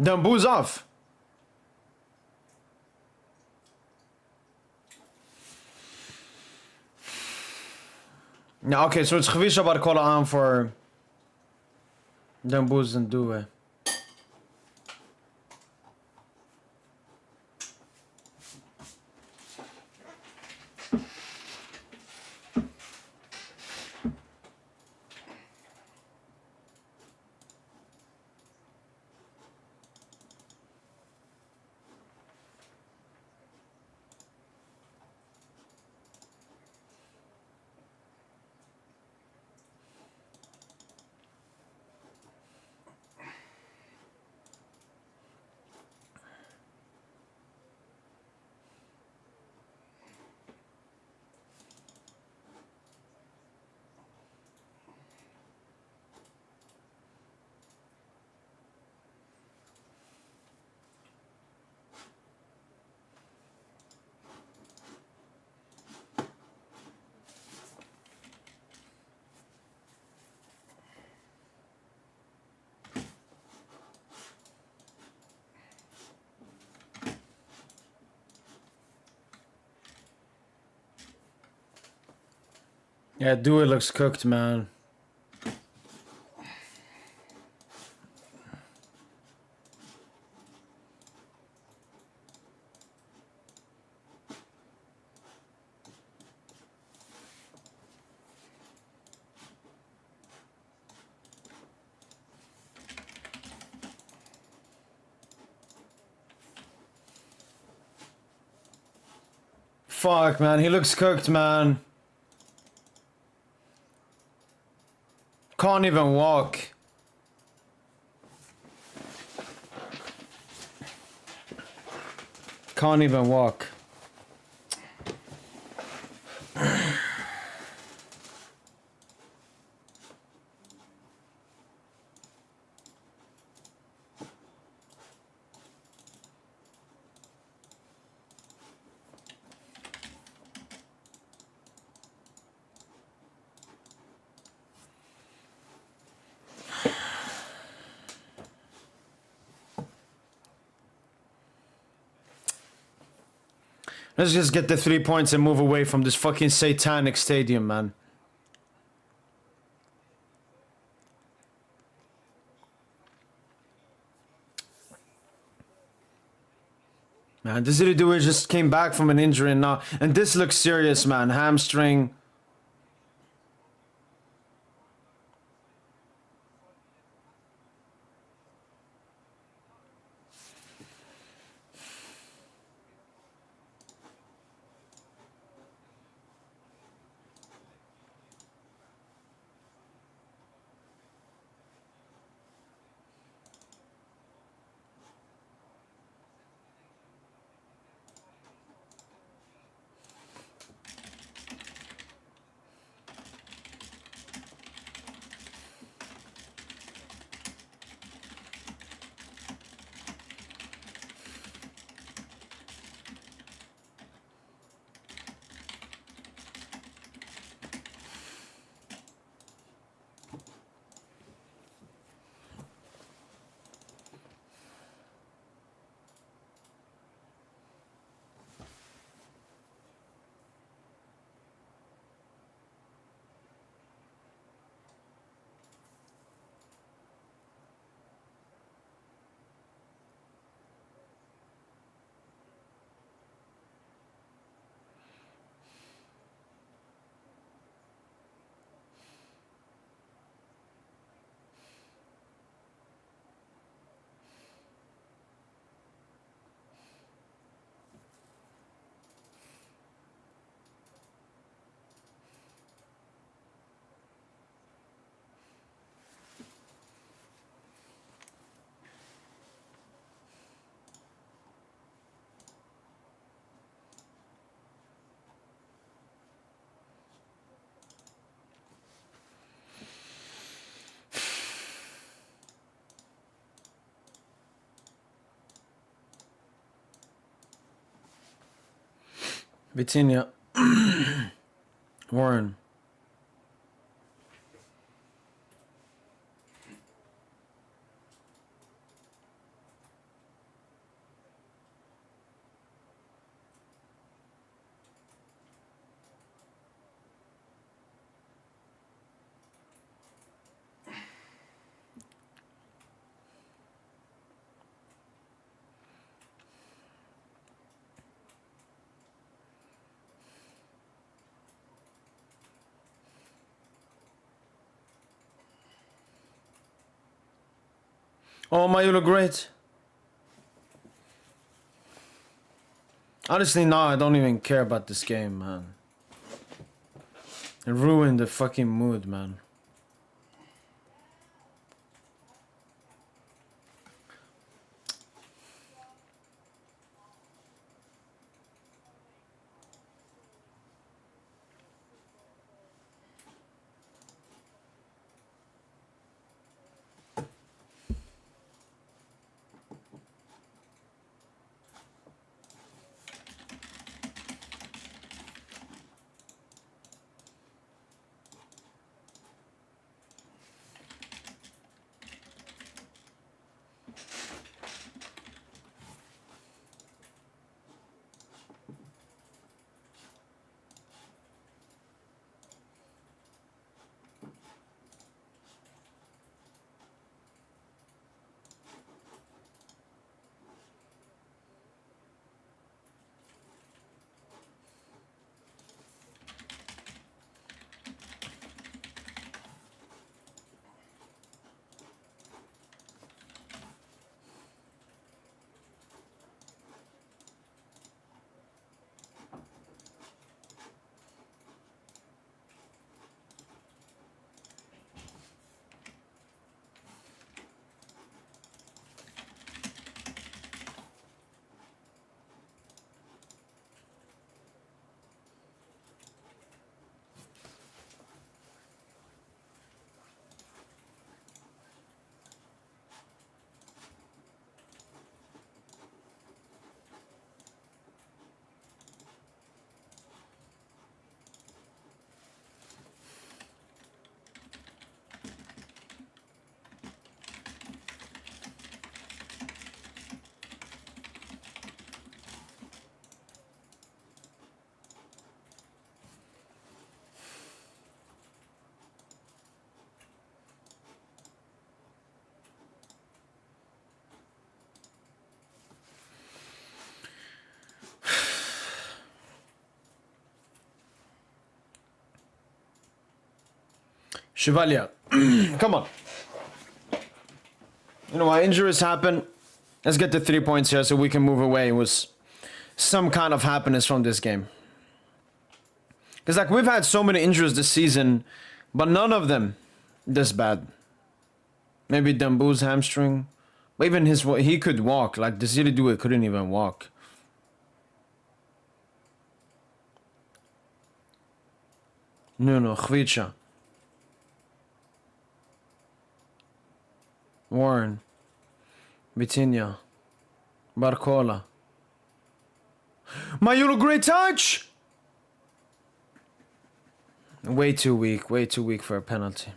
S1: Dembuz off. Yeah, okay, so it's Khvisha Barcola on for Dembuz and Due. Yeah, Due looks cooked, man. Fuck, man, he looks cooked, man. Can't even walk. Can't even walk. Let's just get the 3 points and move away from this fucking satanic stadium, man. Man, this little dude just came back from an injury and now, and this looks serious, man. Hamstring. Vitinha. Warren. Oh, my, you look great. Honestly, no, I don't even care about this game, man. It ruined the fucking mood, man. Chevalier. Come on. You know why injuries happen? Let's get the 3 points here so we can move away with some kind of happiness from this game. Because, like, we've had so many injuries this season, but none of them this bad. Maybe Dambu's hamstring. But even he could walk. Like, the Zili Due couldn't even walk. No, Khvicha. Warren. Vitinha. Barcola. Mayulu, great touch! Way too weak for a penalty.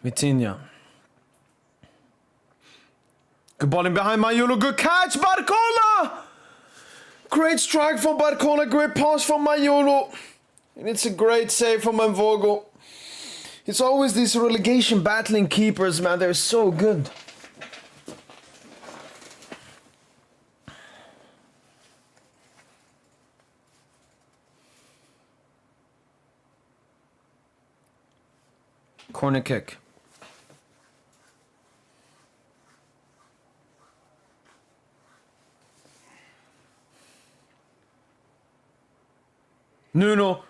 S1: Vitinha. Good ball in behind Mayulu. Good catch, Barcola! Great strike from Barcola. Great pass from Mayulu. And it's a great save from Mvogo. It's always these relegation battling keepers, man. They're so good. Corner kick. Nuno.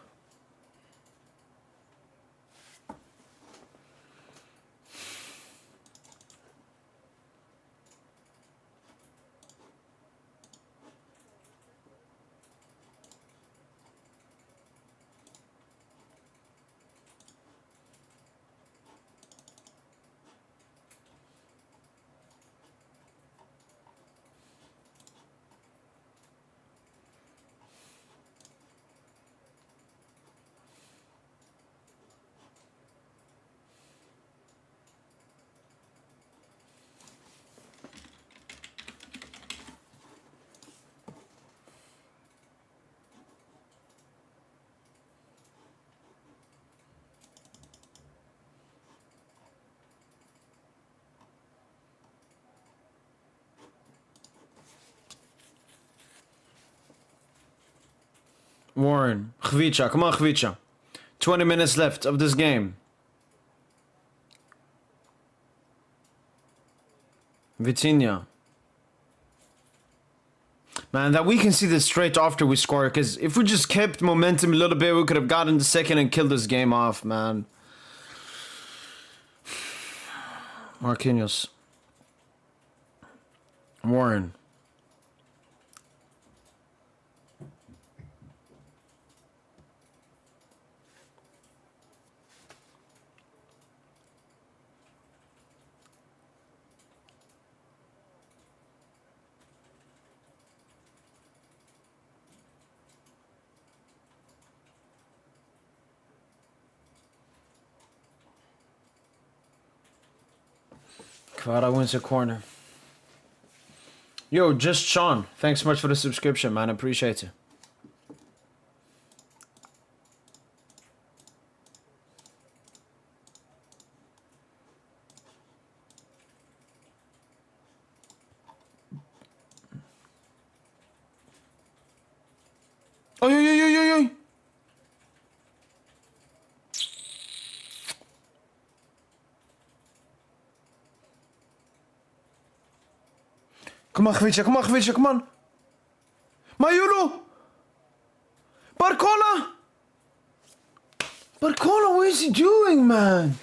S1: Warren. Khvicha. Come on, Khvicha. 20 minutes left of this game. Vitinha. Man, that we can see this straight after we score. Because if we just kept momentum a little bit, we could have gotten the second and killed this game off, man. Marquinhos. Warren. Kvara wins a corner. Yo, just Sean. Thanks so much for the subscription, man. I appreciate it. Oh, yo. Come on, Khvicha, come on. Mayulu! Barcola! Barcola, what is he doing, man?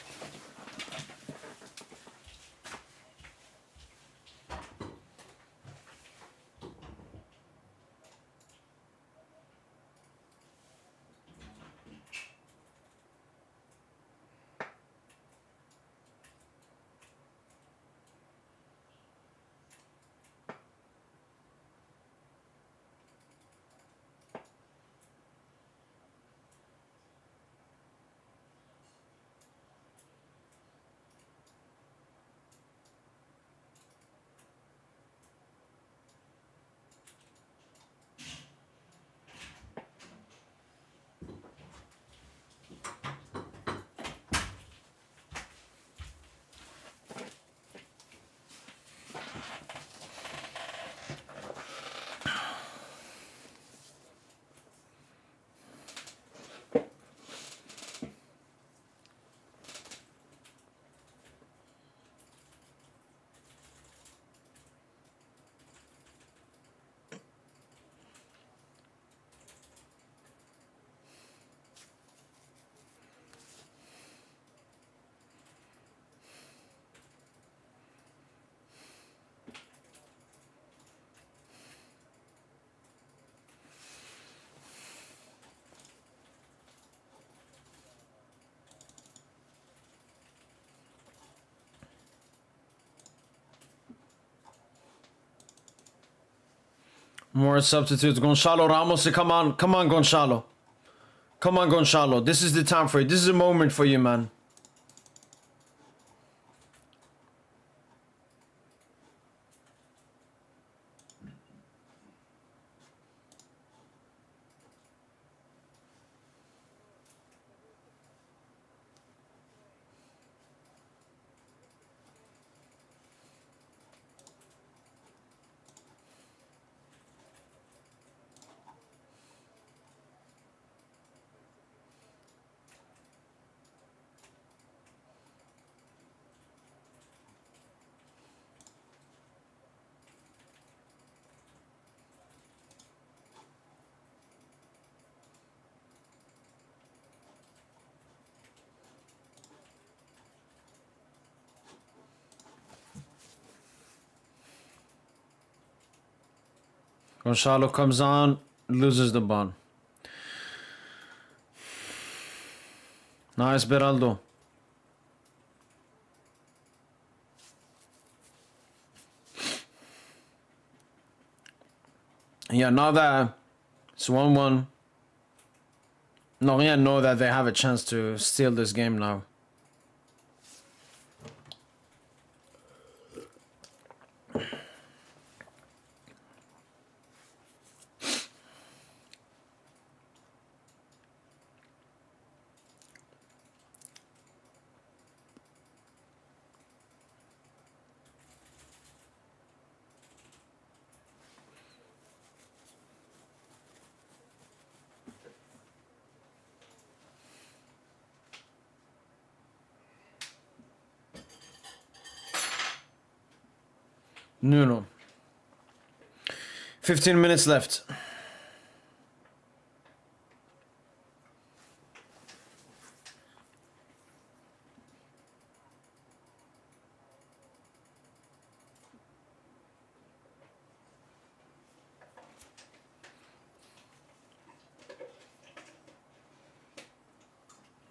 S1: More substitutes. Gonçalo Ramos, come on, Gonçalo. Come on, Gonçalo. This is the time for you. This is a moment for you, man. Gonzalo comes on, loses the ball. Nice, Beraldo. Yeah, now that it's 1-1, Lorient know that they have a chance to steal this game now. No. 15 minutes left.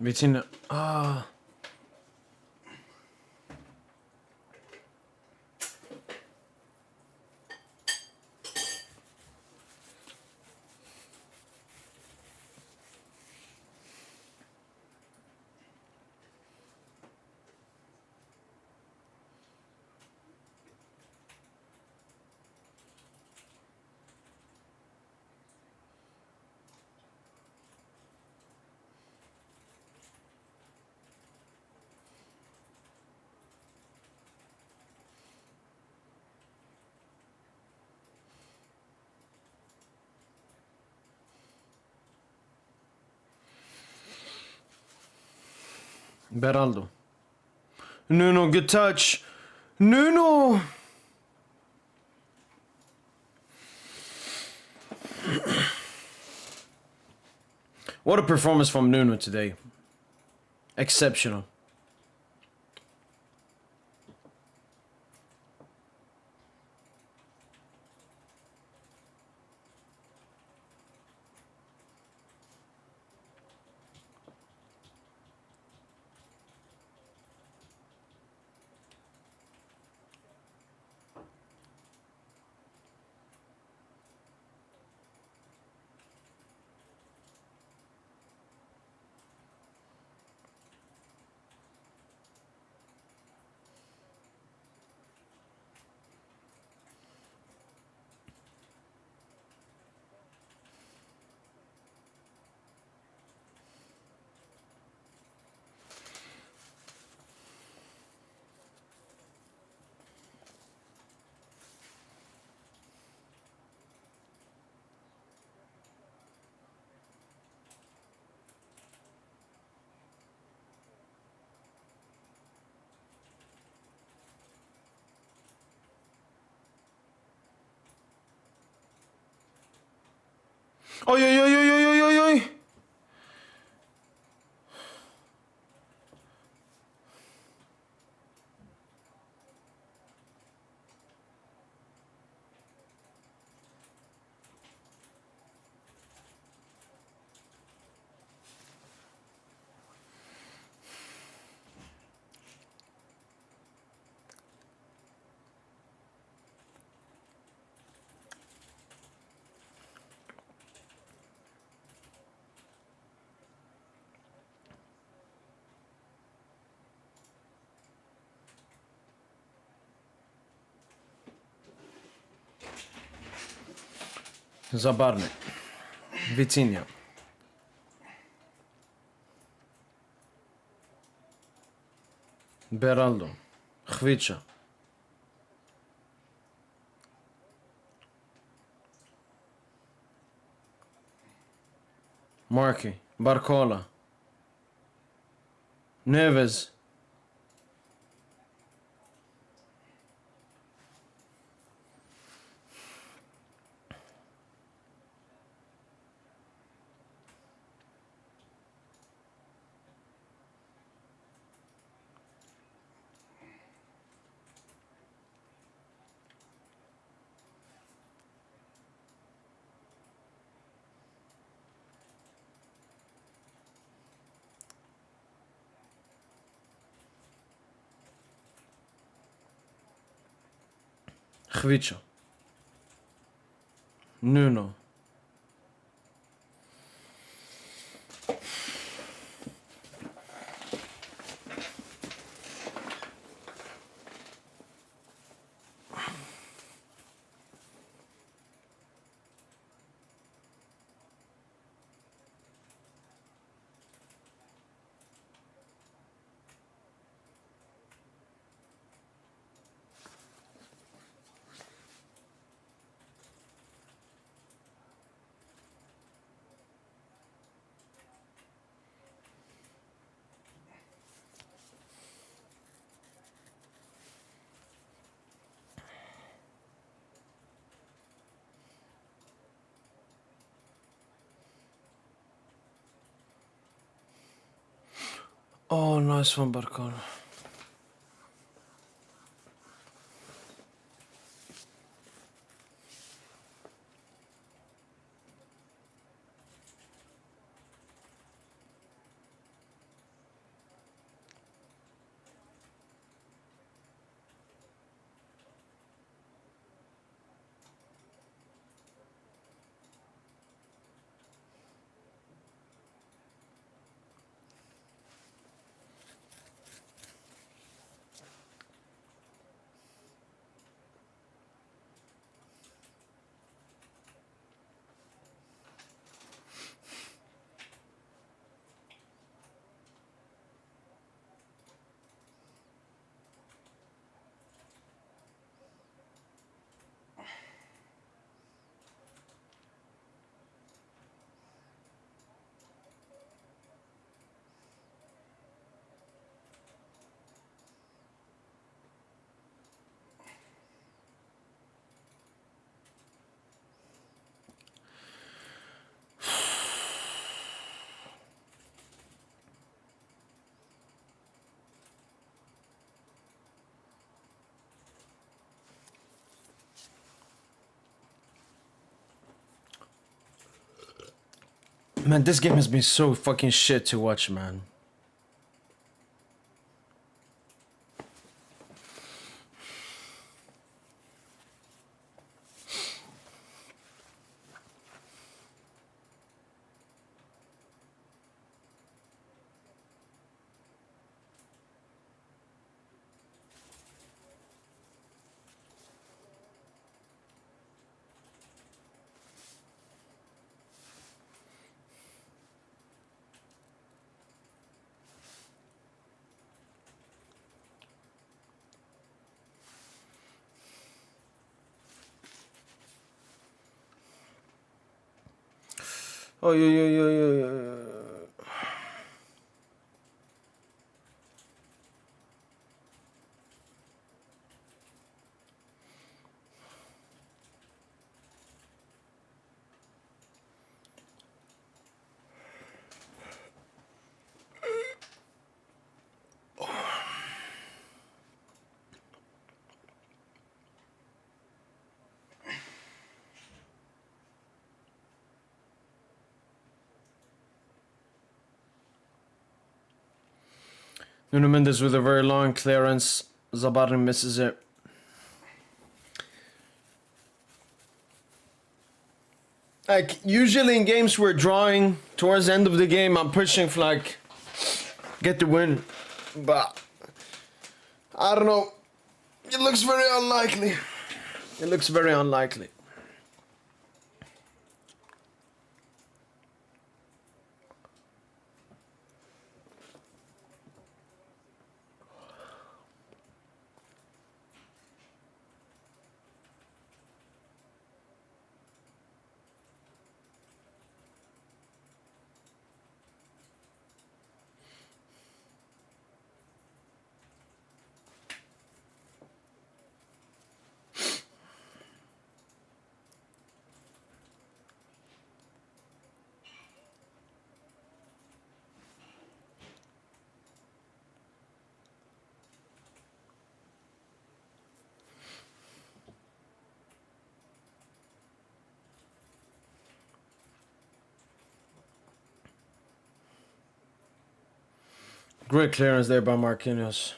S1: Vitinha. Ah. Beraldo. Nuno, good touch. Nuno! What a performance from Nuno today. Exceptional. Oi, oi, oi, oi, oi, oi, oi, oi. Zabarny. Vitinha. Beraldo. Chvicha. Marky. Barcola. Neves. Gewicho. Nuno. Oh, nice one, Barcon. Man, this game has been so fucking shit to watch, man. Oh, yeah. Nuno Mendes with a very long clearance. Zabarri misses it. Like, usually in games we're drawing, towards the end of the game, I'm pushing for, like, get the win. But, I don't know. It looks very unlikely. It looks very unlikely. Great clearance there by Marquinhos.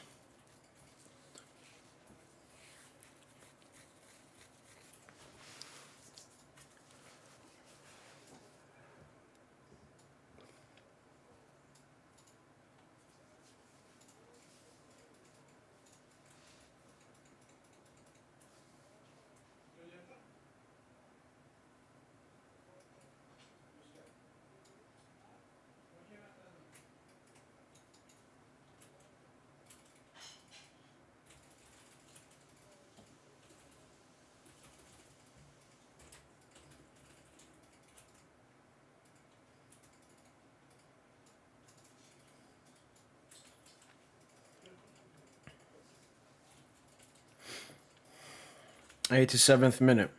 S1: 87th minute.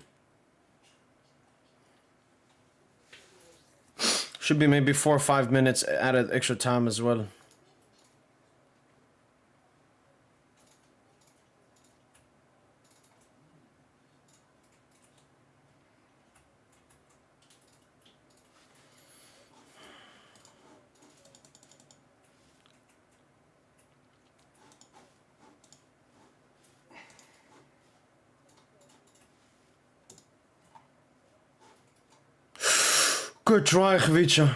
S1: Should be maybe 4 or 5 minutes added extra time as well. Good try, Khvicha.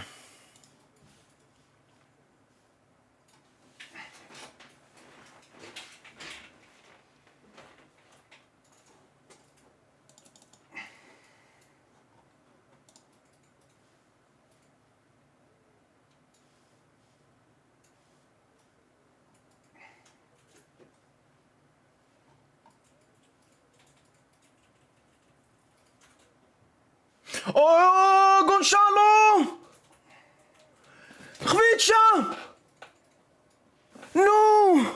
S1: Oh, Gonzalo! Khvicha! No!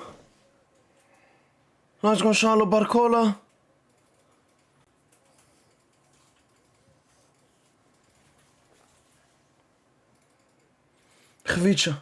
S1: Nice Gonzalo Barcola. Khvicha.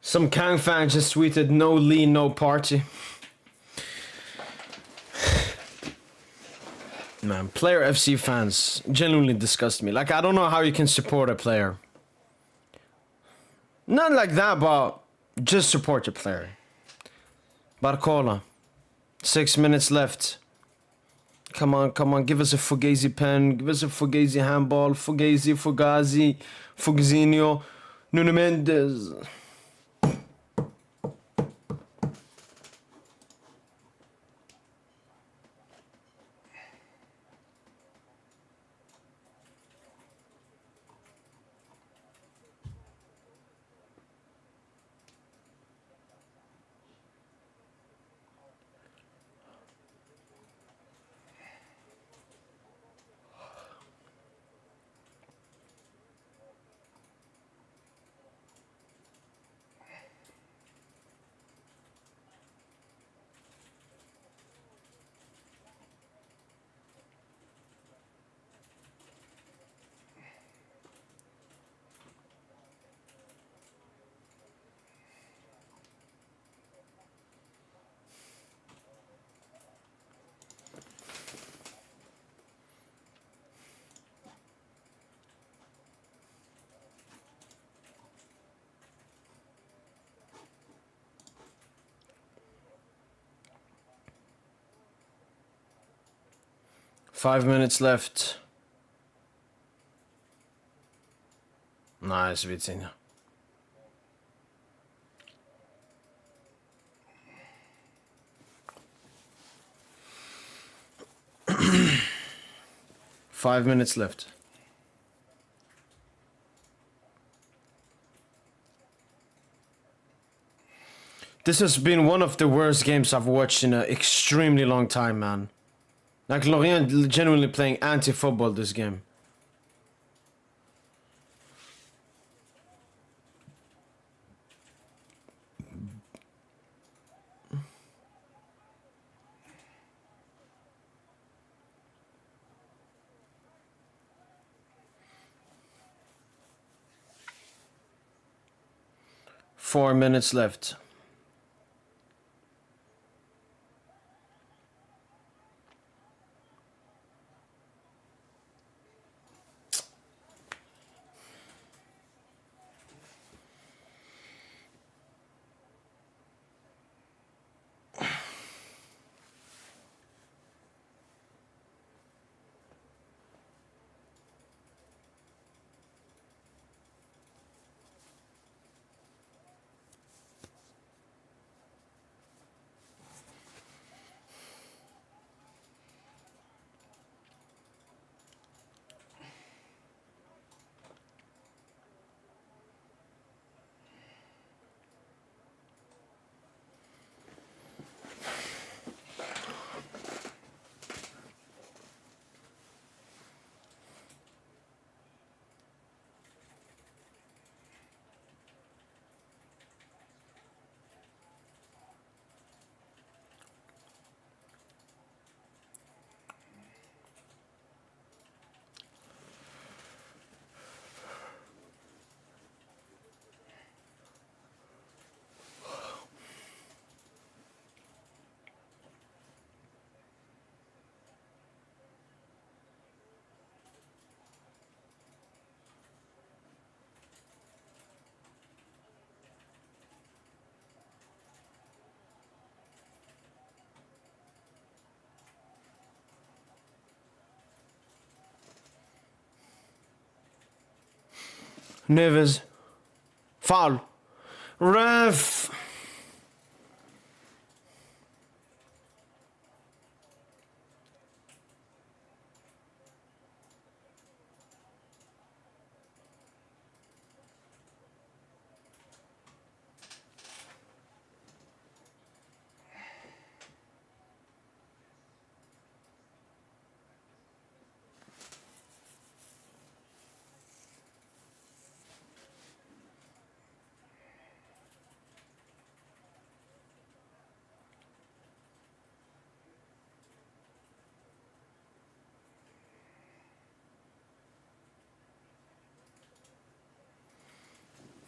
S1: Some Kang fan just tweeted, no Lee, no party. Man, player FC fans genuinely disgust me. Like, I don't know how you can support a player. Not like that, but just support your player. Barcola. 6 minutes left. Come on, give us a Fugazi pen, give us a Fugazi handball, Fugazi, Fugazinho, Nuno Mendes. Five minutes left. Nice, Vitinha. Five minutes left. This has been one of the worst games I've watched in an extremely long time, man. Like Lorient genuinely playing anti-football this game. Four minutes left. Neves. Foul. Ref.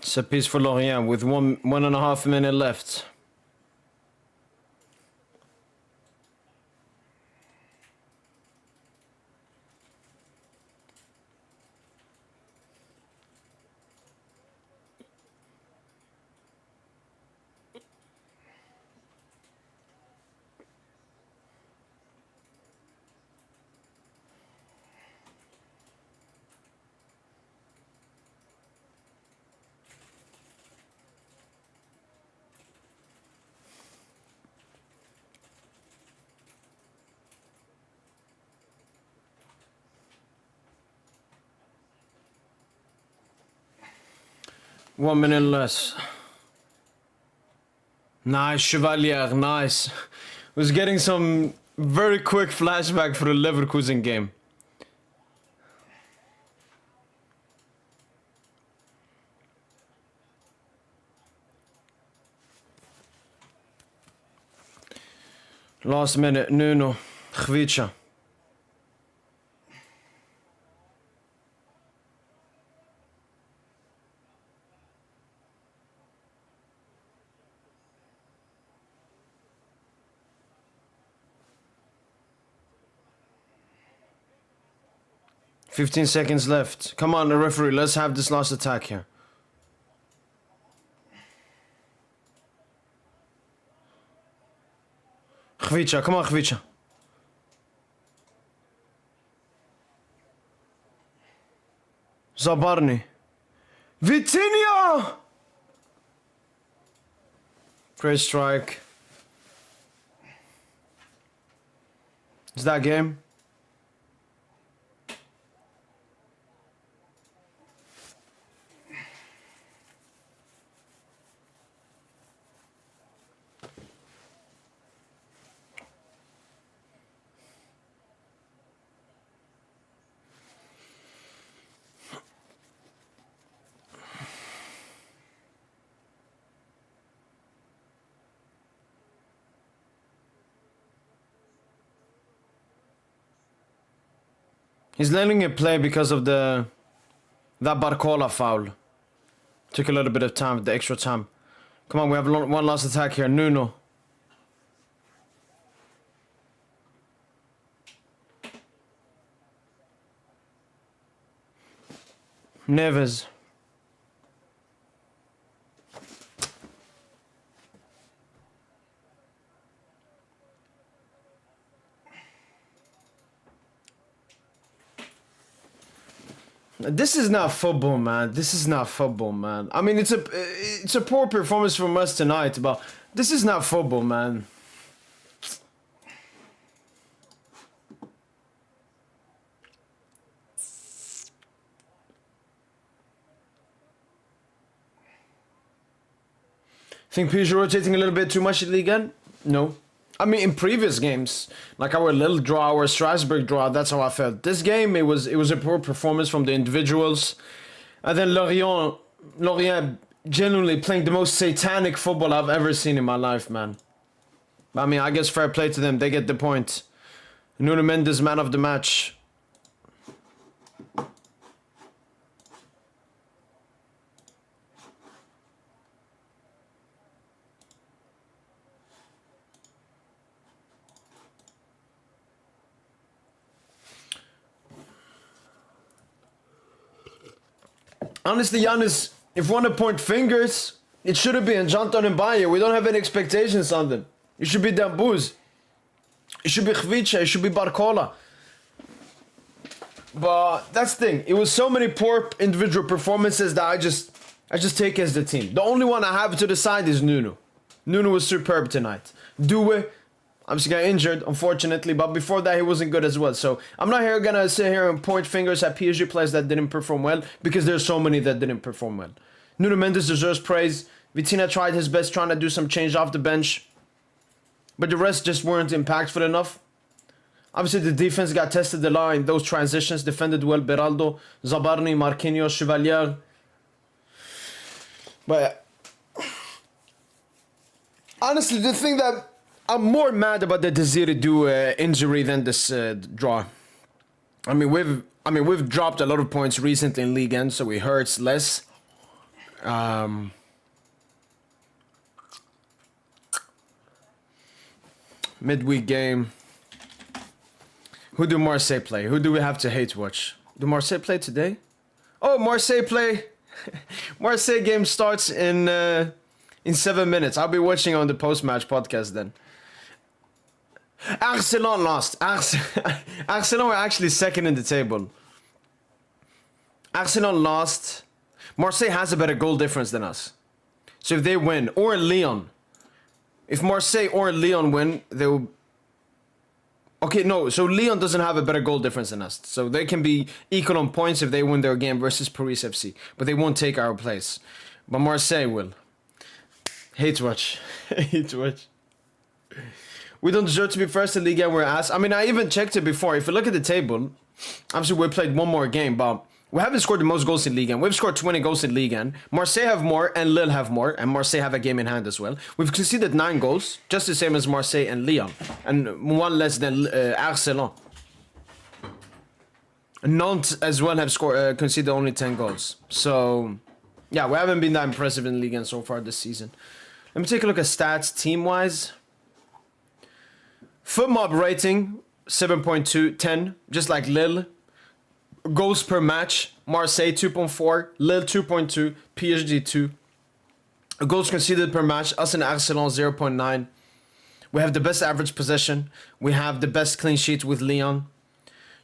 S1: It's a piece for Lorient with 1.5 minutes left. One minute less. Nice, Chevalier, nice. Was getting some very quick flashback for the Leverkusen game. Last minute, Nuno, Khvicha. Fifteen seconds left. Come on, the referee, let's have this last attack here. Khvicha, come on, Khvicha. Zabarni. Vitinha! Great strike. Is that game? He's letting it play because of that Barcola foul. Took a little bit of time, the extra time. Come on, we have one last attack here. Nuno. Neves. This is not football, man. This is not football, man. I mean, it's a poor performance from us tonight, but this is not football, man. Think PSG rotating a little bit too much in Ligue 1? No. I mean, in previous games, like our little draw, our Strasbourg draw, that's how I felt. This game, it was a poor performance from the individuals. And then Lorient genuinely playing the most satanic football I've ever seen in my life, man. I mean, I guess fair play to them. They get the point. Nuno Mendes, man of the match. Honestly, Giannis, if we want to point fingers, it should have been Janton and Bayer. We don't have any expectations on them. It should be Dambuz. It should be Khvicha. It should be Barcola. But that's the thing. It was so many poor individual performances that I just take as the team. The only one I have to the side is Nuno. Nuno was superb tonight. Due obviously got injured, unfortunately, but before that he wasn't good as well. So I'm not gonna sit here and point fingers at PSG players that didn't perform well, because there's so many that didn't perform well. Nuno Mendes deserves praise. Vitinha tried his best trying to do some change off the bench, but the rest just weren't impactful enough. Obviously the defense got tested a lot in those transitions, defended well. Beraldo, Zabarni, Marquinhos, Chevalier. But honestly, the thing that I'm more mad about the Desire Du injury than this draw. I mean, we've dropped a lot of points recently in Ligue 1, so it hurts less. Midweek game. Who do Marseille play? Who do we have to hate watch? Do Marseille play today? Oh, Marseille play. Marseille game starts in 7 minutes. I'll be watching on the post-match podcast then. Arsenal lost. Arsenal were actually second in the table. Arsenal lost. Marseille has a better goal difference than us. So if they win, or Lyon. If Marseille or Lyon win, they will... Okay, no, so Lyon doesn't have a better goal difference than us. So they can be equal on points if they win their game versus Paris FC. But they won't take our place. But Marseille will. Hate watch. Hate watch. We don't deserve to be first in Ligue 1, we're ass. I mean, I even checked it before. If you look at the table, obviously we played one more game, but we haven't scored the most goals in Ligue 1. We've scored 20 goals in Ligue 1. Marseille have more, and Lille have more, and Marseille have a game in hand as well. We've conceded 9 goals, just the same as Marseille and Lyon, and one less than Arsenal. Nantes as well have conceded only 10 goals. So, yeah, we haven't been that impressive in Ligue 1 so far this season. Let me take a look at stats team-wise. FootMob rating, 7.2, 10, just like Lille. Goals per match, Marseille 2.4, Lille 2.2, PSG 2. Goals conceded per match, us and Arsenal 0.9. We have the best average possession. We have the best clean sheet with Lyon.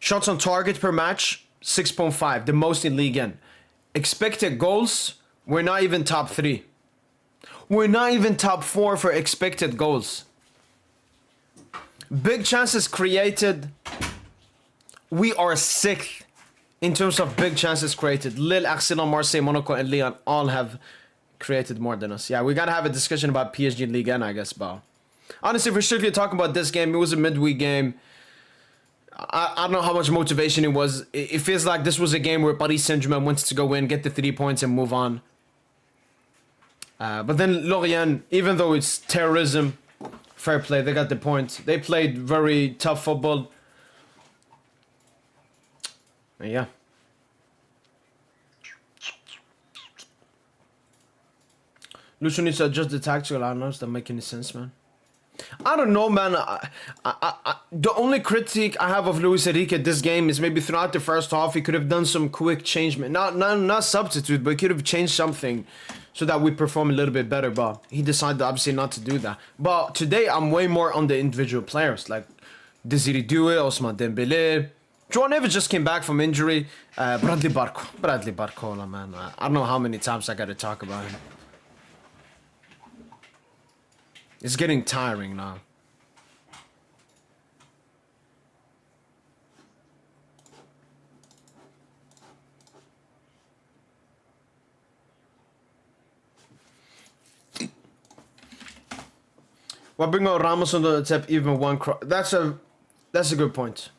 S1: Shots on target per match, 6.5, the most in Ligue 1. Expected goals, we're not even top 3. We're not even top 4 for expected goals. Big chances created, we are 6th in terms of big chances created. Lille, Arsenal, Marseille, Monaco, and Lyon all have created more than us. Yeah, we gotta have a discussion about PSG Ligue 1, I guess, but honestly, if we're strictly talking about this game, it was a midweek game. I don't know how much motivation it was. It feels like this was a game where Paris Saint-Germain wants to go in, get the 3 points, and move on. But then Lorient, even though it's terrorism, fair play, they got the point. They played very tough football. Yeah. Lucho needs to adjust the tactical. I don't know. Does that make any sense, man? I don't know, man. The only critique I have of Luis Enrique this game is maybe throughout the first half he could have done some quick change, not substitute, but he could have changed something so that we perform a little bit better. But he decided obviously not to do that. But today I'm way more on the individual players like Desiree Doué, Ousmane Dembélé. João Neves just came back from injury. Bradley Barcola, man. I don't know how many times I got to talk about him. It's getting tiring now. Why bring out Ramos on the tap even one cross? That's a good point.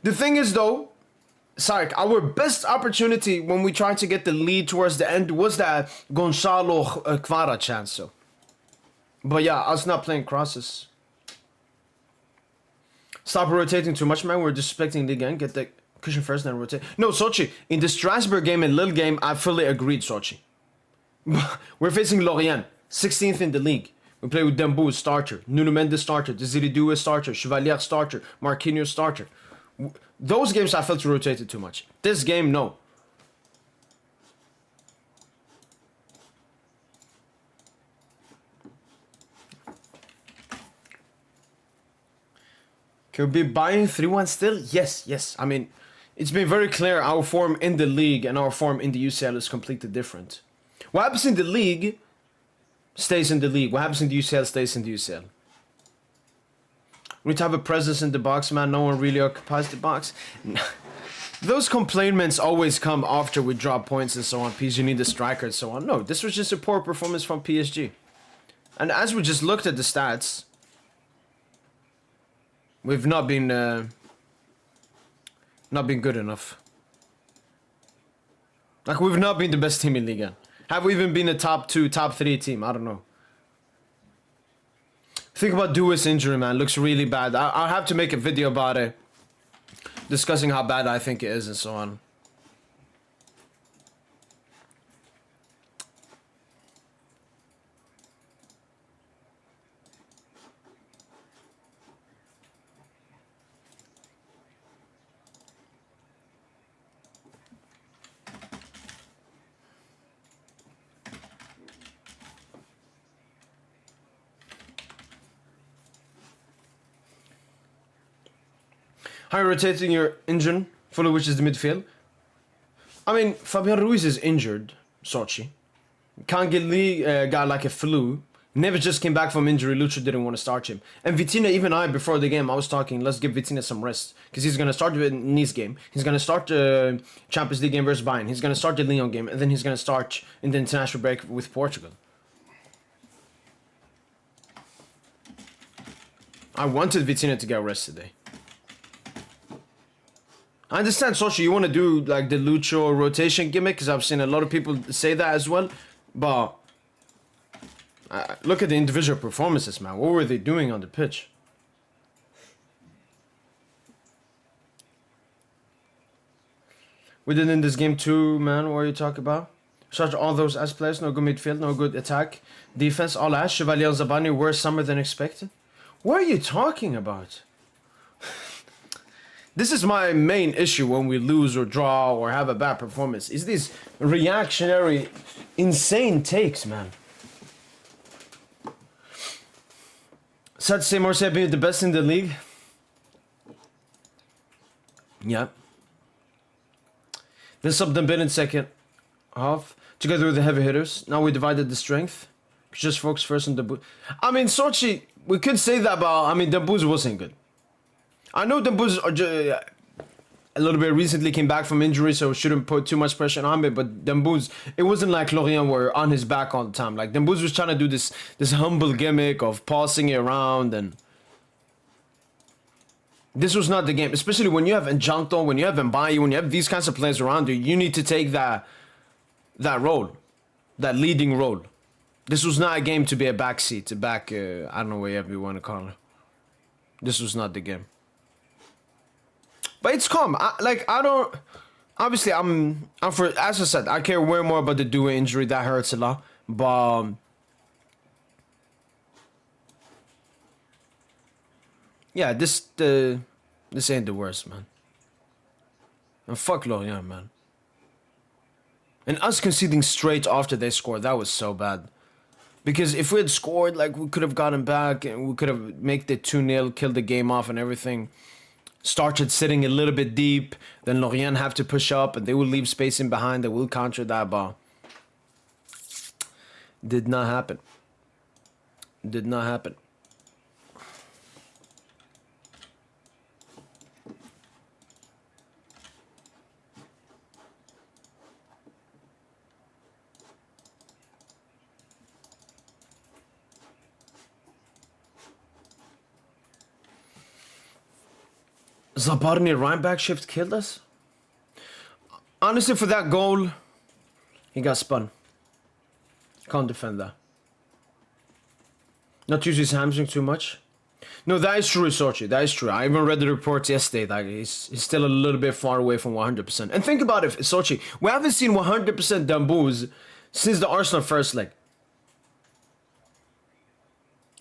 S1: The thing is though, Sark, our best opportunity when we tried to get the lead towards the end was that Gonçalo Kvara chance. So. But yeah, us not playing crosses. Stop rotating too much, man. We're disrespecting Ligue 1. Get the cushion first, then rotate. No, Sochi. In the Strasbourg game and Lille game, I fully agreed, Sochi. We're facing Lorient, 16th in the league. We play with Dembouz, starter. Nuno Mendes, starter. Desiree Doué, starter. Chevalier, starter. Marquinhos, starter. Those games I felt rotated too much. This game, no. Could be buying 3-1 still? Yes. I mean, it's been very clear our form in the league and our form in the UCL is completely different. What happens in the league stays in the league. What happens in the UCL stays in the UCL. We need to have a presence in the box, man. No one really occupies the box. Those complaints always come after we drop points and so on. PSG need a striker and so on. No, this was just a poor performance from PSG. And as we just looked at the stats, we've not been good enough. Like, we've not been the best team in Ligue 1. Have we even been a top 2, top 3 team? I don't know. Think about Doué's injury, man. Looks really bad. I'll have to make a video about it, discussing how bad I think it is and so on. How are you rotating your engine, fully which is the midfield? I mean, Fabian Ruiz is injured, Sochi. Kangeli got like a flu. Never just came back from injury. Lucho didn't want to start him. And Vitinha, even I, before the game, I was talking, let's give Vitinha some rest. Because he's going to start the Nice game. He's going to start the Champions League game versus Bayern. He's going to start the Lyon game. And then he's going to start in the international break with Portugal. I wanted Vitinha to get rest today. I understand, Sochi, you want to do like the Lucho rotation gimmick, because I've seen a lot of people say that as well. But look at the individual performances, man. What were they doing on the pitch? We did in this game too, man. What are you talking about? Such all those S players, no good midfield, no good attack. Defense, all ass. Chevalier and Zabani worse summer than expected. What are you talking about? This is my main issue when we lose or draw or have a bad performance. Is these reactionary, insane takes, man. Sad to say Marseille being the best in the league. Yeah. Then sub Dembele in second half. Together with the heavy hitters. Now we divided the strength. Just focus first on Dembouz. I mean, Sochi, we could say that about... I mean, Dembouz wasn't good. I know Dembouz a little bit recently came back from injury, so shouldn't put too much pressure on him. But Dembouz, it wasn't like Lorient were on his back all the time. Like, Dembouz was trying to do this humble gimmick of passing it around, and this was not the game. Especially when you have Njanto, when you have Mbaye, when you have these kinds of players around you, you need to take that role, that leading role. This was not a game to be a backseat, I don't know whatever you want to call it. This was not the game. But it's calm. I don't... obviously, I'm for, as I said, I care way more about the Due injury. That hurts a lot. But yeah, this ain't the worst, man. And fuck Lorient, man. And us conceding straight after they scored, that was so bad. Because if we had scored, like, we could have gotten back and we could have made the 2-0, killed the game off and everything. Started sitting a little bit deep, then Lorient have to push up and they will leave space in behind, they will counter that ball. Did not happen. Did not happen. Zabarni right back shift killed us? Honestly, for that goal, he got spun. Can't defend that. Not use his hamstring too much. No, that is true, Sochi. That is true. I even read the reports yesterday that he's still a little bit far away from 100%. And think about it, Sochi. We haven't seen 100% Dambouz since the Arsenal first leg.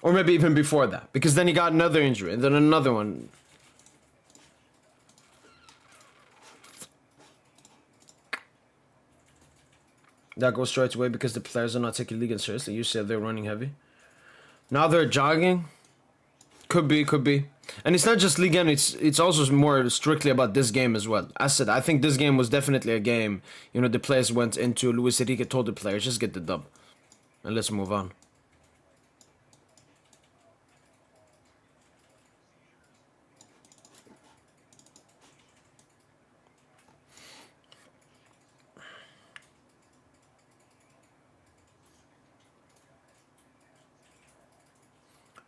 S1: Or maybe even before that. Because then he got another injury and then another one. That goes straight away because the players are not taking Ligue seriously. You said they're running heavy. Now they're jogging. Could be, could be. And it's not just Ligue 1, it's also more strictly about this game as well. I said, I think this game was definitely a game. You know, the players went into, Luis Enrique told the players, just get the dub. And let's move on.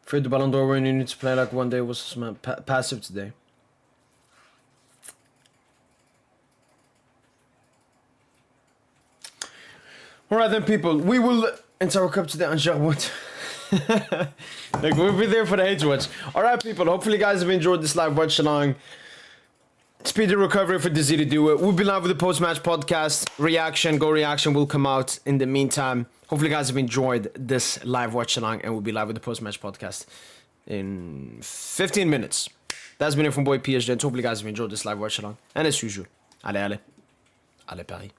S1: Afraid the Ballon d'Or when you need to play like one day was passive today. Alright then, people, we will enter our cup today on Jarwood. Like, we'll be there for the hate watch. Alright, people, hopefully you guys have enjoyed this live watch along. Speedy recovery for Dizzy to do it. We'll be live with the post-match podcast. Go reaction will come out in the meantime. Hopefully you guys have enjoyed this live watch along, and we'll be live with the post-match podcast in 15 minutes. That's been it from boy PSG, and hopefully you guys have enjoyed this live watch along. And as usual, allez, allez. Allez Paris.